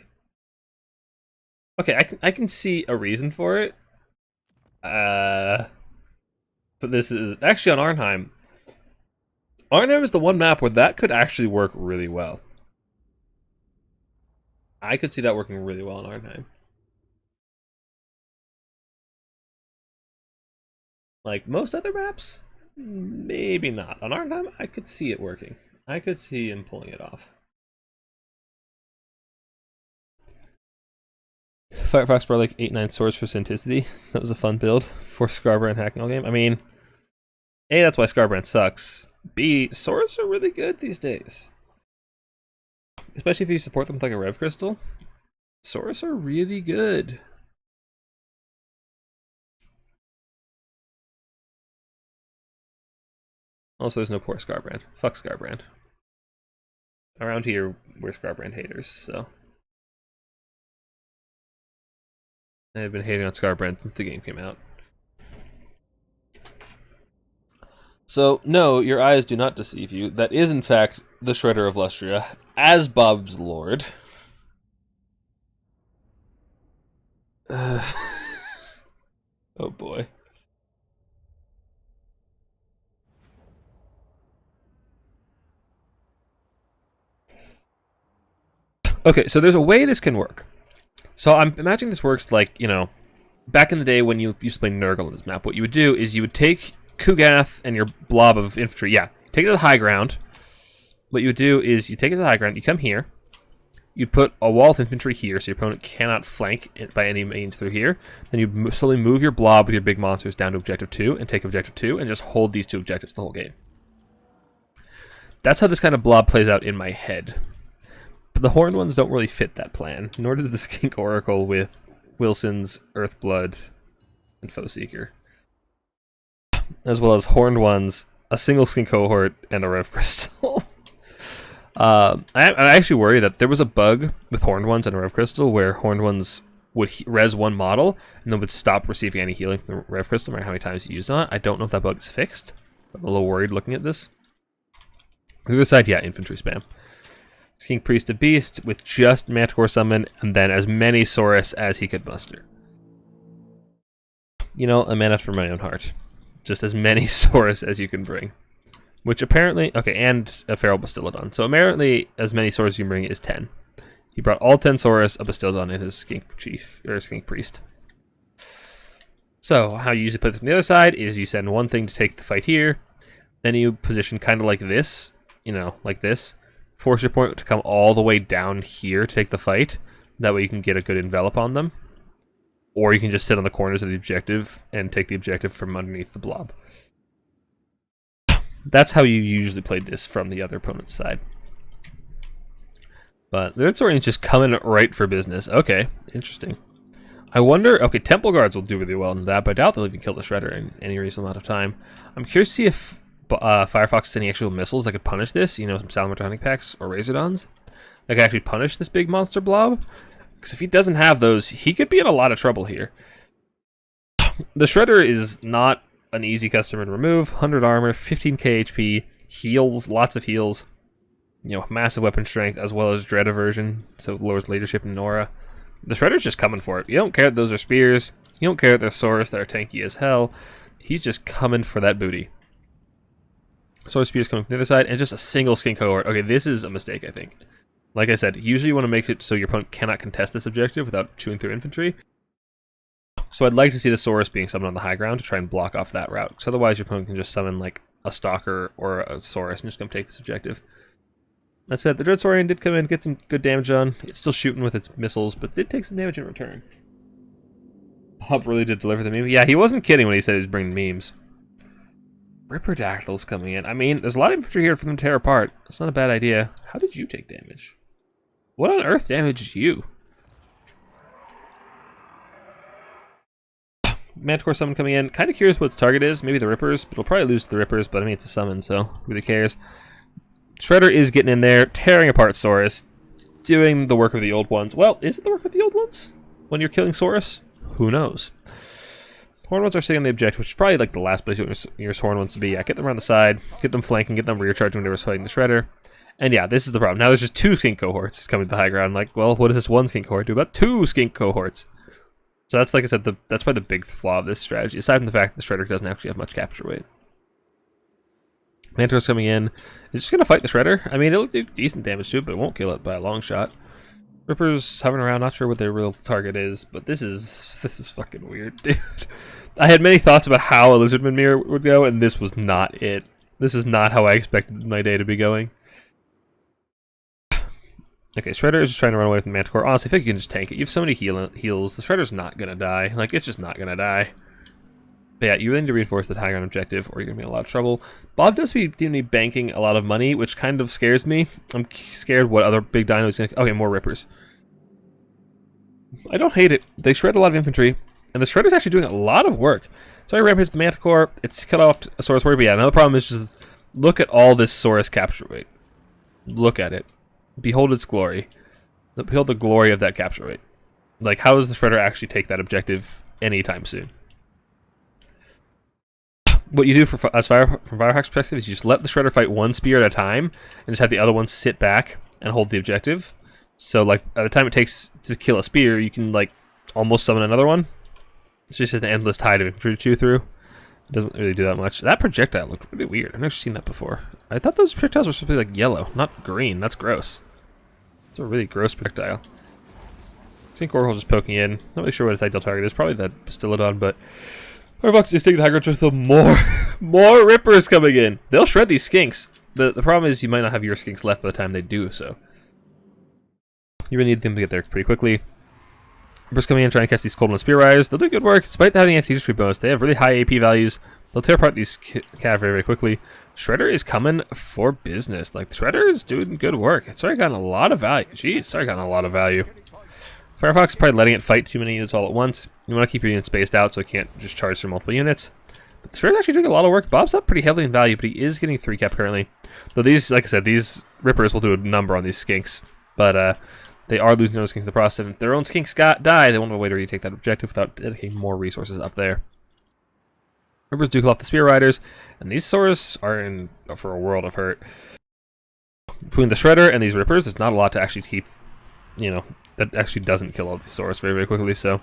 Okay, I can see a reason for it. But this is actually on Arnhem. Arnhem is the one map where that could actually work really well. I could see that working really well on Arnhem. Like most other maps, maybe not. On Arnhem, I could see it working. I could see him pulling it off. Firefox brought like 8-9 swords for Synticity. That was a fun build for Scarbrand hacking all game. I mean, A, that's why Scarbrand sucks. B, swords are really good these days. Especially if you support them with like a Rev Crystal. Swords are really good. Also, there's no poor Scarbrand. Fuck Scarbrand. Around here, we're Scarbrand haters, so. I've been hating on Scarbrand since the game came out. So, no, your eyes do not deceive you. That is, in fact, the Shredder of Lustria, as Bob's Lord. Oh boy. Okay, so there's a way this can work. So I'm imagining this works like, you know, back in the day when you used to play Nurgle on this map, what you would do is you would take Kugath and your blob of infantry, take it to the high ground. What you would do is you take it to the high ground, you come here, you'd put a wall of infantry here so your opponent cannot flank it by any means through here. Then you slowly move your blob with your big monsters down to objective 2 and take objective 2 and just hold these two objectives the whole game. That's how this kind of blob plays out in my head. But the Horned ones don't really fit that plan, nor does the Skink Oracle with Wilson's Earthblood and Foe Seeker. As well as Horned ones, a single Skink Cohort, and a Rev Crystal. I actually worry that there was a bug with Horned ones and a Rev Crystal where Horned ones would res one model and then would stop receiving any healing from the Rev Crystal no matter how many times you use it on it. I don't know if that bug is fixed. I'm a little worried looking at this. On the other side, infantry spam. King Priest of Beast with just Manticore Summon and then as many Saurus as he could muster. You know, a mana for my own heart. Just as many Saurus as you can bring. Which apparently... Okay, and a Feral Bastillodon. So apparently, as many Saurus you can bring is 10. He brought all 10 Saurus, a Bastillodon, in his Skink Chief, or Skink Priest. So, how you usually put it from the other side is you send one thing to take the fight here. Then you position kind of like this. You know, like this. Force your opponent to come all the way down here to take the fight. That way you can get a good envelop on them. Or you can just sit on the corners of the objective and take the objective from underneath the blob. That's how you usually played this from the other opponent's side. But the Red Saurian's just coming right for business. Okay, interesting. I wonder... Okay, Temple Guards will do really well in that, but I doubt they'll even kill the Shredder in any reasonable amount of time. I'm curious to see if Firefox has any actual missiles that could punish this. You know, some Salamander Hunting Packs or Razordons. That could actually punish this big monster blob. Because if he doesn't have those, he could be in a lot of trouble here. The Shredder is not an easy customer to remove. 100 armor, 15k HP, heals, lots of heals. You know, massive weapon strength, as well as dread aversion, so lowers leadership and aura. The Shredder's just coming for it. You don't care that those are spears. You don't care that they're Saurus that are tanky as hell. He's just coming for that booty. Saurus spears coming from the other side, and just a single Skink Cohort. Okay, this is a mistake, I think. Like I said, usually you want to make it so your opponent cannot contest this objective without chewing through infantry. So I'd like to see the Saurus being summoned on the high ground to try and block off that route. Because otherwise your opponent can just summon like a Stalker or a Saurus and just come take this objective. That said, the Dread Saurian did come in, get some good damage on. It's still shooting with its missiles, but did take some damage in return. Bob really did deliver the meme. Yeah, he wasn't kidding when he said he was bringing memes. Ripperdactyls coming in. I mean, there's a lot of infantry here for them to tear apart. It's not a bad idea. How did you take damage? What on earth damaged you? Manticore summon coming in. Kind of curious what the target is. Maybe the Rippers. But it'll probably lose to the Rippers, but I mean, it's a summon, so who really cares? Shredder is getting in there, tearing apart Saurus, doing the work of the old ones. Well, is it the work of the old ones? When you're killing Saurus? Who knows? Horn ones are sitting on the objective, which is probably like the last place you want your Horn ones to be. Yeah, get them around the side, get them flanking, get them rear charging whenever fighting the Shredder. And yeah, this is the problem. Now there's just 2 skink cohorts coming to the high ground. Like, well, what does this 1 skink cohort do about 2 skink cohorts? So that's, like I said, that's probably the big flaw of this strategy, aside from the fact that the Shredder doesn't actually have much capture weight. Manticore's coming in. It's just going to fight the Shredder. I mean, it'll do decent damage to it, but it won't kill it by a long shot. Ripper's hovering around, not sure what their real target is, but this is fucking weird, dude. I had many thoughts about how a Lizardman Mirror would go, and this was not it. This is not how I expected my day to be going. Okay, Shredder is just trying to run away from the Manticore. Honestly, I think you can just tank it. You have so many heals. The Shredder's not gonna die. Like, it's just not gonna die. But yeah, you really need to reinforce the high ground objective, or you're gonna be in a lot of trouble. Bob does seem to be banking a lot of money, which kind of scares me. I'm scared what other big dino is gonna... Okay, more Rippers. I don't hate it. They shred a lot of infantry, and the Shredder's actually doing a lot of work. So I rampage the Manticore. It's cut off a Saurus warrior, but yeah, another problem is just look at all this Saurus capture weight. Look at it. Behold its glory. Behold the glory of that capture weight. Like, how does the Shredder actually take that objective anytime soon? What you do from Firefox perspective is you just let the Shredder fight 1 spear at a time, and just have the other one sit back and hold the objective. So, like, at the time it takes to kill a spear, you can, like, almost summon another one. It's just an endless tide of infantry to chew through. It doesn't really do that much. That projectile looked really weird. I've never seen that before. I thought those projectiles were supposed to be, like, yellow, not green. That's gross. It's a really gross projectile. Skink Oracle just poking in. Not really sure what its ideal target is. Probably that Bastillodon, but... Firefox is taking the high ground with the more Rippers coming in. They'll shred these skinks. The problem is you might not have your skinks left by the time they do so. You really need them to get there pretty quickly. Rippers coming in trying to catch these Cold Spear Riders. They'll do good work. Despite having anti-history bonus, they have really high AP values. They'll tear apart these cav very, very quickly. Shredder is coming for business. Like, Shredder is doing good work. It's already gotten a lot of value. Jeez, it's already gotten a lot of value. Firefox is probably letting it fight too many units all at once. You want to keep your units spaced out so it can't just charge through multiple units. But the Shredder's actually doing a lot of work. Bob's up pretty heavily in value, but he is getting 3 cap currently. Though these, like I said, these Rippers will do a number on these skinks. But they are losing those skinks in the process. And if their own skinks die, they won't have a way to retake that objective without dedicating more resources up there. Rippers do kill off the Spear Riders, and these Saurus are in for a world of hurt. Between the Shredder and these Rippers, there's not a lot to actually keep, you know, that actually doesn't kill all these Saurus very, very quickly. So,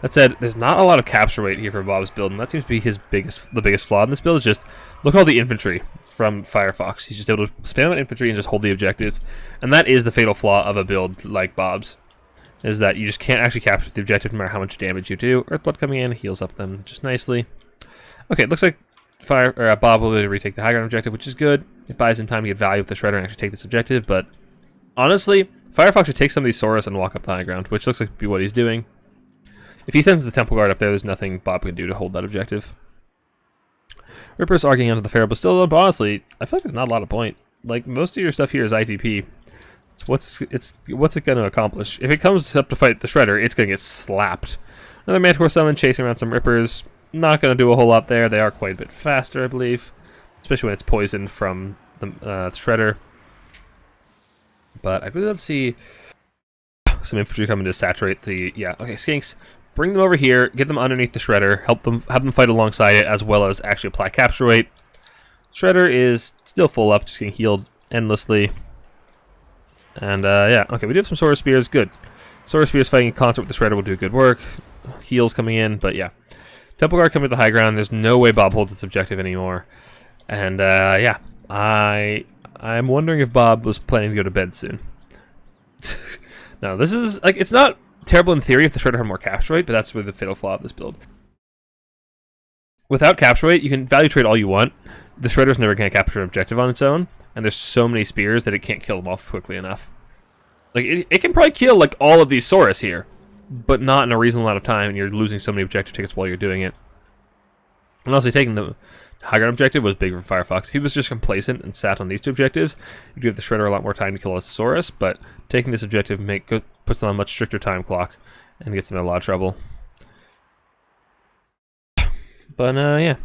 that said, there's not a lot of capture weight here for Bob's build, and that seems to be the biggest flaw in this build. Is just look at all the infantry from Firefox. He's just able to spam out infantry and just hold the objectives, and that is the fatal flaw of a build like Bob's, is that you just can't actually capture the objective no matter how much damage you do. Earthblood coming in heals up them just nicely. Okay, it looks like Bob will be able to retake the high ground objective, which is good. It buys him time to get value with the Shredder and actually take this objective, but honestly, Firefox should take some of these Saurus and walk up the high ground, which looks like to be what he's doing. If he sends the Temple Guard up there, there's nothing Bob can do to hold that objective. Ripper's arguing onto the Pharaoh, but still, but honestly, I feel like there's not a lot of point. Like, most of your stuff here is ITP. So what's it going to accomplish? If it comes up to fight the Shredder, it's going to get slapped. Another Manticore summon chasing around some Rippers. Not going to do a whole lot there. They are quite a bit faster, I believe. Especially when it's poisoned from the Shredder. But I'd really love to see some infantry coming to saturate the... Yeah, okay, Skinks. Bring them over here, get them underneath the Shredder, have them fight alongside it, as well as actually apply capture weight. Shredder is still full up, just getting healed endlessly. And, yeah, okay, we do have some Saurus Spears, good. Saurus Spears fighting in concert with the Shredder will do good work. Heals coming in, but yeah. Temple Guard coming to the high ground, there's no way Bob holds its objective anymore. And, yeah, I'm wondering if Bob was planning to go to bed soon. No, this is, like, it's not terrible in theory if the Shredder had more capture weight, but that's really the fatal flaw of this build. Without capture weight, you can value trade all you want. The Shredder's never going to capture an objective on its own, and there's so many spears that it can't kill them off quickly enough. Like, it can probably kill, like, all of these Saurus here, but not in a reasonable amount of time, and you're losing so many objective tickets while you're doing it. And also, taking the high ground objective was big for Firefox. If he was just complacent and sat on these 2 objectives, you'd give the Shredder a lot more time to kill a Saurus, but taking this objective puts on a much stricter time clock and gets him in a lot of trouble. But, yeah.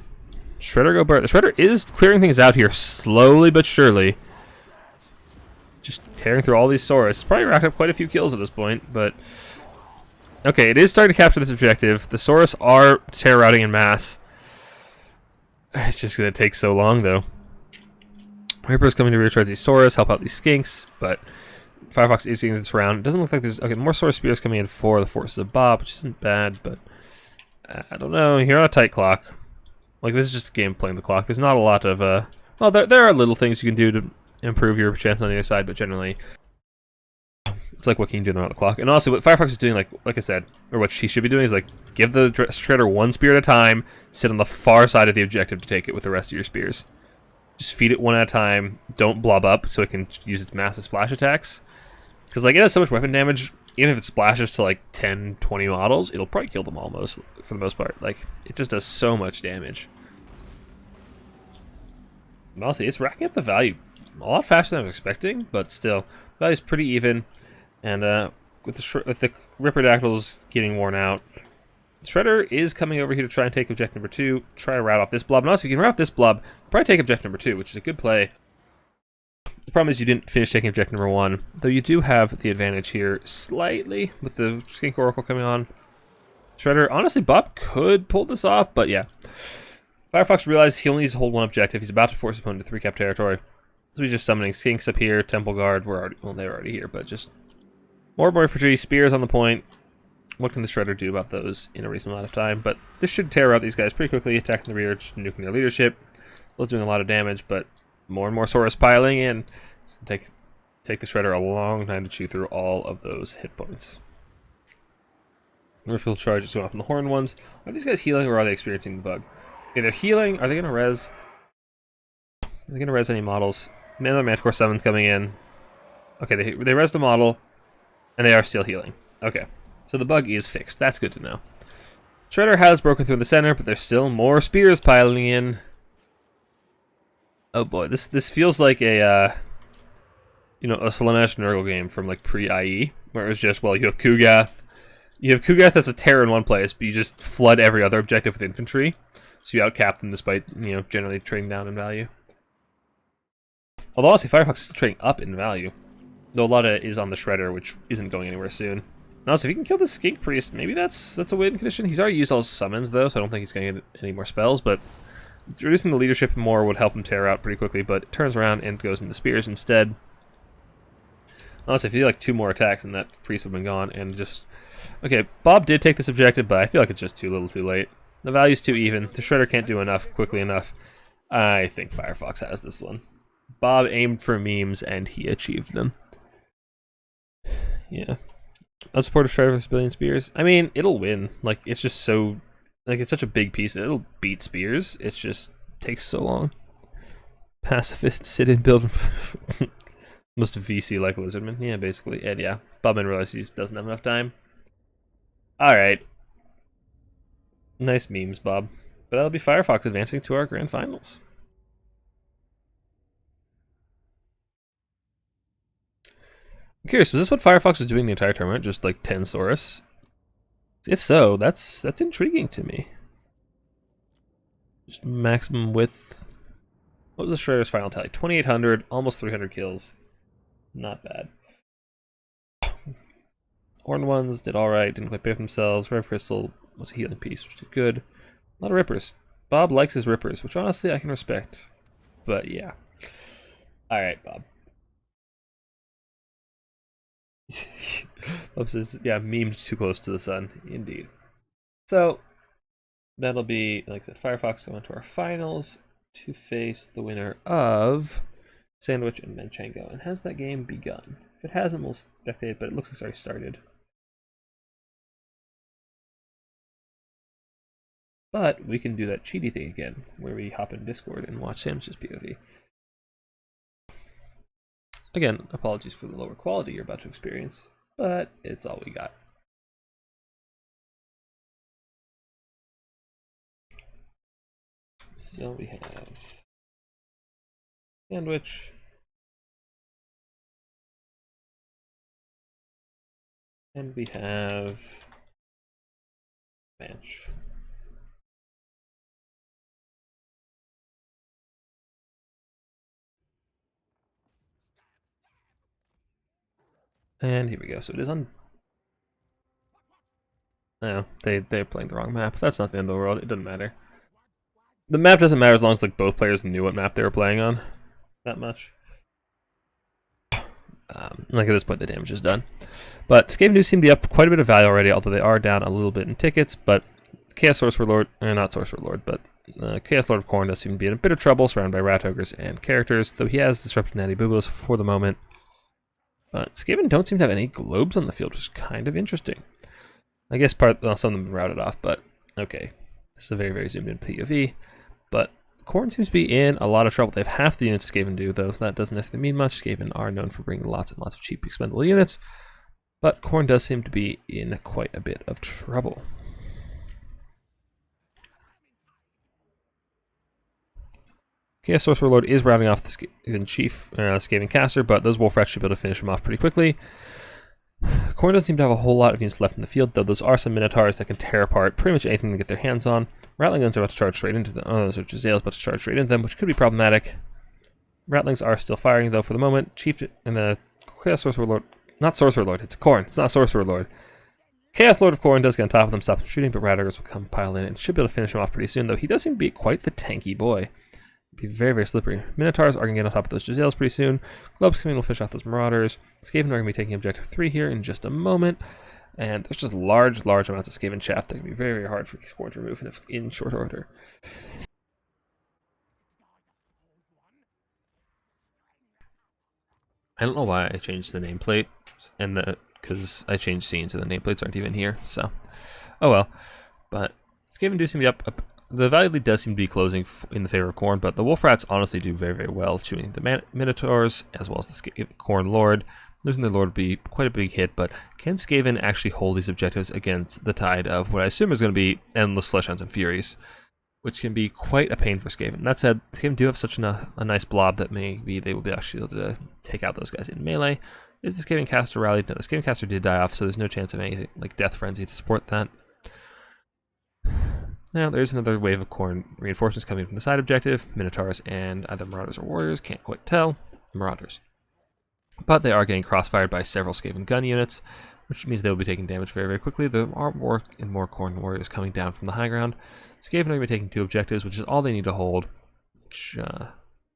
Shredder go Burt. The Shredder is clearing things out here slowly but surely. Just tearing through all these Saurus. Probably racked up quite a few kills at this point, but Okay, it is starting to capture this objective. The Saurus are terror routing in mass. It's just going to take so long, though. Reaper's coming to recharge these Saurus, help out these skinks, but Firefox is getting this round. It doesn't look like there's... Okay, more Saurus Spears coming in for the Forces of Bob, which isn't bad, but... I don't know. You're on a tight clock. Like, this is just a game playing the clock. There's not a lot of... Well, there are little things you can do to improve your chance on the other side, but generally... It's like what can you do on the clock. And also, what Firefox is doing, like I said, or what she should be doing, is like give the Shredder one spear at a time, sit on the far side of the objective to take it with the rest of your spears. Just feed it one at a time. Don't blob up so it can use its massive splash attacks. Because like it has so much weapon damage, even if it splashes to like 10, 20 models, it'll probably kill them almost for the most part. Like it just does so much damage. And honestly, it's racking up the value a lot faster than I was expecting, but still, the value's pretty even. And with the Ripperdactyls getting worn out, Shredder is coming over here to try and take objective number 2. Try to rout off this blob. And also, if you can rout off this blob, probably take objective number 2, which is a good play. The problem is you didn't finish taking objective number 1, though you do have the advantage here slightly with the Skink Oracle coming on. Shredder, honestly, Bob could pull this off, but yeah. Firefox realized he only needs to hold one objective. He's about to force his opponent to 3-cap territory. So he's just summoning Skinks up here, Temple Guard. They're already here, but just more infantry, spears on the point. What can the Shredder do about those in a reasonable amount of time? But this should tear out these guys pretty quickly, attacking the rear, just nuking their leadership. Those doing a lot of damage, but more and more Saurus piling in. So take the Shredder a long time to chew through all of those hit points. Refill charge is going off on the horn ones. Are these guys healing or are they experiencing the bug? Okay, they're healing. Are they going to res? Are they going to res any models? Another Manticore 7 coming in. Okay, they res the model. And they are still healing. Okay. So the bug is fixed. That's good to know. Shredder has broken through the center, but there's still more spears piling in. Oh boy, this feels like a a Slaanesh Nurgle game from like pre-IE, where it was just, well, you have Kugath. You have Kugath that's a terror in one place, but you just flood every other objective with infantry. So you outcap them despite, generally trading down in value. Although honestly, Firefox is still trading up in value. Though a lot of it is on the Shredder, which isn't going anywhere soon. Now, so if he can kill the Skink Priest, maybe that's a win condition. He's already used all his summons, though, so I don't think he's going to get any more spells, but reducing the leadership more would help him tear out pretty quickly, but it turns around and goes into spears instead. Honestly, if he did like 2 more attacks, and that Priest would have been gone, and just... Okay, Bob did take this objective, but I feel like it's just too little too late. The value's too even. The Shredder can't do enough quickly enough. I think Firefox has this one. Bob aimed for memes, and he achieved them. Yeah. Unsupportive Shredder for Billion Spears. I mean, it'll win. Like, it's just so... Like, it's such a big piece that it'll beat Spears. It just takes so long. Pacifist, sit in, build... Most VC like Lizardman. Yeah, basically. And yeah, Bobman realizes he doesn't have enough time. Alright. Nice memes, Bob. But that'll be Firefox advancing to our grand finals. I'm curious, was this what Firefox was doing the entire tournament? Just like 10 Saurus? If so, that's intriguing to me. Just maximum width. What was the Shredder's final tally? 2,800, almost 300 kills. Not bad. Horn ones did alright, didn't quite pay for themselves. Rev Crystal was a healing piece, which did good. A lot of rippers. Bob likes his rippers, which honestly I can respect. But yeah. Alright, Bob. Bob says, yeah, memed too close to the sun. Indeed. So, that'll be, like I said, Firefox going to our finals to face the winner of Sandwich and Manchenko. And has that game begun? If it hasn't, we'll spectate, but it looks like it's already started. But we can do that cheaty thing again, where we hop in Discord and watch Sandwich's POV. Again, apologies for the lower quality you're about to experience, but it's all we got. So we have Sandwich. And we have Manch. And here we go. So it is on No, they're playing the wrong map. That's not the end of the world. It doesn't matter. The map doesn't matter as long as like both players knew what map they were playing on. That much. Like at this point, the damage is done. But Skaven do seem to be up quite a bit of value already, although they are down a little bit in tickets. But Chaos Sorcerer Lord, not Sorcerer Lord, but Chaos Lord of Khorne does seem to be in a bit of trouble, surrounded by rat ogres and characters, though he has disrupted Natty Boobos for the moment. But Skaven don't seem to have any globes on the field, which is kind of interesting. I guess some of them have been routed off, but okay. This is a very, very zoomed in POV. But Khorne seems to be in a lot of trouble. They have half the units Skaven do, though that doesn't necessarily mean much. Skaven are known for bringing lots and lots of cheap, expendable units. But Khorne does seem to be in quite a bit of trouble. Chaos Sorcerer Lord is rounding off the Skaven Caster, but those Wolf Rats should be able to finish him off pretty quickly. Khorne doesn't seem to have a whole lot of units left in the field, though those are some Minotaurs that can tear apart pretty much anything they get their hands on. Rattling Guns are about to charge straight into them. Oh, those are Jezzail's about to charge straight into them, which could be problematic. Rattlings are still firing, though, for the moment. Chief and the Chaos Sorcerer Lord... Not Sorcerer Lord, it's Khorne. It's not Sorcerer Lord. Chaos Lord of Khorne does get on top of them, stop them shooting, but Rat Ogres will come pile in and should be able to finish him off pretty soon, though he does seem to be quite the tanky boy. Be very, very slippery. Minotaurs are going to get on top of those Jezzails pretty soon. Globes coming will fish off those Marauders. Skaven are going to be taking Objective 3 here in just a moment. And there's just large amounts of Skaven chaff that can be very, very hard for Khorne to remove in short order. I don't know why I changed the nameplate, because I changed scenes and the nameplates aren't even here, so oh well. But Skaven do seem to be up. The value lead does seem to be closing in the favor of Khorne, but the Wolf Rats honestly do very, very well shooting the Minotaurs as well as the Khorne Lord. Losing their Lord would be quite a big hit, but can Skaven actually hold these objectives against the tide of what I assume is going to be endless Fleshhounds and Furies, which can be quite a pain for Skaven. That said, Skaven do have such a nice blob that maybe they will be actually able to take out those guys in melee. Is the Skaven Caster rallied? No, the Skaven Caster did die off, so there's no chance of anything like Death Frenzy to support that. Now, there's another wave of Khorne reinforcements coming from the side objective. Minotaurs and either Marauders or Warriors, can't quite tell. Marauders. But they are getting crossfired by several Skaven gun units, which means they will be taking damage very, very quickly. There are more and more Khorne Warriors coming down from the high ground. Skaven are going to be taking 2 objectives, which is all they need to hold, which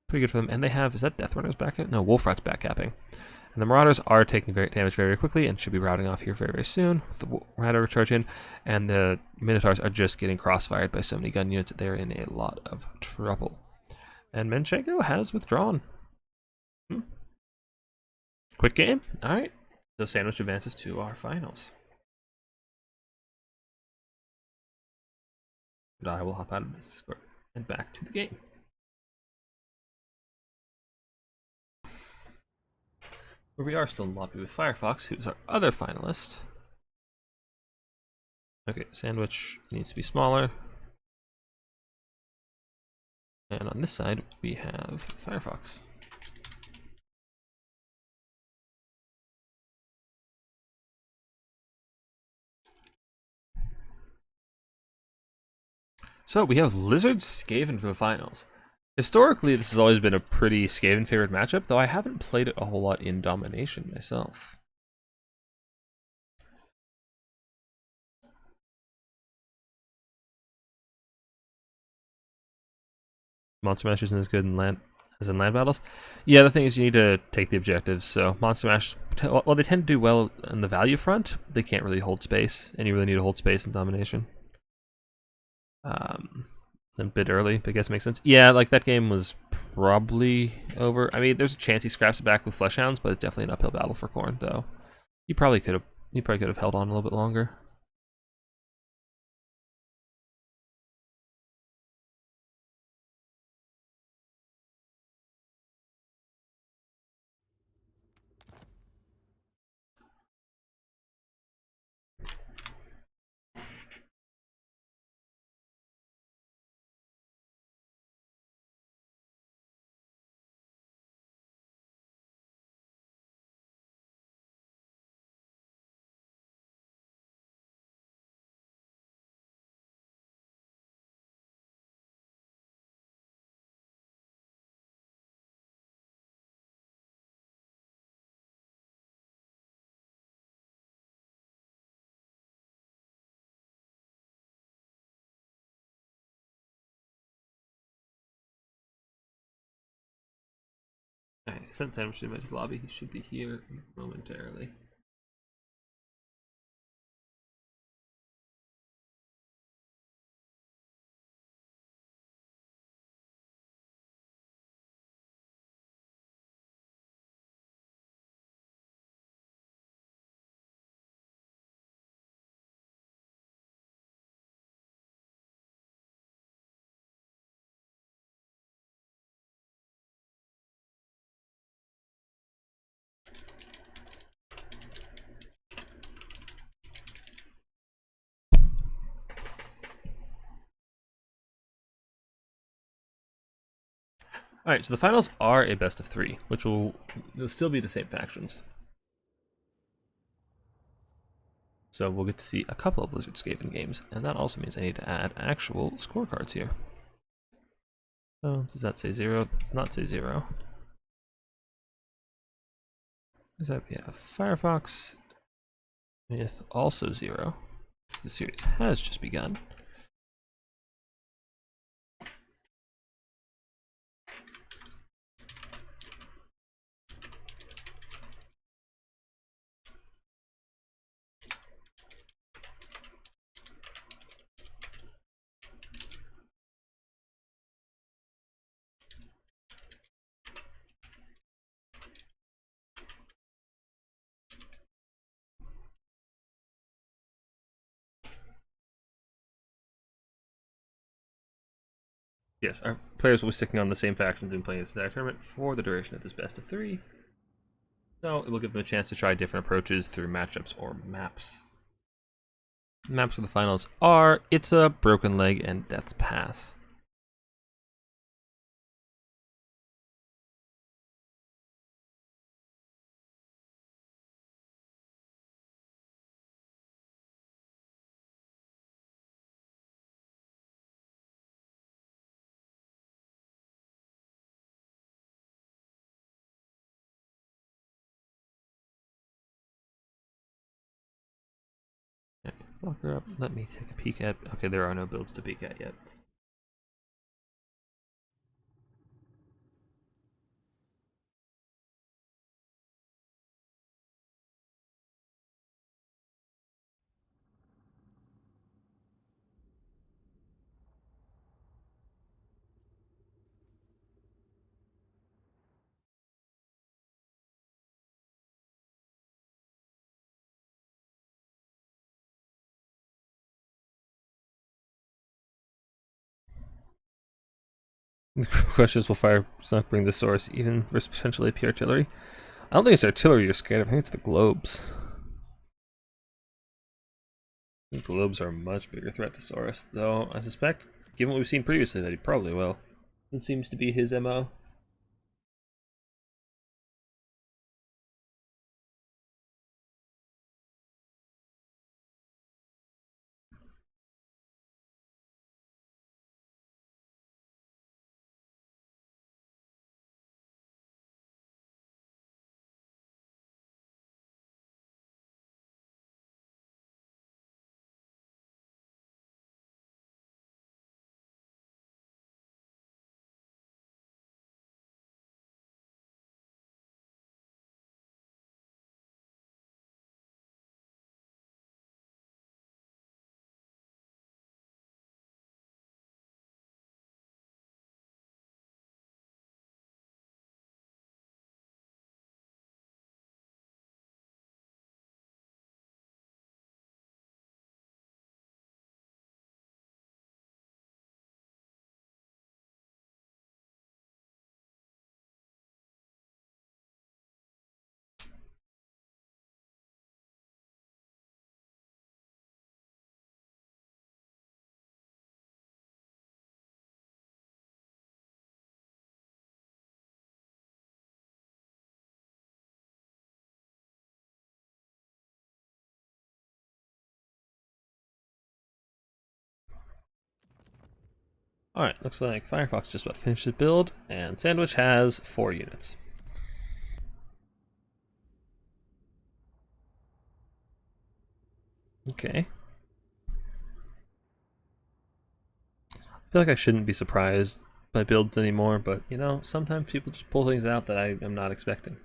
pretty good for them. And they have, is that Death Runners back? No, Wolf Rats backcapping. And the Marauders are taking damage very, very quickly and should be routing off here very, very soon with the Rat Ogre charge in. And the Minotaurs are just getting crossfired by so many gun units that they're in a lot of trouble. And Manchenko has withdrawn. Quick game. All right. So Sandwich advances to our finals. And I will hop out of this Discord and back to the game. Where we are still in lobby with Firefox, who's our other finalist. Okay, Sandwich needs to be smaller. And on this side, we have Firefox. So we have Lizard Skaven for the finals. Historically, this has always been a pretty Skaven favored matchup, though I haven't played it a whole lot in Domination myself. Monster Mash isn't as good in land battles. Yeah, the thing is you need to take the objectives. So Monster Mash, well, they tend to do well on the value front. They can't really hold space, and you really need to hold space in Domination. A bit early, but I guess it makes sense. Yeah, like that game was probably over. I mean, there's a chance he scraps it back with Fleshhounds, but it's definitely an uphill battle for Khorne, though. He probably could have held on a little bit longer. Alright, I sent Sandwich to the magic lobby. He should be here momentarily. Alright, so the finals are a best of 3, which will still be the same factions. So we'll get to see a couple of Blizzard Skaven games, and that also means I need to add actual scorecards here. So does that say 0? It does not say 0. Does that have Firefox with also 0? The series has just begun. Yes, our players will be sticking on the same factions and playing this entire tournament for the duration of this best of 3. So it will give them a chance to try different approaches through matchups or maps. Maps for the finals are Itza, Broken Leg, and Death's Pass. Lock her up. Let me take a peek at. Okay, there are no builds to peek at yet. The question is, will Fire Sunk bring the source, even versus potentially AP artillery? I don't think it's artillery you're scared of. I think it's the globes. I think globes are a much bigger threat to Saurus, though I suspect, given what we've seen previously, that he probably will. It seems to be his MO. Alright, looks like Firefox just about finished his build, and Sandwich has 4 units. Okay. I feel like I shouldn't be surprised, but my builds anymore, but you know, sometimes people just pull things out that I am not expecting.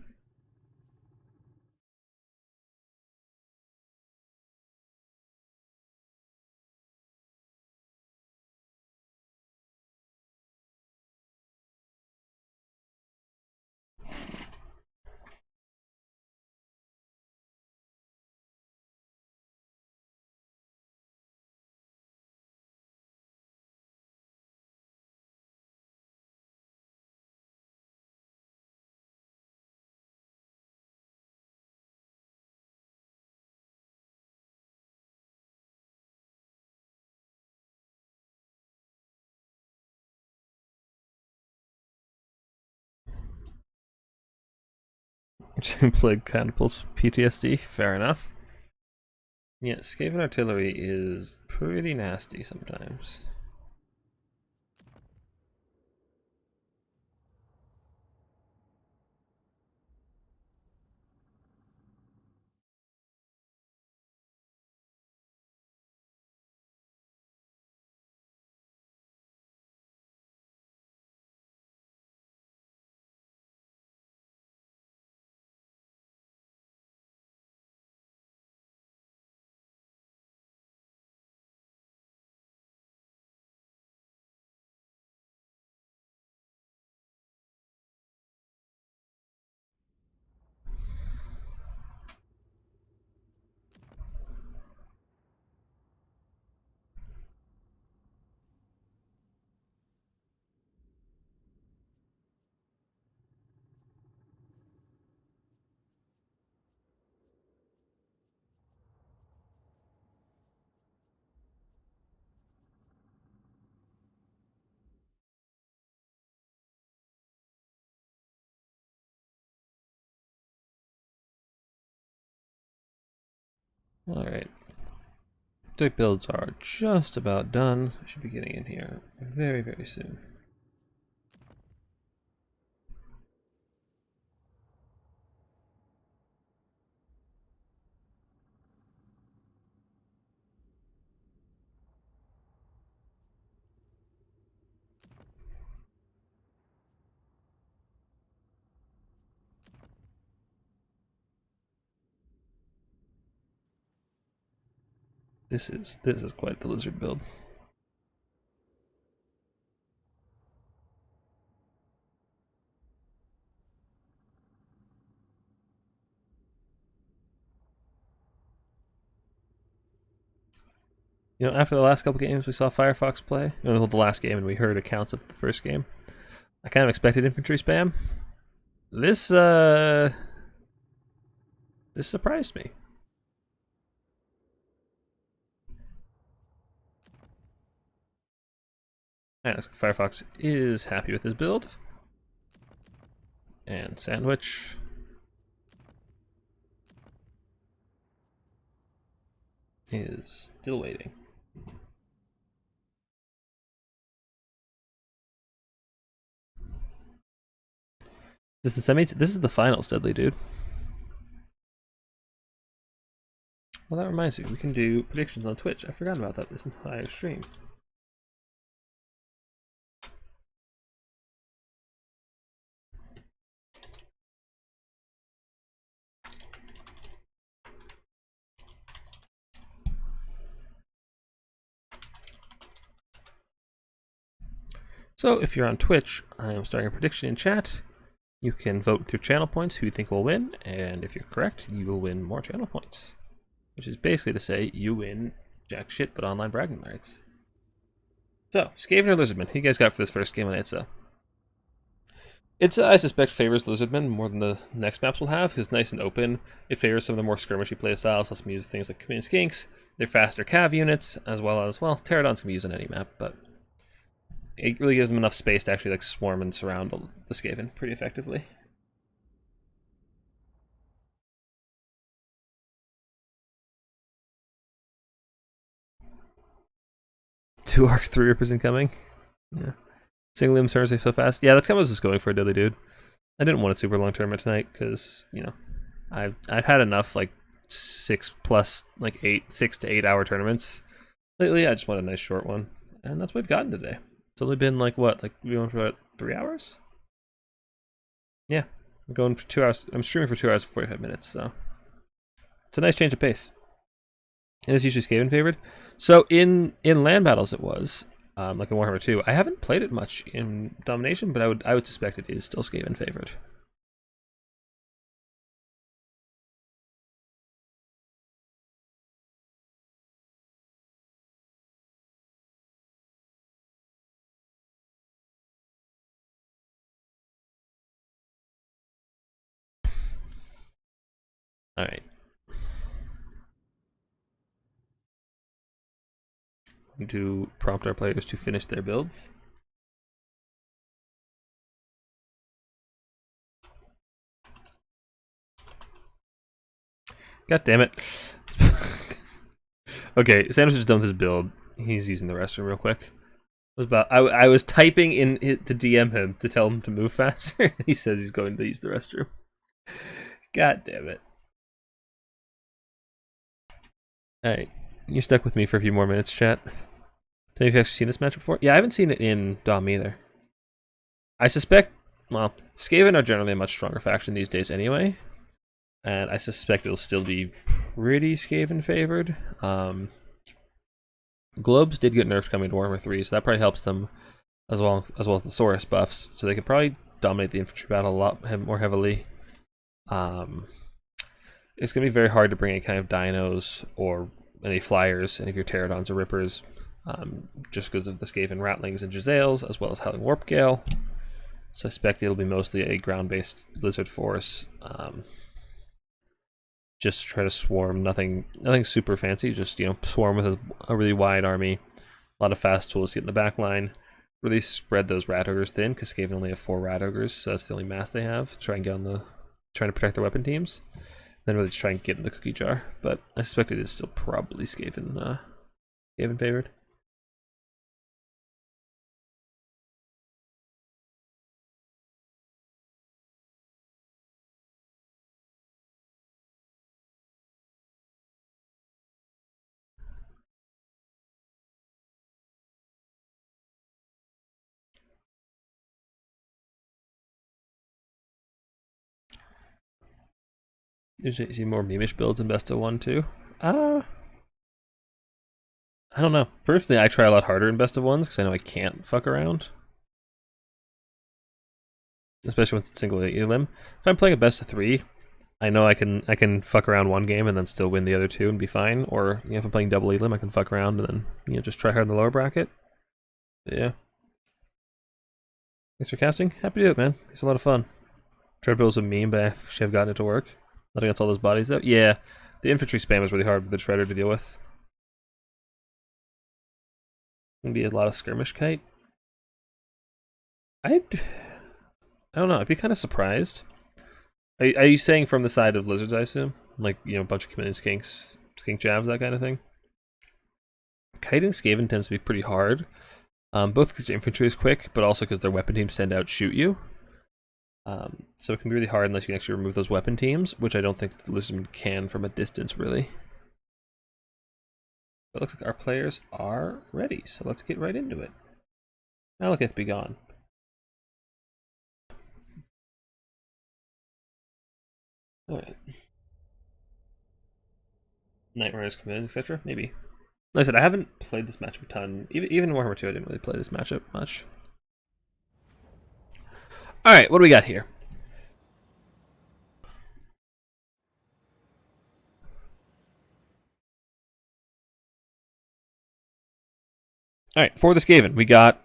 Plague catapults PTSD, fair enough. Yeah, Skaven artillery is pretty nasty sometimes. Alright. Deck builds are just about done. I should be getting in here very, very soon. This is quite the lizard build. You know, after the last couple games we saw Firefox play, the last game, and we heard accounts of the first game, I kind of expected infantry spam. This surprised me. And Firefox is happy with his build. And Sandwich is still waiting. This is the finals, Deadly Dude. Well, that reminds me, we can do predictions on Twitch. I forgot about that this entire stream. So if you're on Twitch, I am starting a prediction in chat. You can vote through channel points who you think will win, and if you're correct, you will win more channel points. Which is basically to say, you win jack shit but online bragging rights. So, Skaven or Lizardman, who you guys got for this first game on Itza? Itza, I suspect, favors Lizardman more than the next maps will have, because it's nice and open. It favors some of the more skirmishy playstyles, lets me use things like Command Skinks. They're faster cav units, as well, Pterodons can be used on any map, but it really gives them enough space to actually like swarm and surround the Skaven pretty effectively. Two arcs, 3 rippers incoming. Yeah. Single limbs turns so fast. Yeah, that's kind of what I was going for, Deadly Dude. I didn't want a super long tournament tonight because, you know, I've had enough like 6 to 8 hour tournaments lately. I just want a nice short one, and that's what we've gotten today. It's only been like what? Like we went for about 3 hours? Yeah. I'm going for 2 hours. I'm streaming for 2 hours and 45 minutes, so it's a nice change of pace. It is usually Skaven favored. So in land battles it was. Like in Warhammer 2. I haven't played it much in Domination, but I would suspect it is still Skaven favored. Alright. To prompt our players to finish their builds. God damn it. Okay, Sandwich is done with his build. He's using the restroom real quick. I was typing in to DM him to tell him to move faster. He says he's going to use the restroom. God damn it. Alright. You stuck with me for a few more minutes, chat. Have you actually seen this match before? Yeah, I haven't seen it in Dom either. I suspect, well, Skaven are generally a much stronger faction these days anyway. And I suspect it'll still be pretty Skaven favored. Globes did get nerfed coming to Warhammer 3, so that probably helps them as well as the Saurus buffs. So they could probably dominate the infantry battle a lot more heavily. It's going to be very hard to bring any kind of dinos or any flyers, any of your pterodons or rippers, just because of the Skaven rattlings and Giselles, as well as Howling Warp Gale. So I suspect it'll be mostly a ground-based lizard force. Just try to swarm, nothing super fancy, just, you know, swarm with a really wide army. A lot of fast tools to get in the back line. Really spread those rat ogres thin, because Skaven only have 4 rat ogres, so that's the only mass they have. Try and get on trying to protect their weapon teams. Then really just try and get in the cookie jar. But I suspect it is still probably Skaven favored. Did you see more memeish builds in Best of 1 too? I don't know. Personally, I try a lot harder in Best of 1s because I know I can't fuck around. Especially when it's single elim. If I'm playing a Best of 3, I know I can fuck around one game and then still win the other 2 and be fine. Or, you know, if I'm playing double elim, I can fuck around and then, you know, just try hard in the lower bracket. Yeah. Thanks for casting. Happy to do it, man. It's a lot of fun. Try to build some meme, but I actually have gotten it to work. Not against all those bodies though. Yeah, the infantry spam is really hard for the Shredder to deal with. Gonna be a lot of skirmish kite. I don't know. I'd be kind of surprised. Are you saying from the side of lizards? I assume, like, you know, a bunch of chameleon skinks, skink jabs, that kind of thing. Kiting Skaven tends to be pretty hard, both because your infantry is quick, but also because their weapon teams tend to outshoot you. So it can be really hard unless you can actually remove those weapon teams, which I don't think the lizardmen can from a distance, really. But it looks like our players are ready, so let's get right into it. Malekith be gone. Alright. Nightmares, Commands, etc. Maybe. Like I said, I haven't played this matchup a ton. Even in Warhammer 2, I didn't really play this matchup much. Alright, what do we got here? Alright, for the Skaven, we got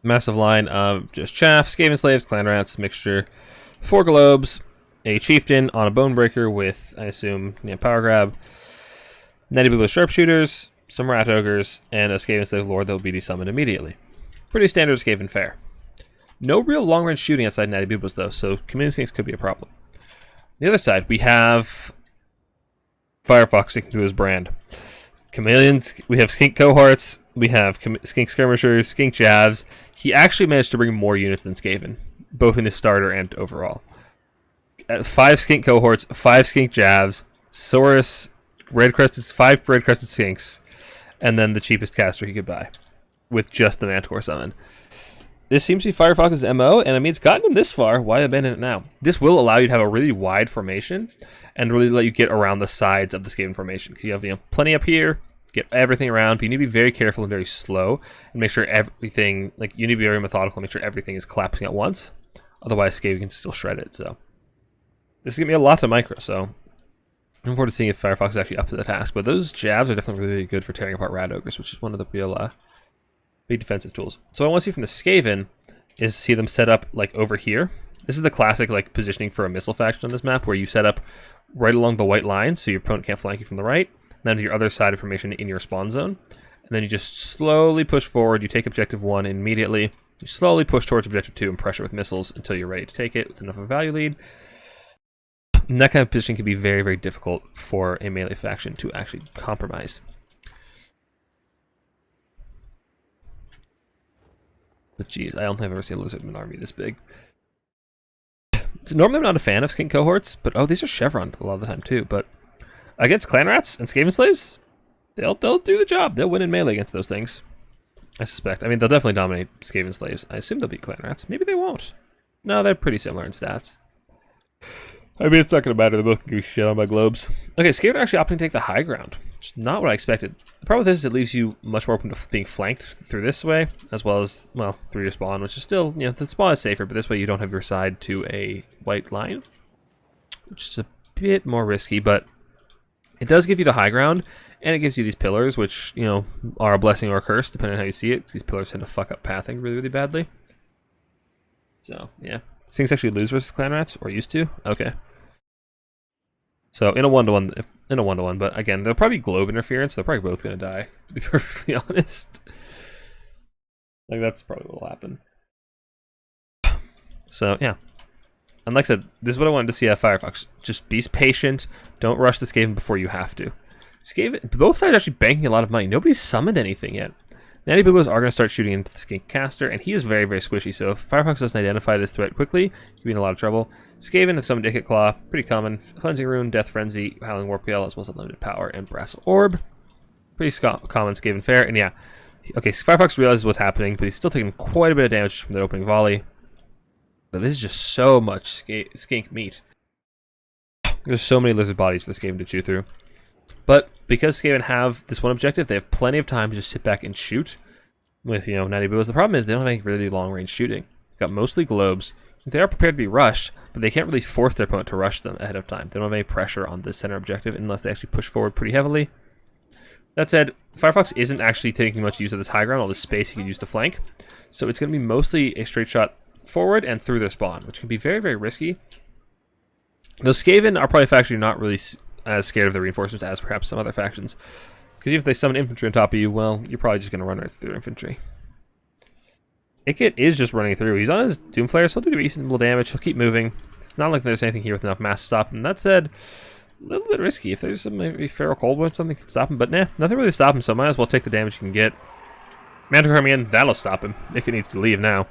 massive line of just chaff, Skaven slaves, clan rats, mixture, 4 globes, a chieftain on a bonebreaker with, I assume, power grab, Natty Boo with sharpshooters, some rat ogres, and a Skaven slave lord that will be desummoned immediately. Pretty standard Skaven fare. No real long-range shooting outside Natty Boobas, though, so Chameleon Skinks could be a problem. On the other side, we have Firefox sticking to his brand. Chameleons, we have Skink Cohorts, we have Skink Skirmishers, Skink Javs. He actually managed to bring more units than Skaven, both in his starter and overall. 5 Skink Cohorts, 5 Skink Javs, Saurus, 5 Red Crested Skinks, and then the cheapest caster he could buy. with just the Manticore summon. This seems to be Firefox's MO, and I mean, it's gotten him this far. Why abandon it now? This will allow you to have a really wide formation and really let you get around the sides of the Skaven formation. Because you have plenty up here, get everything around, but you need to be very careful and very slow and make sure everything, like, you need to be very methodical and make sure everything is collapsing at once. Otherwise, Skaven can still shred it, so. This is going to be a lot to micro, so. I'm looking forward to seeing if Firefox is actually up to the task. But those jabs are definitely really good for tearing apart Rat Ogres, which is one of the real big defensive tools. So what I want to see from the Skaven is see them set up like over here. This is the classic like positioning for a missile faction on this map, where you set up right along the white line so your opponent can't flank you from the right, and then to your other side of formation in your spawn zone. And then you just slowly push forward, you take objective 1 immediately, you slowly push towards objective 2 and pressure with missiles until you're ready to take it with enough of a value lead. And that kind of positioning can be very, very difficult for a melee faction to actually compromise. But geez, I don't think I've ever seen a Lizardman army this big. Normally I'm not a fan of skink cohorts, but oh, these are Chevron a lot of the time too. But against clan rats and Skaven slaves, they'll do the job. They'll win in melee against those things, I suspect. I mean, they'll definitely dominate Skaven slaves. I assume they'll beat clan rats. Maybe they won't. No, they're pretty similar in stats. I mean, it's not going to matter. They both can get shit on by globes. Okay, Skaven are actually opting to take the high ground, which is not what I expected. The problem with this is it leaves you much more open to being flanked through this way, as well as, well, through your spawn, which is still, you know, the spawn is safer, but this way you don't have your side to a white line, which is a bit more risky, but it does give you the high ground, and it gives you these pillars, which, you know, are a blessing or a curse, depending on how you see it, because these pillars tend to fuck up pathing really, really badly. So, yeah. Things actually lose versus clan rats, or used to? Okay. So in a 1-to-1, but again, there'll probably be globe interference. They're probably both going to die, to be perfectly honest. Like, that's probably what will happen. So, yeah. And like I said, this is what I wanted to see out of Firefox. Just be patient. Don't rush this Skaven before you have to. Skaven, both sides are actually banking a lot of money. Nobody's summoned anything yet. Natty Boobos are going to start shooting into the Skink Caster, and he is very, very squishy, so if Firefox doesn't identify this threat quickly, you'll be in a lot of trouble. Skaven have summoned Icket Claw, pretty common. Cleansing Rune, Death Frenzy, Howling Warp Yell, as well as Unlimited Power, and Brass Orb. Pretty common Skaven fare, and yeah. Okay, Firefox realizes what's happening, but he's still taking quite a bit of damage from the opening volley. But this is just so much skink meat. There's so many lizard bodies for this Skaven to chew through. But because Skaven have this one objective, they have plenty of time to just sit back and shoot with, you know, Natty Boos. The problem is they don't have any really long-range shooting. They've got mostly globes. They are prepared to be rushed, but they can't really force their opponent to rush them ahead of time. They don't have any pressure on this center objective unless they actually push forward pretty heavily. That said, Firefox isn't actually taking much use of this high ground, all this space he can use to flank. So it's going to be mostly a straight shot forward and through their spawn, which can be very, very risky. Those Skaven are probably a faction you're not really as scared of the reinforcements as perhaps some other factions. Because even if they summon infantry on top of you, well, you're probably just going to run right through infantry. Icket is just running through. He's on his Doomflare, so he'll do reasonable damage. He'll keep moving. It's not like there's anything here with enough mass to stop him. That said, a little bit risky. If there's some maybe Feral Cold Wound, something could stop him. But nah, nothing really to stop him, so might as well take the damage you can get. Manticore coming in, that'll stop him. Icket needs to leave now.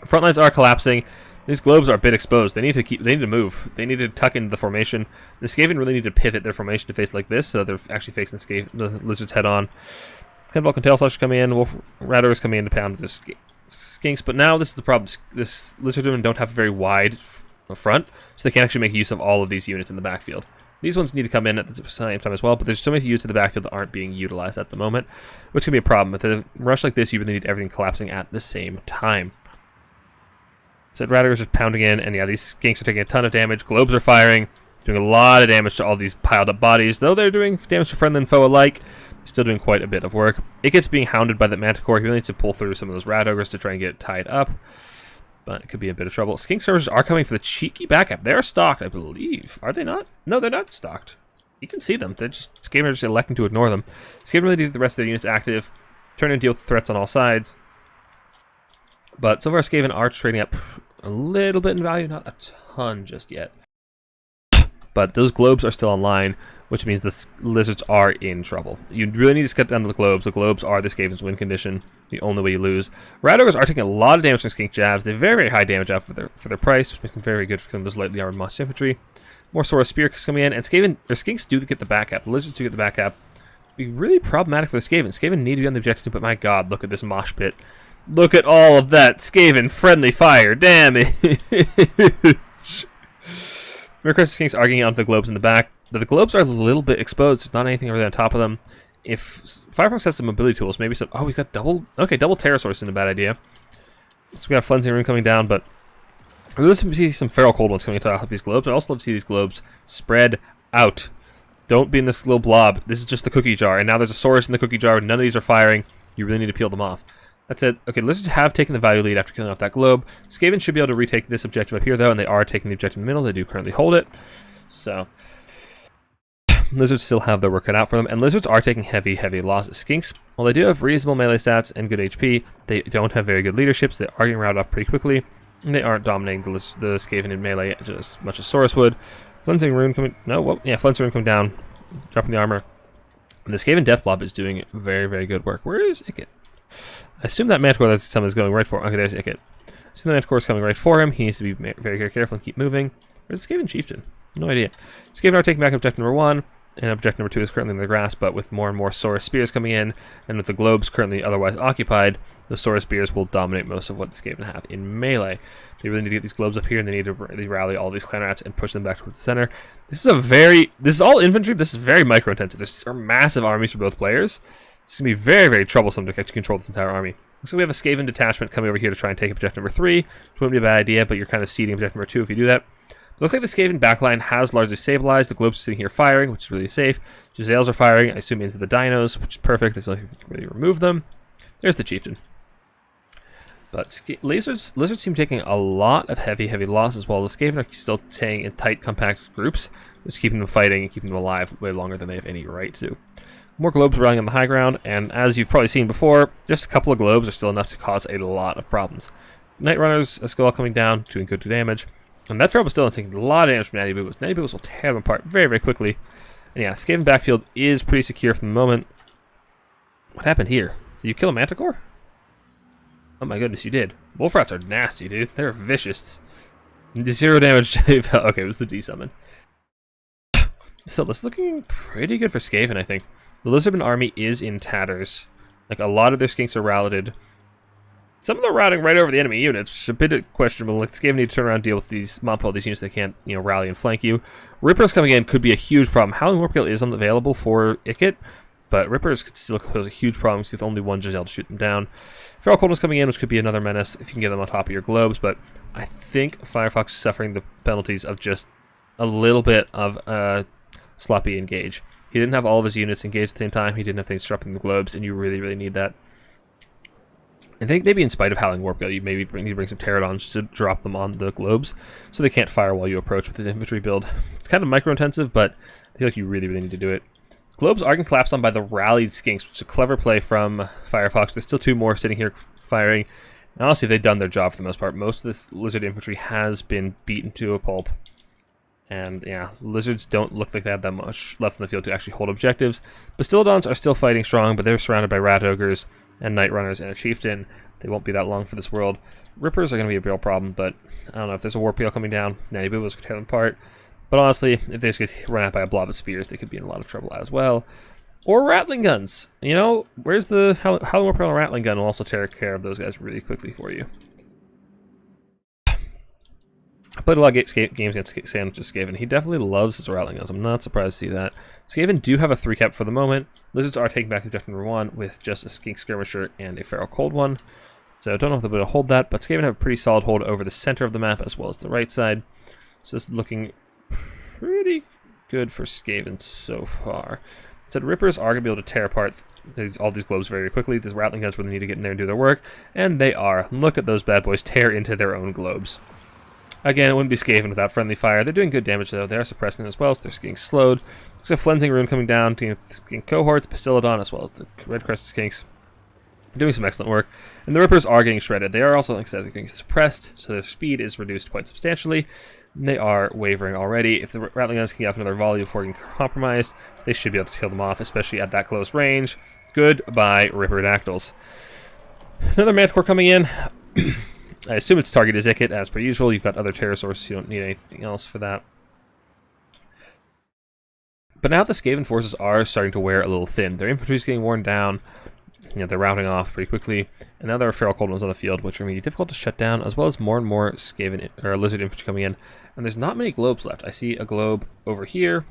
Front lines are collapsing. These globes are a bit exposed. They need to move. They need to tuck into the formation. The Skaven really need to pivot their formation to face like this, so that they're actually facing the lizards head on. Kind of Vulcan Tail Slash coming in, Wolf Ratters coming in to pound the skinks. But now this is the problem. This lizardmen don't have a very wide front, so they can't actually make use of all of these units in the backfield. These ones need to come in at the same time as well, but there's so many units in the backfield that aren't being utilized at the moment, which can be a problem. With a rush like this, you really need everything collapsing at the same time. So Ratters are just pounding in, and yeah, these skinks are taking a ton of damage. Globes are firing, doing a lot of damage to all these piled up bodies. Though they're doing damage to friend and foe alike, they're still doing quite a bit of work. It gets being hounded by the Manticore. He really needs to pull through some of those Rat Ogres to try and get it tied up. But it could be a bit of trouble. Skink servers are coming for the cheeky backup. They're stocked, I believe. Are they not? No, they're not stocked. You can see them. They're just Skaven are just electing to ignore them. Skaven really need the rest of their units active, turn and deal with threats on all sides. But so far, Skaven are trading up a little bit in value, not a ton just yet. But those globes are still online, which means the lizards are in trouble. You really need to cut down to the globes. The globes are the Skaven's win condition, the only way you lose. Rat Ogres are taking a lot of damage from skink jabs. They have very, very high damage out for their price, which makes them very good for some of those lightly armored monster infantry. More Sora Spear coming in, and skinks do get the backup. The lizards do get the backup. be really problematic for the Skaven. Skaven need to be on the objective, but my god, look at this mosh pit. Look at all of that Skaven friendly fire damage. Miracrest's Kings arguing onto the globes in the back. The globes are a little bit exposed. There's not anything really on top of them. If Firefox has some mobility tools, maybe some... Oh, we got double... Okay, double Terrasaurus isn't a bad idea. So we got Flensing Rune coming down, but... I'd love to see some Feral Cold Ones coming to help these globes. I'd also love to see these globes spread out. Don't be in this little blob. This is just the cookie jar. And now there's a Saurus in the cookie jar. None of these are firing. You really need to peel them off. That's it. Okay, Lizards have taken the value lead after killing off that globe. Skaven should be able to retake this objective up here, though, and they are taking the objective in the middle. They do currently hold it. So... Lizards still have their work cut out for them, and Lizards are taking heavy losses. Skinks, while they do have reasonable melee stats and good HP, they don't have very good leaderships. They are getting routed off pretty quickly, and they aren't dominating the Skaven in melee just as much as Saurus would. Flensing Rune coming... No, well, yeah, Flensing Rune coming down, dropping the armor. And the Skaven Death Blob is doing very good work. Where is Ikit? I assume that Manticore that someone is going right for... Okay, there's Ikit. I assume the Manticore is coming right for him. He needs to be very careful and keep moving. Where's the Skaven Chieftain? No idea. Skaven are taking back objective number 1. And objective number 2 is currently in the grass, but with more and more Saurus Spears coming in, and with the globes currently otherwise occupied, the Saurus Spears will dominate most of what the Skaven have in melee. They really need to get these globes up here, and they need to really rally all these clan rats and push them back towards the center. This is all infantry, but this is very micro-intensive. There are massive armies for both players. It's going to be very troublesome to control this entire army. So we have a Skaven detachment coming over here to try and take objective number 3, which wouldn't be a bad idea, but you're kind of ceding objective number 2 if you do that. Looks like the Skaven backline has largely stabilized. The globes are sitting here firing, which is really safe. Giselles are firing, I assume, into the dinos, which is perfect. There's nothing you can really remove them. There's the Chieftain. But Lizards seem taking a lot of heavy losses, while the Skaven are still staying in tight, compact groups, which is keeping them fighting and keeping them alive way longer than they have any right to. More globes rallying on the high ground, and as you've probably seen before, just a couple of globes are still enough to cause a lot of problems. Night Runners, a skull coming down, doing good damage. And that Feral Bastillion taking a lot of damage from Natty Boobas. Natty Boobas will tear them apart very quickly. And yeah, Skaven backfield is pretty secure for the moment. What happened here? Did you kill a Manticore? Oh my goodness, you did. Wolf Rats are nasty, dude. They're vicious. 0 damage. Okay, it was the D-summon. So this is looking pretty good for Skaven, I think. The Lizardman army is in tatters. Like, a lot of their skinks are routed. Some of them are routing right over the enemy units, which is a bit questionable. Like, Skaven need to turn around and deal with these Montpel, these units that can't, rally and flank you. Rippers coming in could be a huge problem. Howling Warpgale is unavailable for Ikit, but Rippers could still pose a huge problem with only one Giselle to shoot them down. Feral Coldness coming in, which could be another menace if you can get them on top of your globes, but I think Firefox is suffering the penalties of just a little bit of sloppy engage. He didn't have all of his units engaged at the same time. He didn't have things disrupting the globes, and you really need that. I think maybe in spite of Howling Warpgale, you maybe need to bring some Pterodons to drop them on the globes so they can't fire while you approach with his infantry build. It's kind of micro-intensive, but I feel like you really need to do it. Globes are getting collapsed on by the rallied skinks, which is a clever play from Firefox. There's still 2 more sitting here firing. And honestly, they've done their job for the most part. Most of this lizard infantry has been beaten to a pulp. And yeah, lizards don't look like they have that much left in the field to actually hold objectives. Bastillodons are still fighting strong, but they're surrounded by rat ogres and night runners and a chieftain. They won't be that long for this world. Rippers are going to be a real problem, but I don't know if there's a Warpgale coming down. Natty Boobas could tear them apart. But honestly, if they just get run out by a blob of spears, they could be in a lot of trouble as well. Or rattling guns. Where's the Howling Warpgale and rattling gun will also take care of those guys really quickly for you. I played a lot of games against Skaven. He definitely loves his rattling guns. I'm not surprised to see that. Skaven do have a 3-cap for the moment. Lizards are taking back objective number 1 with just a Skink Skirmisher and a Feral Cold One. So I don't know if they'll be able to hold that, but Skaven have a pretty solid hold over the center of the map as well as the right side. So this is looking pretty good for Skaven so far. So the Rippers are going to be able to tear apart all these globes very quickly. These rattling guns really need to get in there and do their work, and they are. Look at those bad boys tear into their own globes. Again, it wouldn't be Skaven without friendly fire. They're doing good damage, though. They are suppressing as well, so they're getting slowed. Looks like Flensing Rune coming down to the Skink cohorts, Bastillodon, as well as the Red Crested Skinks. Doing some excellent work. And the Rippers are getting shredded. They are also, like I said, getting suppressed, so their speed is reduced quite substantially. And they are wavering already. If the rattling guns can get off another volley before getting compromised, they should be able to kill them off, especially at that close range. Goodbye, Ripperdactyls. Another Manticore coming in. I assume its target is Ikit, as per usual. You've got other Pterosaurs, so you don't need anything else for that. But now the Skaven forces are starting to wear a little thin. Their infantry is getting worn down. You know, they're routing off pretty quickly. And now there are feral cold ones on the field, which are going to be difficult to shut down, as well as more and more Skaven or lizard infantry coming in. And there's not many globes left. I see a globe over here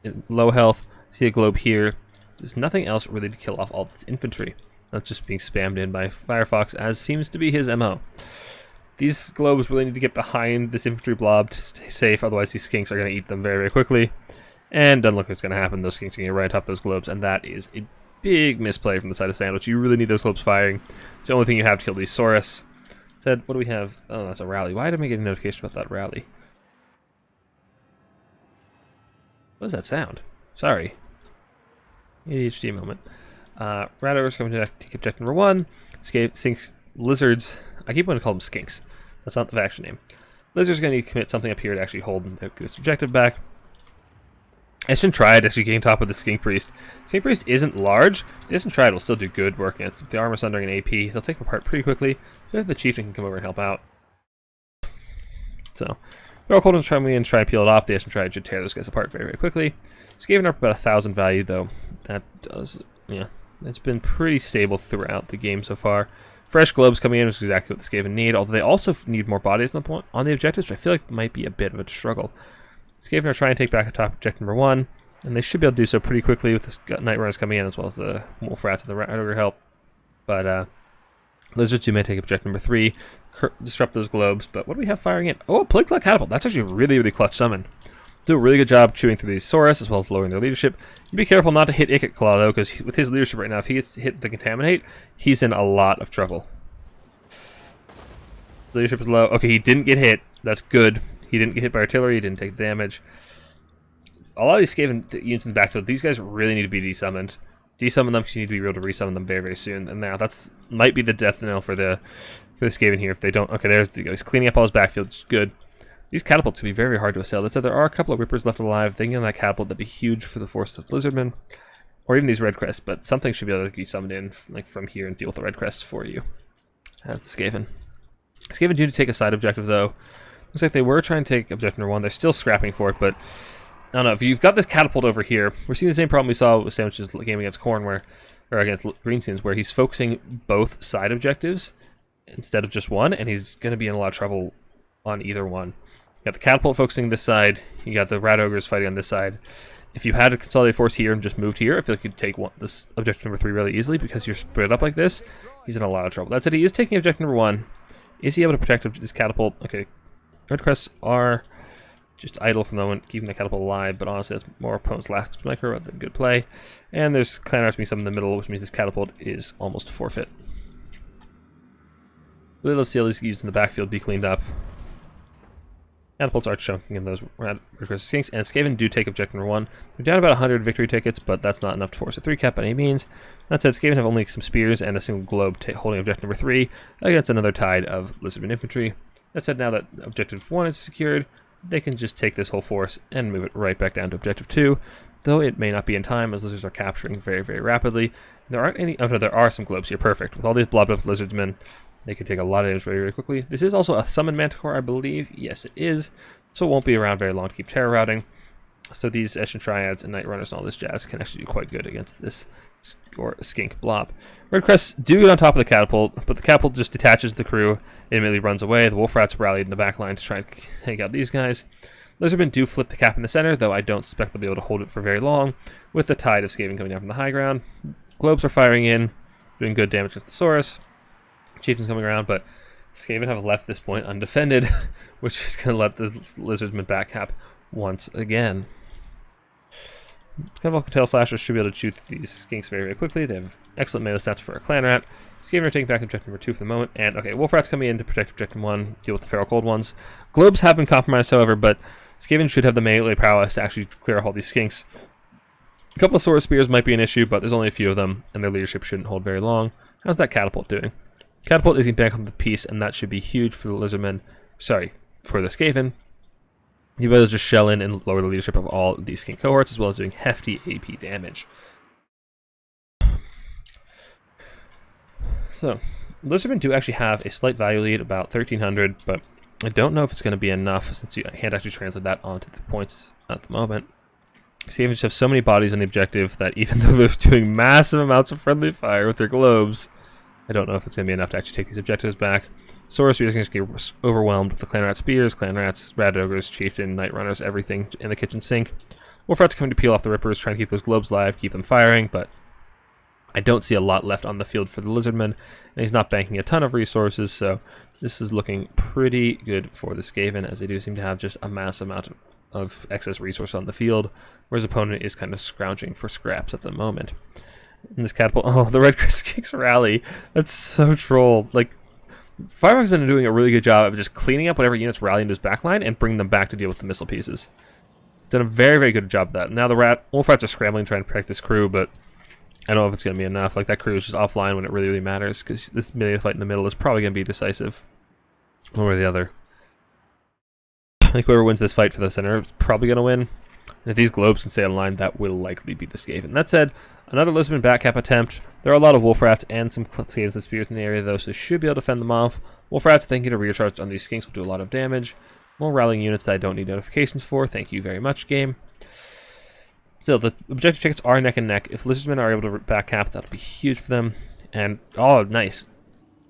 in low health. I see a globe here. There's nothing else really to kill off all this infantry. That's just being spammed in by Firefox, as seems to be his MO. These globes really need to get behind this infantry blob to stay safe, otherwise these skinks are going to eat them very, very quickly. And doesn't look like it's going to happen. Those skinks are going to get right on top of those globes, and that is a big misplay from the side of Sandwich. You really need those globes firing. It's the only thing you have to kill these Saurus. Said, what do we have? Oh, that's a rally. Why did I get a notification about that rally? What does that sound? Sorry. ADHD moment. Rat ogres coming to take objective number 1. Skinks, lizards. I keep wanting to call them skinks. That's not the faction name. Lizards are going to commit something up here to actually hold this objective back. Eshin Triad actually getting top of the Skink Priest. Skink Priest isn't large. The Eshin Triad will still do good work against the armor sundering and AP. They'll take them apart pretty quickly. So the Chieftain can come over and help out. So, Feral Cold ones try and try and peel it off. The Eshin Triad should tear those guys apart very, very quickly. Skaven up about 1,000 value though. That does, yeah, it's been pretty stable throughout the game so far. Fresh globes coming in, which is exactly what the Skaven need. Although they also need more bodies on the objectives, which I feel like might be a bit of a struggle. Skaven are trying to take back the top objective number 1, and they should be able to do so pretty quickly with the Night Runners coming in, as well as the Wolf Rats and the Rat Ogre help. But Lizards who may take objective number 3, disrupt those globes. But what do we have firing in? Oh, a Plague Cloud Catapult. That's actually a really, really clutch summon. Do a really good job chewing through these Saurus, as well as lowering their leadership. You be careful not to hit Ikit Claw, though, because with his leadership right now, if he gets hit the Contaminate, he's in a lot of trouble. Leadership is low. Okay, he didn't get hit. That's good. He didn't get hit by artillery, he didn't take damage. A lot of these Skaven units in the backfield, these guys really need to be desummoned. Desummon them because you need to be able to resummon them very, very soon. And now that's might be the death knell for the Skaven here if they don't. Okay, there's the guys cleaning up all his backfield, which is good. These catapults can be very, very hard to assail. That said, there are a couple of Rippers left alive. They can get on that catapult, that'd be huge for the force of Lizardmen. Or even these Red Crests, but something should be able to be summoned in like from here and deal with the Red Crest for you. As the Skaven. Skaven do take a side objective though. Looks like they were trying to take objective number 1. They're still scrapping for it, but I don't know. If you've got this catapult over here, we're seeing the same problem we saw with Sandwich's game against Corn, or against Greenskins, where he's focusing both side objectives instead of just one, and he's going to be in a lot of trouble on either one. You got the catapult focusing this side, you got the Rat Ogres fighting on this side. If you had a consolidated force here and just moved here, I feel like you'd take this objective number 3 really easily, because you're spread up like this. He's in a lot of trouble. That said, he is taking objective number 1. Is he able to protect this catapult? Okay. Red Crests are just idle for the moment, keeping the catapult alive, but honestly, that's more opponent's last micro rather than good play. And there's Clan Arts being some in the middle, which means this catapult is almost forfeit. Really love to see all these units in the backfield be cleaned up. Catapults are chunking in those Red Crest Skinks, and Skaven do take objective number 1. They're down about 100 victory tickets, but that's not enough to force a 3-cap by any means. That said, Skaven have only some spears and a single globe holding objective number 3 against another tide of Lizardman infantry. That said, now that objective 1 is secured, they can just take this whole force and move it right back down to objective 2, though it may not be in time as lizards are capturing very, very rapidly. There aren't any. Oh no, there are some globes here. Perfect. With all these blobbed up lizardsmen, they can take a lot of damage very, very quickly. This is also a summon Manticore, I believe. Yes, it is. So it won't be around very long to keep terror routing. So these Eshin Triads and Night Runners and all this jazz can actually do quite good against this skink blob. Red Crests do get on top of the catapult, but the catapult just detaches the crew, it immediately runs away. The Wolf Rats rallied in the back line to try and take out these guys. Lizardmen do flip the cap in the center, though I don't suspect they'll be able to hold it for very long, with the tide of Skaven coming down from the high ground. Globes are firing in, doing good damage with the Saurus. Chieftain's coming around, but Skaven have left this point undefended, which is going to let the Lizardsmen back cap once again. Vulcan Tail Slashers should be able to shoot these skinks very, very quickly. They have excellent melee stats for a Clan Rat. Skaven are taking back objective number 2 for the moment. And, okay, Wolf Rat's coming in to protect objective 1, deal with the Feral Cold ones. Globes have been compromised, however, but Skaven should have the melee prowess to actually clear all these skinks. A couple of Sword Spears might be an issue, but there's only a few of them, and their leadership shouldn't hold very long. How's that Catapult doing? Catapult is getting back on the piece, and that should be huge for the Lizardmen. Sorry, for the Skaven. You better just shell in and lower the leadership of all of these skink cohorts, as well as doing hefty AP damage. So, Lizardmen do actually have a slight value lead, about 1,300, but I don't know if it's going to be enough, since you can't actually translate that onto the points at the moment. Skaven just have so many bodies on the objective that even though they're doing massive amounts of friendly fire with their globes, I don't know if it's going to be enough to actually take these objectives back. Saurus Spears are going to get overwhelmed with the Clan Rat Spears, Clan Rats, Rat Ogres, Chieftain, Night Runners, everything in the kitchen sink. Wolf Rats coming to peel off the Rippers, trying to keep those globes live, keep them firing, but I don't see a lot left on the field for the Lizardman, and he's not banking a ton of resources, so this is looking pretty good for the Skaven, as they do seem to have just a massive amount of excess resource on the field, whereas opponent is kind of scrounging for scraps at the moment. In this catapult, oh, the Red Chris Kicks rally. That's so troll. Like, Firefox has been doing a really good job of just cleaning up whatever units rally into his backline and bringing them back to deal with the missile pieces. He's done a very, very good job of that. Now the Wolf Rats are scrambling trying to protect this crew, but I don't know if it's going to be enough. Like, that crew is just offline when it really, really matters, because this melee fight in the middle is probably going to be decisive. One way or the other. I think whoever wins this fight for the center is probably going to win. And if these globes can stay online, that will likely be the Skaven. That said, another Lisbon backcap attempt. There are a lot of Wolf Rats and some Skavens and Spears in the area, though, so they should be able to fend them off. Wolf Rats, if they can get a rear charge on these Skinks, will do a lot of damage. More rallying units that I don't need notifications for. Thank you very much, game. Still, the objective tickets are neck and neck. If Lizardmen are able to backcap, that'll be huge for them. And, oh, nice.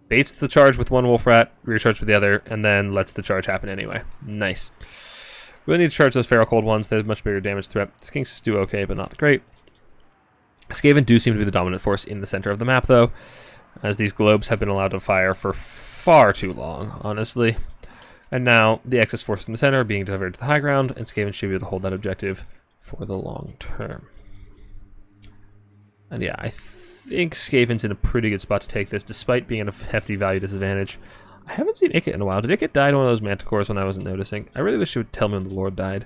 Baits the charge with one Wolf Rat, rear charge with the other, and then lets the charge happen anyway. Nice. Really need to charge those Feral Cold ones. They have much bigger damage threat. Skinks do okay, but not great. Skaven do seem to be the dominant force in the center of the map, though, as these globes have been allowed to fire for far too long, honestly. And now the excess forces in the center are being diverted to the high ground, and Skaven should be able to hold that objective for the long term. And yeah, I think Skaven's in a pretty good spot to take this, despite being at a hefty value disadvantage. I haven't seen Ikit in a while. Did Ikit die to one of those Manticores when I wasn't noticing? I really wish it would tell me when the Lord died.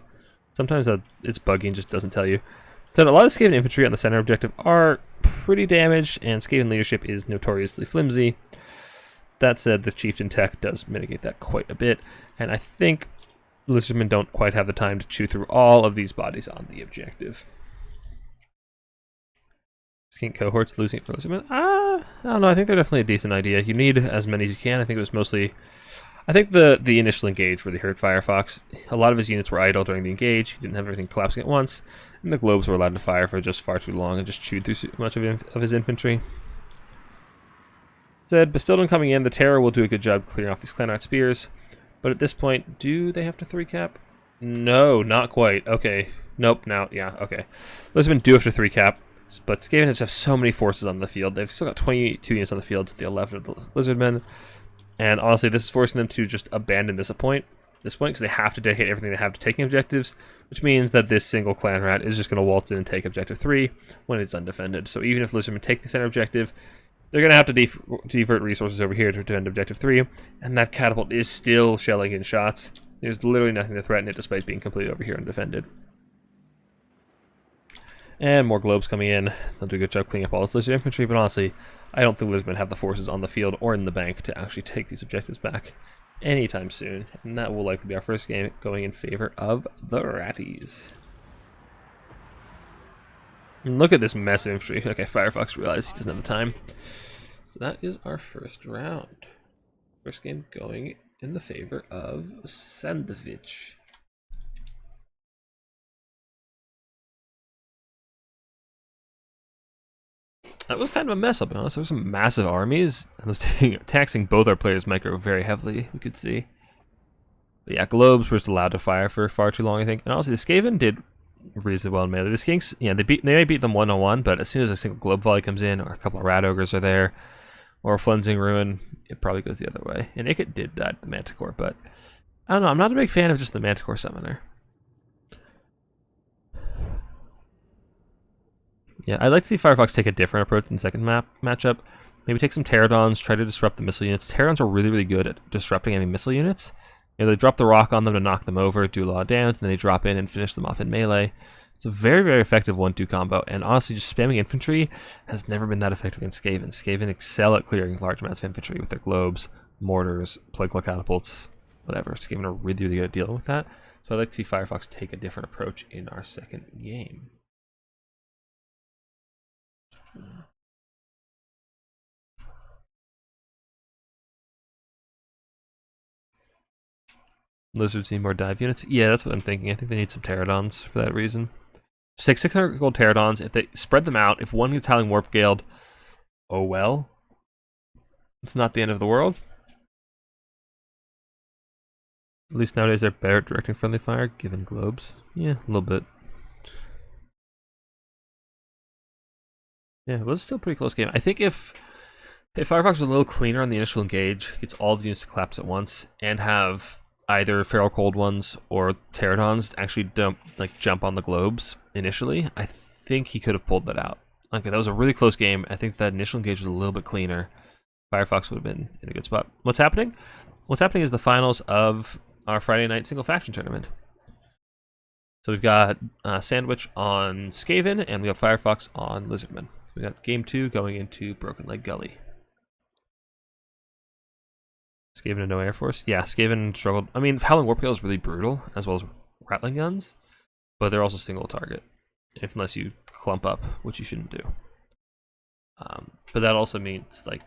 Sometimes it's buggy and just doesn't tell you. So a lot of Skaven infantry on the center objective are pretty damaged, and Skaven leadership is notoriously flimsy. That said, the Chieftain tech does mitigate that quite a bit, and I think Lizardmen don't quite have the time to chew through all of these bodies on the objective. Skink cohorts losing it for Lizardmen? I don't know. I think they're definitely a decent idea. You need as many as you can. I think it was mostly... I think the initial engage really hurt Firefox. A lot of his units were idle during the engage. He didn't have everything collapsing at once, and the globes were allowed to fire for just far too long and just chewed through so much of his infantry. Said, Bastildon coming in, the Terror will do a good job clearing off these Clan Rat Spears. But at this point, do they have to 3-cap? No, not quite. Okay. Nope, now, yeah, okay. Lisbon do have to 3-cap, but Skaven just have so many forces on the field. They've still got 22 units on the field to the 11 of the Lizardmen. And honestly, this is forcing them to just abandon this point, because they have to dedicate everything they have to taking objectives, which means that this single Clan Rat is just going to waltz in and take Objective 3 when it's undefended. So even if Lizardmen take the center objective, they're going to have to divert resources over here to defend Objective 3, and that catapult is still shelling in shots. There's literally nothing to threaten it despite being completely over here undefended. And more globes coming in. They'll do a good job cleaning up all this lizard infantry, but honestly, I don't think Lizardmen have the forces on the field or in the bank to actually take these objectives back anytime soon. And that will likely be our first game going in favor of the Ratties. And look at this mess of infantry. Okay, Firefox realized he doesn't have the time. So that is our first round. First game going in the favor of Sandvich. That was kind of a mess, I'll be honest. There were some massive armies, and those taxing both our players' micro very heavily, we could see. But yeah, globes were just allowed to fire for far too long, I think. And honestly, the Skaven did reasonably well in melee. The Skinks, yeah, they may beat them 1-on-1, but as soon as a single globe volley comes in, or a couple of Rat Ogres are there, or a Flensing Ruin, it probably goes the other way. And Ikit did that, the Manticore, but I don't know, I'm not a big fan of just the Manticore Summoner. Yeah, I'd like to see Firefox take a different approach in the second matchup. Maybe take some Pterodons, try to disrupt the missile units. Pterodons are really, really good at disrupting enemy missile units. You know, they drop the rock on them to knock them over, do a lot of damage, and then they drop in and finish them off in melee. It's a very, very effective 1-2 combo, and honestly, just spamming infantry has never been that effective against Skaven. Skaven excel at clearing large amounts of infantry with their globes, mortars, plague catapults, whatever. Skaven are really, really good at dealing with that. So I'd like to see Firefox take a different approach in our second game. Lizards need more dive units. Yeah, that's what I'm thinking. I think they need some Pterodons for that reason. Just take 600 gold pterodons. If they spread them out, if one gets Howling Warp Galed, oh well. It's not the end of the world. At least nowadays they're better at directing friendly fire, given globes. Yeah, a little bit. Yeah, it was still a pretty close game. I think if Firefox was a little cleaner on the initial engage, gets all the units to collapse at once, and have either Feral Cold Ones or Pterodons actually jump on the globes initially, I think he could have pulled that out. Okay, that was a really close game. I think that initial engage was a little bit cleaner. Firefox would have been in a good spot. What's happening? What's happening is the finals of our Friday night single faction tournament. So we've got Sandwich on Skaven, and we have Firefox on Lizardman. So we got game 2 going into Broken Leg Gully. Skaven and no Air Force? Yeah, Skaven struggled. I mean, Howling Warp Gale is really brutal, as well as Rattling Guns, but they're also single target, unless you clump up, which you shouldn't do. But that also means, like,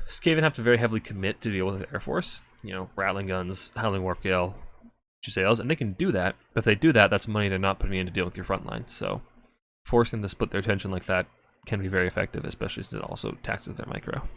Skaven have to very heavily commit to deal with the Air Force. You know, Rattling Guns, Howling Warp Gale, Giselles, and they can do that. But if they do that, that's money they're not putting in to deal with your front line. So forcing them to split their attention like that can be very effective, especially since it also taxes their micro.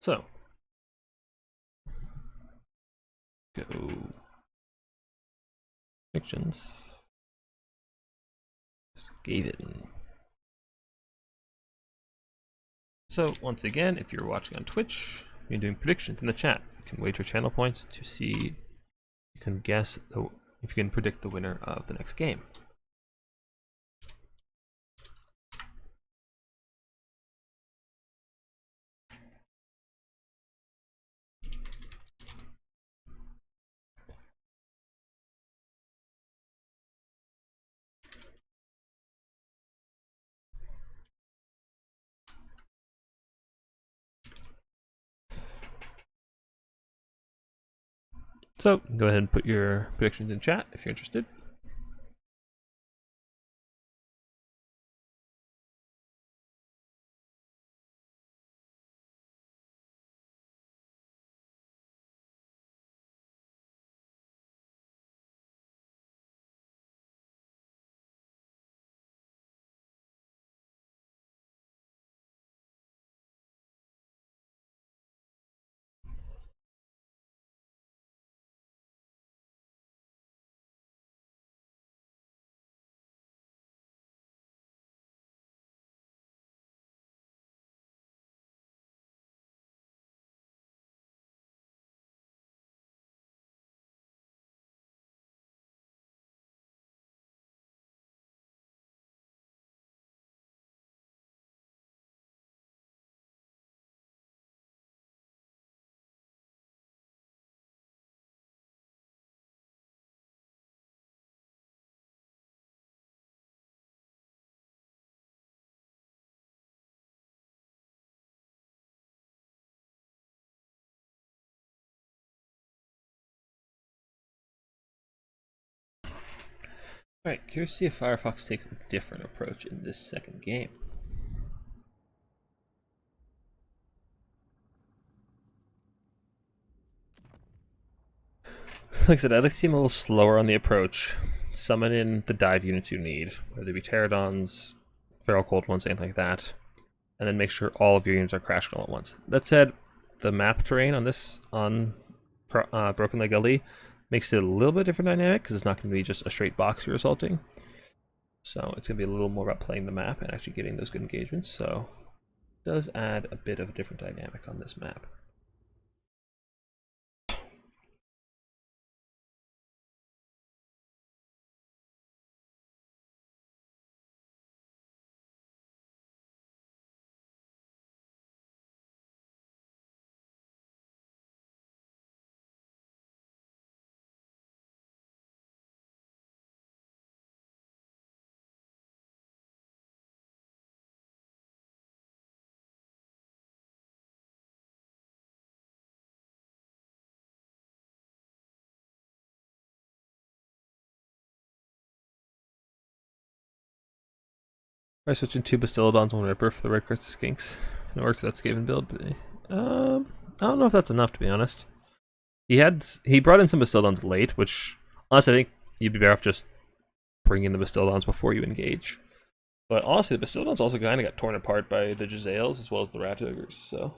So, go predictions. Skaven. So, once again, if you're watching on Twitch, you're doing predictions in the chat. You can wager channel points to see, you can guess if you can predict the winner of the next game. So, go ahead and put your predictions in chat if you're interested. Alright, curious to see if Firefox takes a different approach in this second game. Like I said, I'd like to see him a little slower on the approach. Summon in the dive units you need, whether they be Pterodons, Feral Cold Ones, anything like that. And then make sure all of your units are crashing all at once. That said, the map terrain on this, Broken Leg Gully, makes it a little bit different dynamic, because it's not going to be just a straight box you're assaulting. So it's going to be a little more about playing the map and actually getting those good engagements. So does add a bit of a different dynamic on this map. I switch in two Bastiladons, one Ripper for the red cards Skinks. It works with that Skaven build, but I don't know if that's enough, to be honest. He brought in some Bastiladons late, which honestly I think you'd be better off just bringing in the Bastiladons before you engage. But honestly, the Bastiladons also kind of got torn apart by the Jezzails as well as the Rat Ogres, so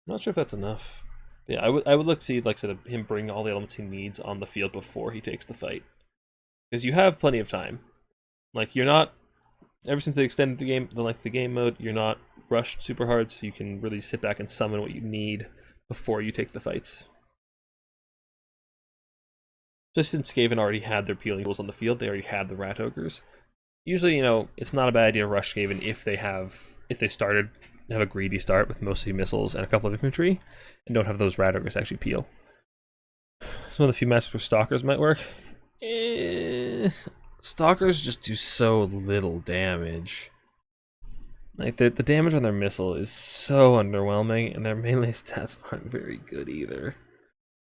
I'm not sure if that's enough. But yeah, I would look to see, like I said, him bring all the elements he needs on the field before he takes the fight, because you have plenty of time. Like, you're not, ever since they extended the game, the length of the game mode, you're not rushed super hard, so you can really sit back and summon what you need before you take the fights. Just since Skaven already had their peeling tools on the field, they already had the Rat Ogres. Usually, you know, it's not a bad idea to rush Skaven if they have a greedy start with mostly missiles and a couple of infantry, and don't have those Rat Ogres actually peel. Some of the few matches where Stalkers might work. Stalkers just do so little damage. Like, the damage on their missile is so underwhelming, and their melee stats aren't very good either.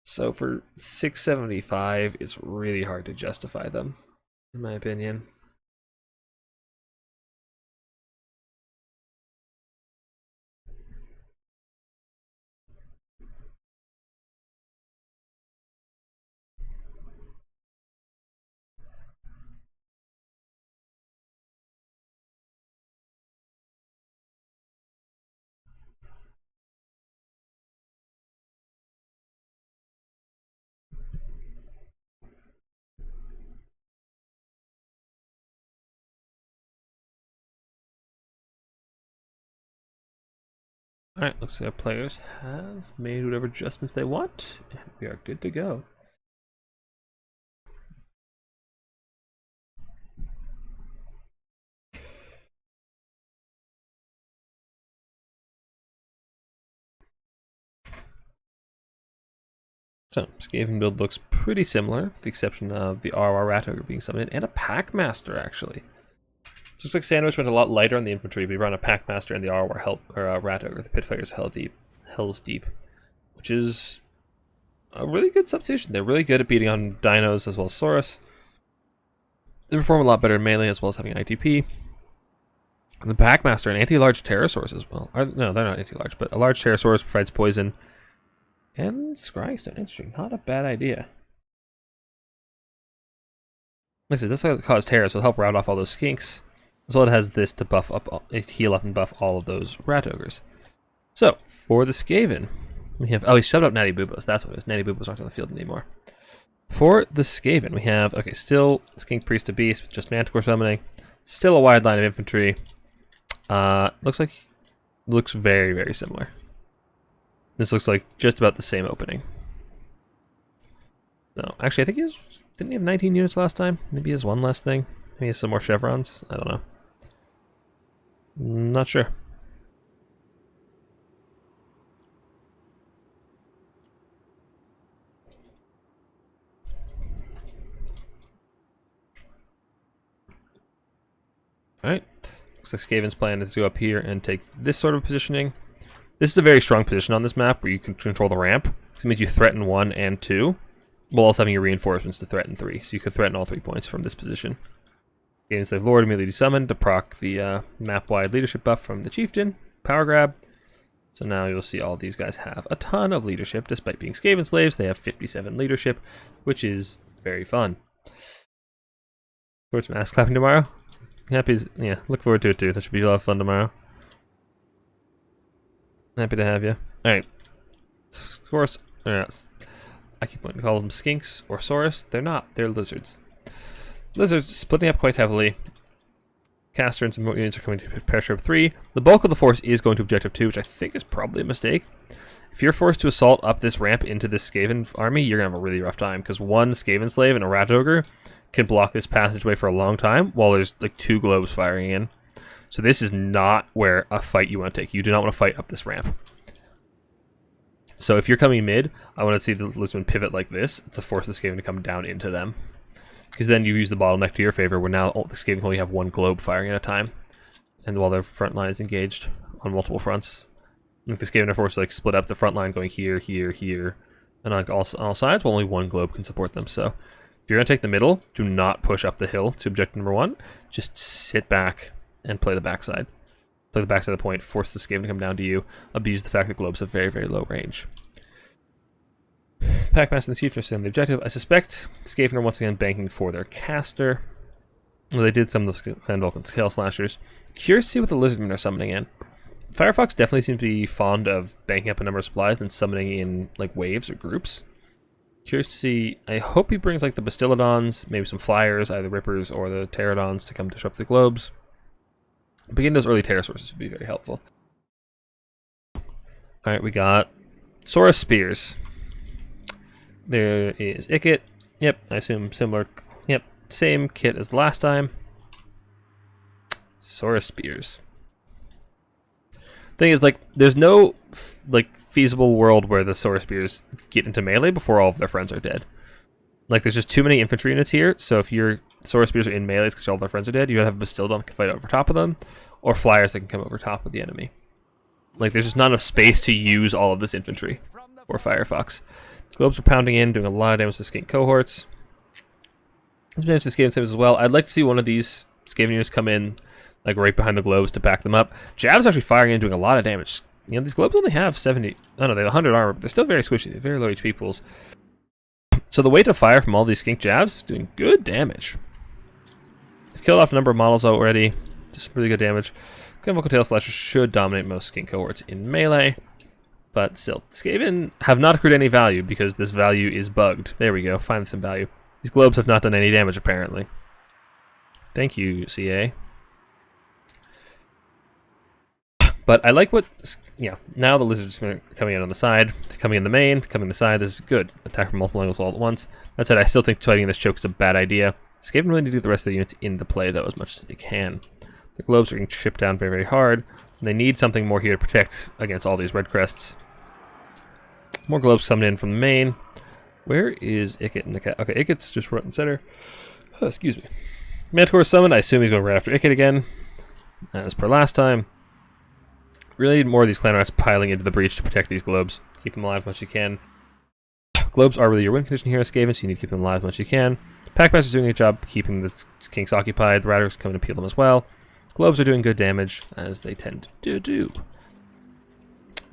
So for 675, it's really hard to justify them, in my opinion. Alright, looks like our players have made whatever adjustments they want, and we are good to go. So, Skaven build looks pretty similar, with the exception of the RR Rat Ogre being summoned, and a Packmaster, actually. So looks like Sandwich went a lot lighter on the infantry, but he brought a Packmaster and the RR Rat Ogre, the Pitfighter's Hell's Deep, which is a really good substitution. They're really good at beating on dinos as well as Saurus. They perform a lot better in melee as well as having ITP. And the Packmaster, an anti-large Pterosaurus as well. No, they're not anti-large, but a large Pterosaurus provides poison. And Scrying Stone, interesting. Not a bad idea. Listen, this will cause terror, so it'll help round off all those skinks. As well, it has this to buff up, heal up and buff all of those Rat Ogres. So, for the Skaven, we have, he shoved up Natty Boobos, that's what it is. Natty Boobos aren't on the field anymore. For the Skaven, we have, still Skink Priest of Beast with just Manticore summoning. Still a wide line of infantry. Looks very, very similar. This looks like just about the same opening. No, actually, I think didn't he have 19 units last time? Maybe he has one less thing. Maybe he has some more chevrons. I don't know. Not sure. Alright. Looks like Skaven's plan is to go up here and take this sort of positioning. This is a very strong position on this map where you can control the ramp. It means you threaten 1 and 2, while also having your reinforcements to threaten 3. So you could threaten all 3 points from this position. Skaven's Slave Lord immediately summoned to proc the map-wide leadership buff from the Chieftain. Power grab. So now you'll see all these guys have a ton of leadership. Despite being Skaven slaves, they have 57 leadership, which is very fun. Forward to ass clapping tomorrow. Yeah, look forward to it too. That should be a lot of fun tomorrow. Happy to have you. Alright. Of course, I keep wanting to call them skinks or saurus. They're not. They're lizards. Lizards splitting up quite heavily. caster and some more units are coming to pressure up 3. The bulk of the force is going to objective 2, which I think is probably a mistake. If you're forced to assault up this ramp into this Skaven army, you're going to have a really rough time, because one Skaven slave and a Rat Ogre can block this passageway for a long time, while there's like 2 globes firing in. So this is not where a fight you want to take. You do not want to fight up this ramp. So if you're coming mid, I want to see the Lizardmen pivot like this to force the Skaven to come down into them. Because then you use the bottleneck to your favor, where now the Skaven can only have 1 globe firing at a time. And while their front line is engaged on multiple fronts. Like the Skaven are forced to like split up the front line going here, here, here, and on all sides, while only 1 globe can support them. So if you're going to take the middle, do not push up the hill to objective number 1. Just sit back and play the backside. Play the backside of the point, force the Skaven to come down to you, abuse the fact that globes have very, very low range. Packmaster and the Chief are still in the objective. I suspect Skaven are once again banking for their caster. Well, they did some of the Clan Vulcan Scale Slashers. Curious to see what the Lizardmen are summoning in. Firefox definitely seems to be fond of banking up a number of supplies and summoning in like waves or groups. Curious to see. I hope he brings like the Bastillodons, maybe some flyers, either Rippers or the Pterodons to come disrupt the globes. But getting those early Terror sources would be very helpful. Alright, we got Saurus Spears. There is Ikit. Yep, I assume similar. Yep, same kit as last time. Saurus Spears. Thing is, like, there's no like feasible world where the Saurus Spears get into melee before all of their friends are dead. Like, there's just too many infantry units here, so if your Saurus Spears are in melee because all their friends are dead, you have a Bastillodon that can fight over top of them, or flyers that can come over top of the enemy. Like, there's just not enough space to use all of this infantry or Firefox. Globes are pounding in, doing a lot of damage to Skink cohorts. There's damage to Skaven saves as well. I'd like to see one of these Skaven units come in, like, right behind the globes to back them up. Jab's actually firing in, doing a lot of damage. You know, these globes only have 70... Oh no, they have 100 armor, but they're still very squishy. They're very low HP pools. So the weight of fire from all these Skink Jabs is doing good damage. They've killed off a number of models already. Just really good damage. Clan Vulcan Tail Slashers should dominate most Skink cohorts in melee. But still, Skaven have not accrued any value because this value is bugged. There we go, find some value. These globes have not done any damage, apparently. Thank you, CA. But I like what... Yeah, now the Lizards are coming in on the side. They're coming in the main, coming in the side. This is good. Attack from multiple angles all at once. That said, I still think fighting this choke is a bad idea. Skaven really need to get the rest of the units into play, though, as much as they can. The globes are getting chipped down very, very hard. And they need something more here to protect against all these red crests. More globes coming in from the main. Where is Ikit in the cat? Okay, Ikit's just front and center. Oh, excuse me. Manticore summoned. I assume he's going right after Ikit again. As per last time. Really need more of these clan rats piling into the breach to protect these globes. Keep them alive as much as you can. Globes are really your win condition here as Skaven, so you need to keep them alive as much as you can. Packmaster's doing a good job keeping the kinks occupied. The Ratters coming to peel them as well. Globes are doing good damage, as they tend to do.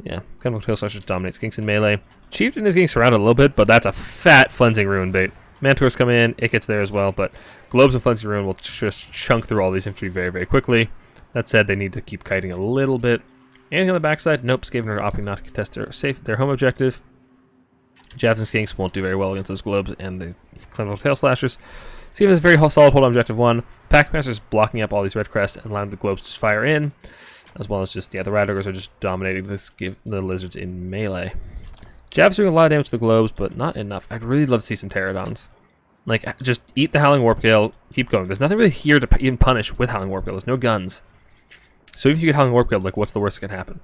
Yeah, Clan Vulcan Tail Slashers dominates Skinks in melee. Chieftain is getting surrounded a little bit, but that's a fat Flensing Ruin bait. Mantors come in, it gets there as well, but Globes and Flensing Ruin will just chunk through all these infantry very, very quickly. That said, they need to keep kiting a little bit. Anything on the backside? Nope, Skaven are opting not to contest their home objective. Javs and Skinks won't do very well against those globes and the Clan Vulcan Tail Slashers. Skaven has a very solid hold on objective 1. Packmaster's blocking up all these red crests and allowing the globes to fire in, as well as just, yeah, the Rat Ogres are just dominating the lizards in melee. Jav's doing a lot of damage to the globes, but not enough. I'd really love to see some Pterodons. Like, just eat the Howling Warpgale, keep going. There's nothing really here to even punish with Howling Warpgale. There's no guns. So if you get Howling Warpgale, like, what's the worst that can happen?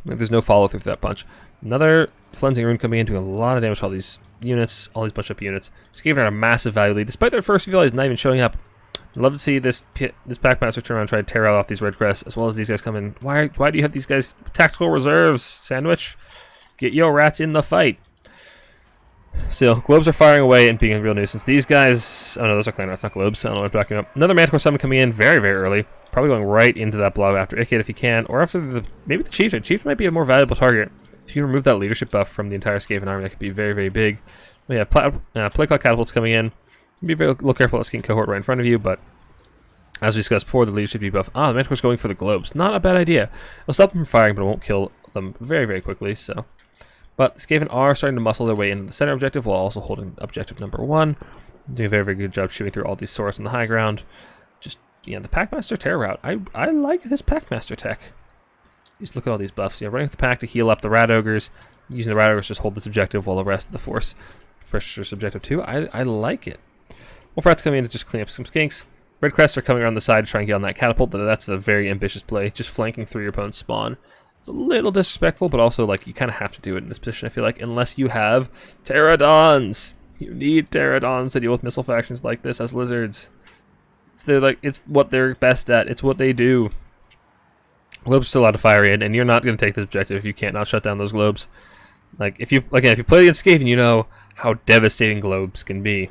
Like, there's no follow-through for that punch. Another Flensing Rune coming in, doing a lot of damage to all these units, all these bunch-up units. Skaven are a massive value lead. Despite their first few allies not even showing up, I'd love to see this Packmaster turn around and try to tear out off these red crests, as well as these guys come in. Why do you have these guys tactical reserves, Sandwich? Get your rats in the fight. Still, globes are firing away and being a real nuisance. These guys... Oh no, those are clan rats, not globes. I don't know what I'm talking about. Another Manticore summon coming in very, very early. Probably going right into that blob after Ikit if he can, or after maybe the Chieftain. Chieftain might be a more valuable target. If you remove that leadership buff from the entire Skaven army, that could be very, very big. We have Plague Cloud Catapults coming in. Be very little careful at Skink cohort right in front of you, but as we discussed before, the leadership debuff. The Manticore's going for the globes. Not a bad idea. It'll stop them from firing, but it won't kill them very, very quickly, so... But the Skaven are starting to muscle their way into the center objective while also holding objective number 1. Doing a very, very good job shooting through all these swords on the high ground. Just yeah, the Packmaster Terror route. I like this Packmaster tech. Just look at all these buffs. Yeah, running with the pack to heal up the Rat Ogres. Using the Rat Ogres just hold this objective while the rest of the force pressures objective too. I like it. Wolf Rats coming in to just clean up some skinks. Red Crests are coming around the side to try and get on that catapult, but that's a very ambitious play. Just flanking through your opponent's spawn. It's a little disrespectful, but also like you kind of have to do it in this position, I feel like, unless you have Pterodons. You need Pterodons to deal with missile factions like this as lizards. It's what they're best at. It's what they do. Globes are still allowed to fire in, and you're not going to take this objective if you can't not shut down those globes. Like if you play against Skaven, you know how devastating globes can be.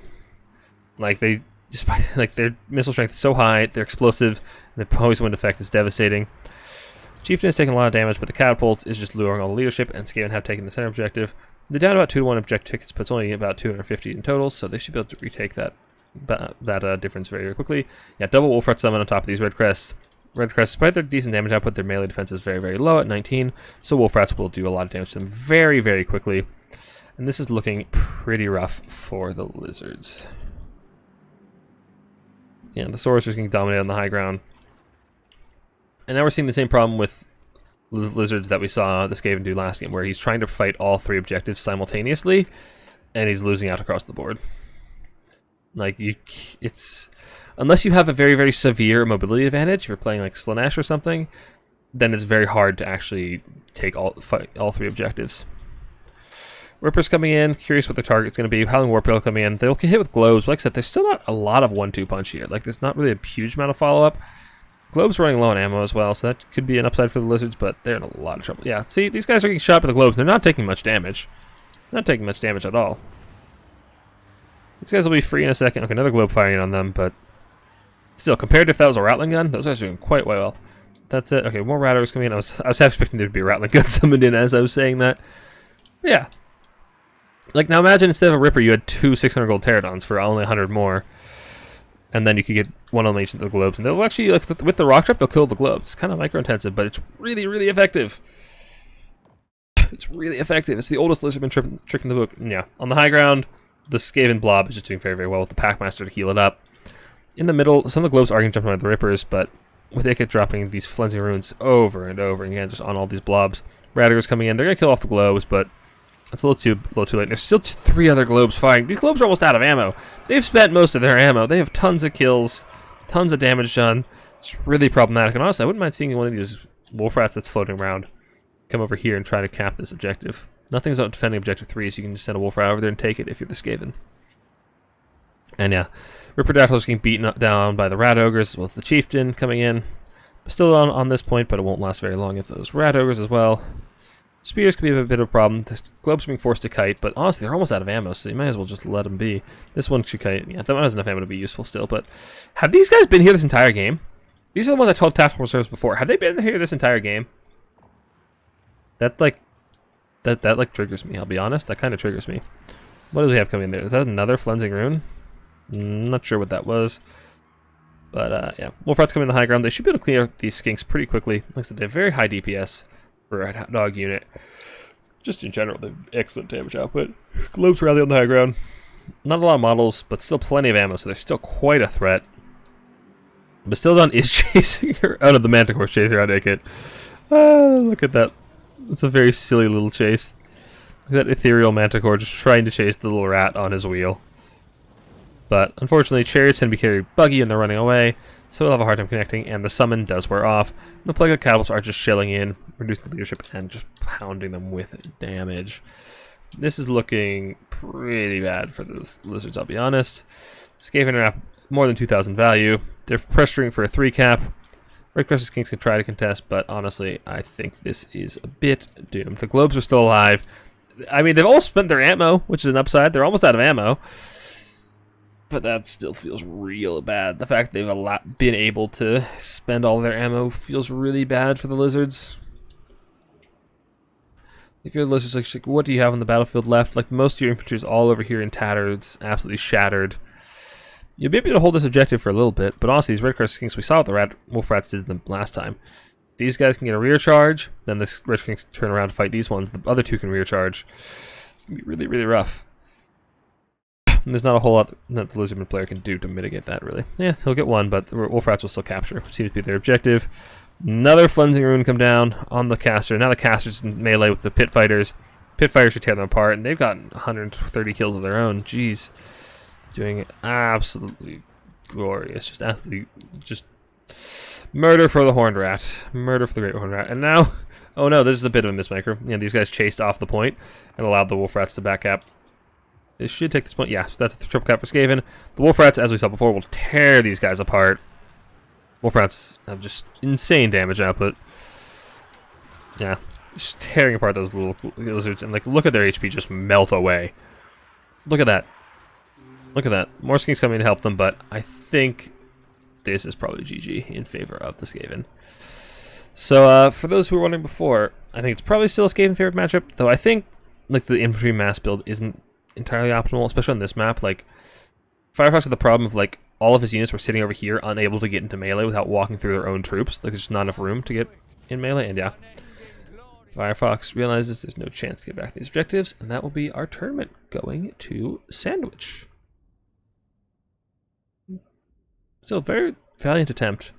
Like their missile strength is so high, they're explosive, and the poison wind effect is devastating. Chieftain is taking a lot of damage, but the catapult is just luring all the leadership, and Skaven have taken the center objective. They're down about 2-1 objective tickets, but it's only about 250 in total, so they should be able to retake that difference very, very quickly. Yeah, double Wolf Rat summon on top of these Red Crests. Red Crests, despite their decent damage output, their melee defense is very, very low at 19, so Wolf Rats will do a lot of damage to them very, very quickly. And this is looking pretty rough for the lizards. Yeah, the Saurus are getting dominated on the high ground. And now we're seeing the same problem with lizards that we saw the Skaven do last game, where he's trying to fight all 3 objectives simultaneously, and he's losing out across the board. Like, it's... Unless you have a very, very severe mobility advantage, if you're playing like Slanesh or something, then it's very hard to actually fight all 3 objectives. Rippers coming in, curious what their target's going to be. Howling Warpwheel coming in, they'll get hit with globes. Like I said, there's still not a lot of 1-2 punch here. Like, there's not really a huge amount of follow-up. Globes running low on ammo as well, so that could be an upside for the lizards, but they're in a lot of trouble. Yeah, see, these guys are getting shot by the globes. They're not taking much damage. Not taking much damage at all. These guys will be free in a second. Okay, another globe firing on them, but still, compared to if that was a Rattling gun, those guys are doing quite well. That's it. Okay, more Rat Ogres coming in. I was half expecting there to be a Rattling gun summoned in as I was saying that. But yeah. Like, now imagine instead of a Ripper, you had 2 600 gold Pterodons for only 100 more. And then you could get one unleashed into the globes. And they'll actually, like, with the rock trap, they'll kill the globes. It's kind of micro-intensive, but it's really, really effective. It's really effective. It's the oldest lizardman trick in the book. Yeah. On the high ground, the Skaven blob is just doing very, very well with the Packmaster to heal it up. In the middle, some of the globes are going to jump on the Rippers, but with Ikit dropping these Flensing Runes over and over again, just on all these blobs. Rat Ogres coming in. They're going to kill off the globes, but it's a little too late. There's still 3 other globes firing. These globes are almost out of ammo. They've spent most of their ammo. They have tons of kills, tons of damage done. It's really problematic. And honestly, I wouldn't mind seeing one of these Wolf Rats that's floating around come over here and try to cap this objective. Nothing's about defending objective 3, so you can just send a Wolf Rat over there and take it if you're the Skaven. And yeah, Ripperdactyl is getting beaten down by the Rat Ogres, with the Chieftain coming in. Still on this point, but it won't last very long. It's those Rat Ogres as well. Spears could be a bit of a problem. The globes are being forced to kite, but honestly, they're almost out of ammo, so you might as well just let them be. This one should kite. Yeah, that one has enough ammo to be useful still, but have these guys been here this entire game? These are the ones I told Tactical Reserves before. Have they been here this entire game? That triggers me, I'll be honest. That kind of triggers me. What do we have coming in there? Is that another Flensing Rune? Not sure what that was. But, yeah. Wolf Rats coming in the high ground. They should be able to clear these skinks pretty quickly. Like I said, they have very high DPS for a dog unit. Just in general, they have excellent damage output. Globes rally on the high ground. Not a lot of models, but still plenty of ammo, so they're still quite a threat. But still done is chasing her out of the Manticore chasing around Ikit. Look at that. It's a very silly little chase. Look at that ethereal Manticore just trying to chase the little rat on his wheel. But unfortunately, Chariots tend to be carried buggy and they're running away, so we'll have a hard time connecting, and the summon does wear off. And the Plague of Catapults are just shelling in, reducing the leadership, and just pounding them with damage. This is looking pretty bad for the lizards, I'll be honest. Skaven are more than 2,000 value. They're pressuring for a 3 cap. Red Crested Skinks can try to contest, but honestly, I think this is a bit doomed. The globes are still alive. I mean, they've all spent their ammo, which is an upside. They're almost out of ammo. But that still feels real bad. The fact that they've been able to spend all their ammo feels really bad for the lizards. If you're the lizards, like, what do you have on the battlefield left? Like, most of your infantry is all over here in tatters, absolutely shattered. You'll be able to hold this objective for a little bit, but honestly, these Red Crested Skinks, we saw what the Wolf Rats did them last time. These guys can get a rear charge, then the Red Skinks turn around to fight these ones. The other two can rear charge. It's going to be really, really rough. there's not a whole lot that the Lizardman player can do to mitigate that, really. Yeah, he'll get one, but the Wolf Rats will still capture, which seems to be their objective. Another Flensing Rune come down on the caster. Now the caster's in melee with the Pit Fighters. Pit Fighters should tear them apart, and they've gotten 130 kills of their own. Jeez. Doing absolutely glorious. Just absolutely, just murder for the Horned Rat. Murder for the Great Horned Rat. And now, oh no, this is a bit of a mismaker. You know, these guys chased off the point and allowed the Wolf Rats to back up. This should take this point. Yeah, so that's a triple cap for Skaven. The Wolf Rats, as we saw before, will tear these guys apart. Wolf Rats have just insane damage output. Yeah, just tearing apart those little lizards. And like, look at their HP just melt away. Look at that. Look at that. More Skinks coming to help them, but I think this is probably GG in favor of the Skaven. So for those who were wondering before, I think it's probably still a Skaven favorite matchup, though I think like the infantry mass build isn't entirely optimal, especially on this map. Like, Firefox had the problem of like all of his units were sitting over here unable to get into melee without walking through their own troops. Like, there's just not enough room to get in melee, and yeah, Firefox realizes there's no chance to get back to these objectives, and that will be our tournament going to Sandwich. Still, very valiant attempt.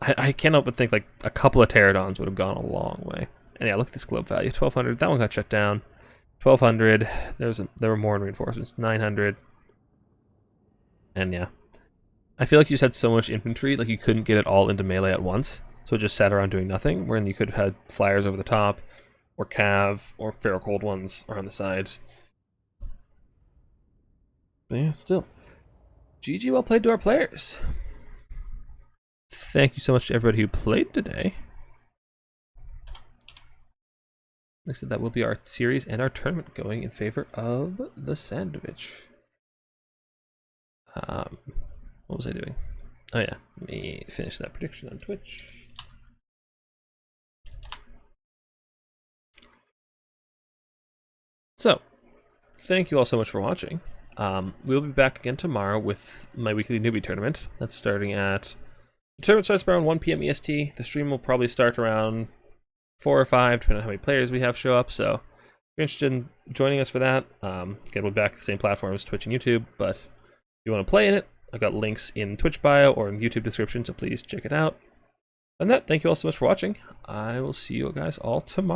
I can't help but think like a couple of Pterodons would have gone a long way. And yeah, look at this globe value, 1,200. That one got shut down. 1,200. There were more in reinforcements. 900. And yeah, I feel like you just had so much infantry, like you couldn't get it all into melee at once, so it just sat around doing nothing. Wherein you could have had flyers over the top, or cav, or Pharaoh Cold ones around the side. But yeah, still, GG, well played to our players. Thank you so much to everybody who played today. Like I said, that will be our series and our tournament going in favor of the Sandwich. What was I doing? Oh yeah, let me finish that prediction on Twitch. So, thank you all so much for watching. We'll be back again tomorrow with my weekly newbie tournament. That's starting at... The tournament starts around 1 PM EST. The stream will probably start around 4 or 5, depending on how many players we have show up. So if you're interested in joining us for that, again, we'll be back to the same platforms, Twitch and YouTube. But if you want to play in it, I've got links in Twitch bio or in YouTube description, so please check it out. And that, thank you all so much for watching. I will see you guys all tomorrow.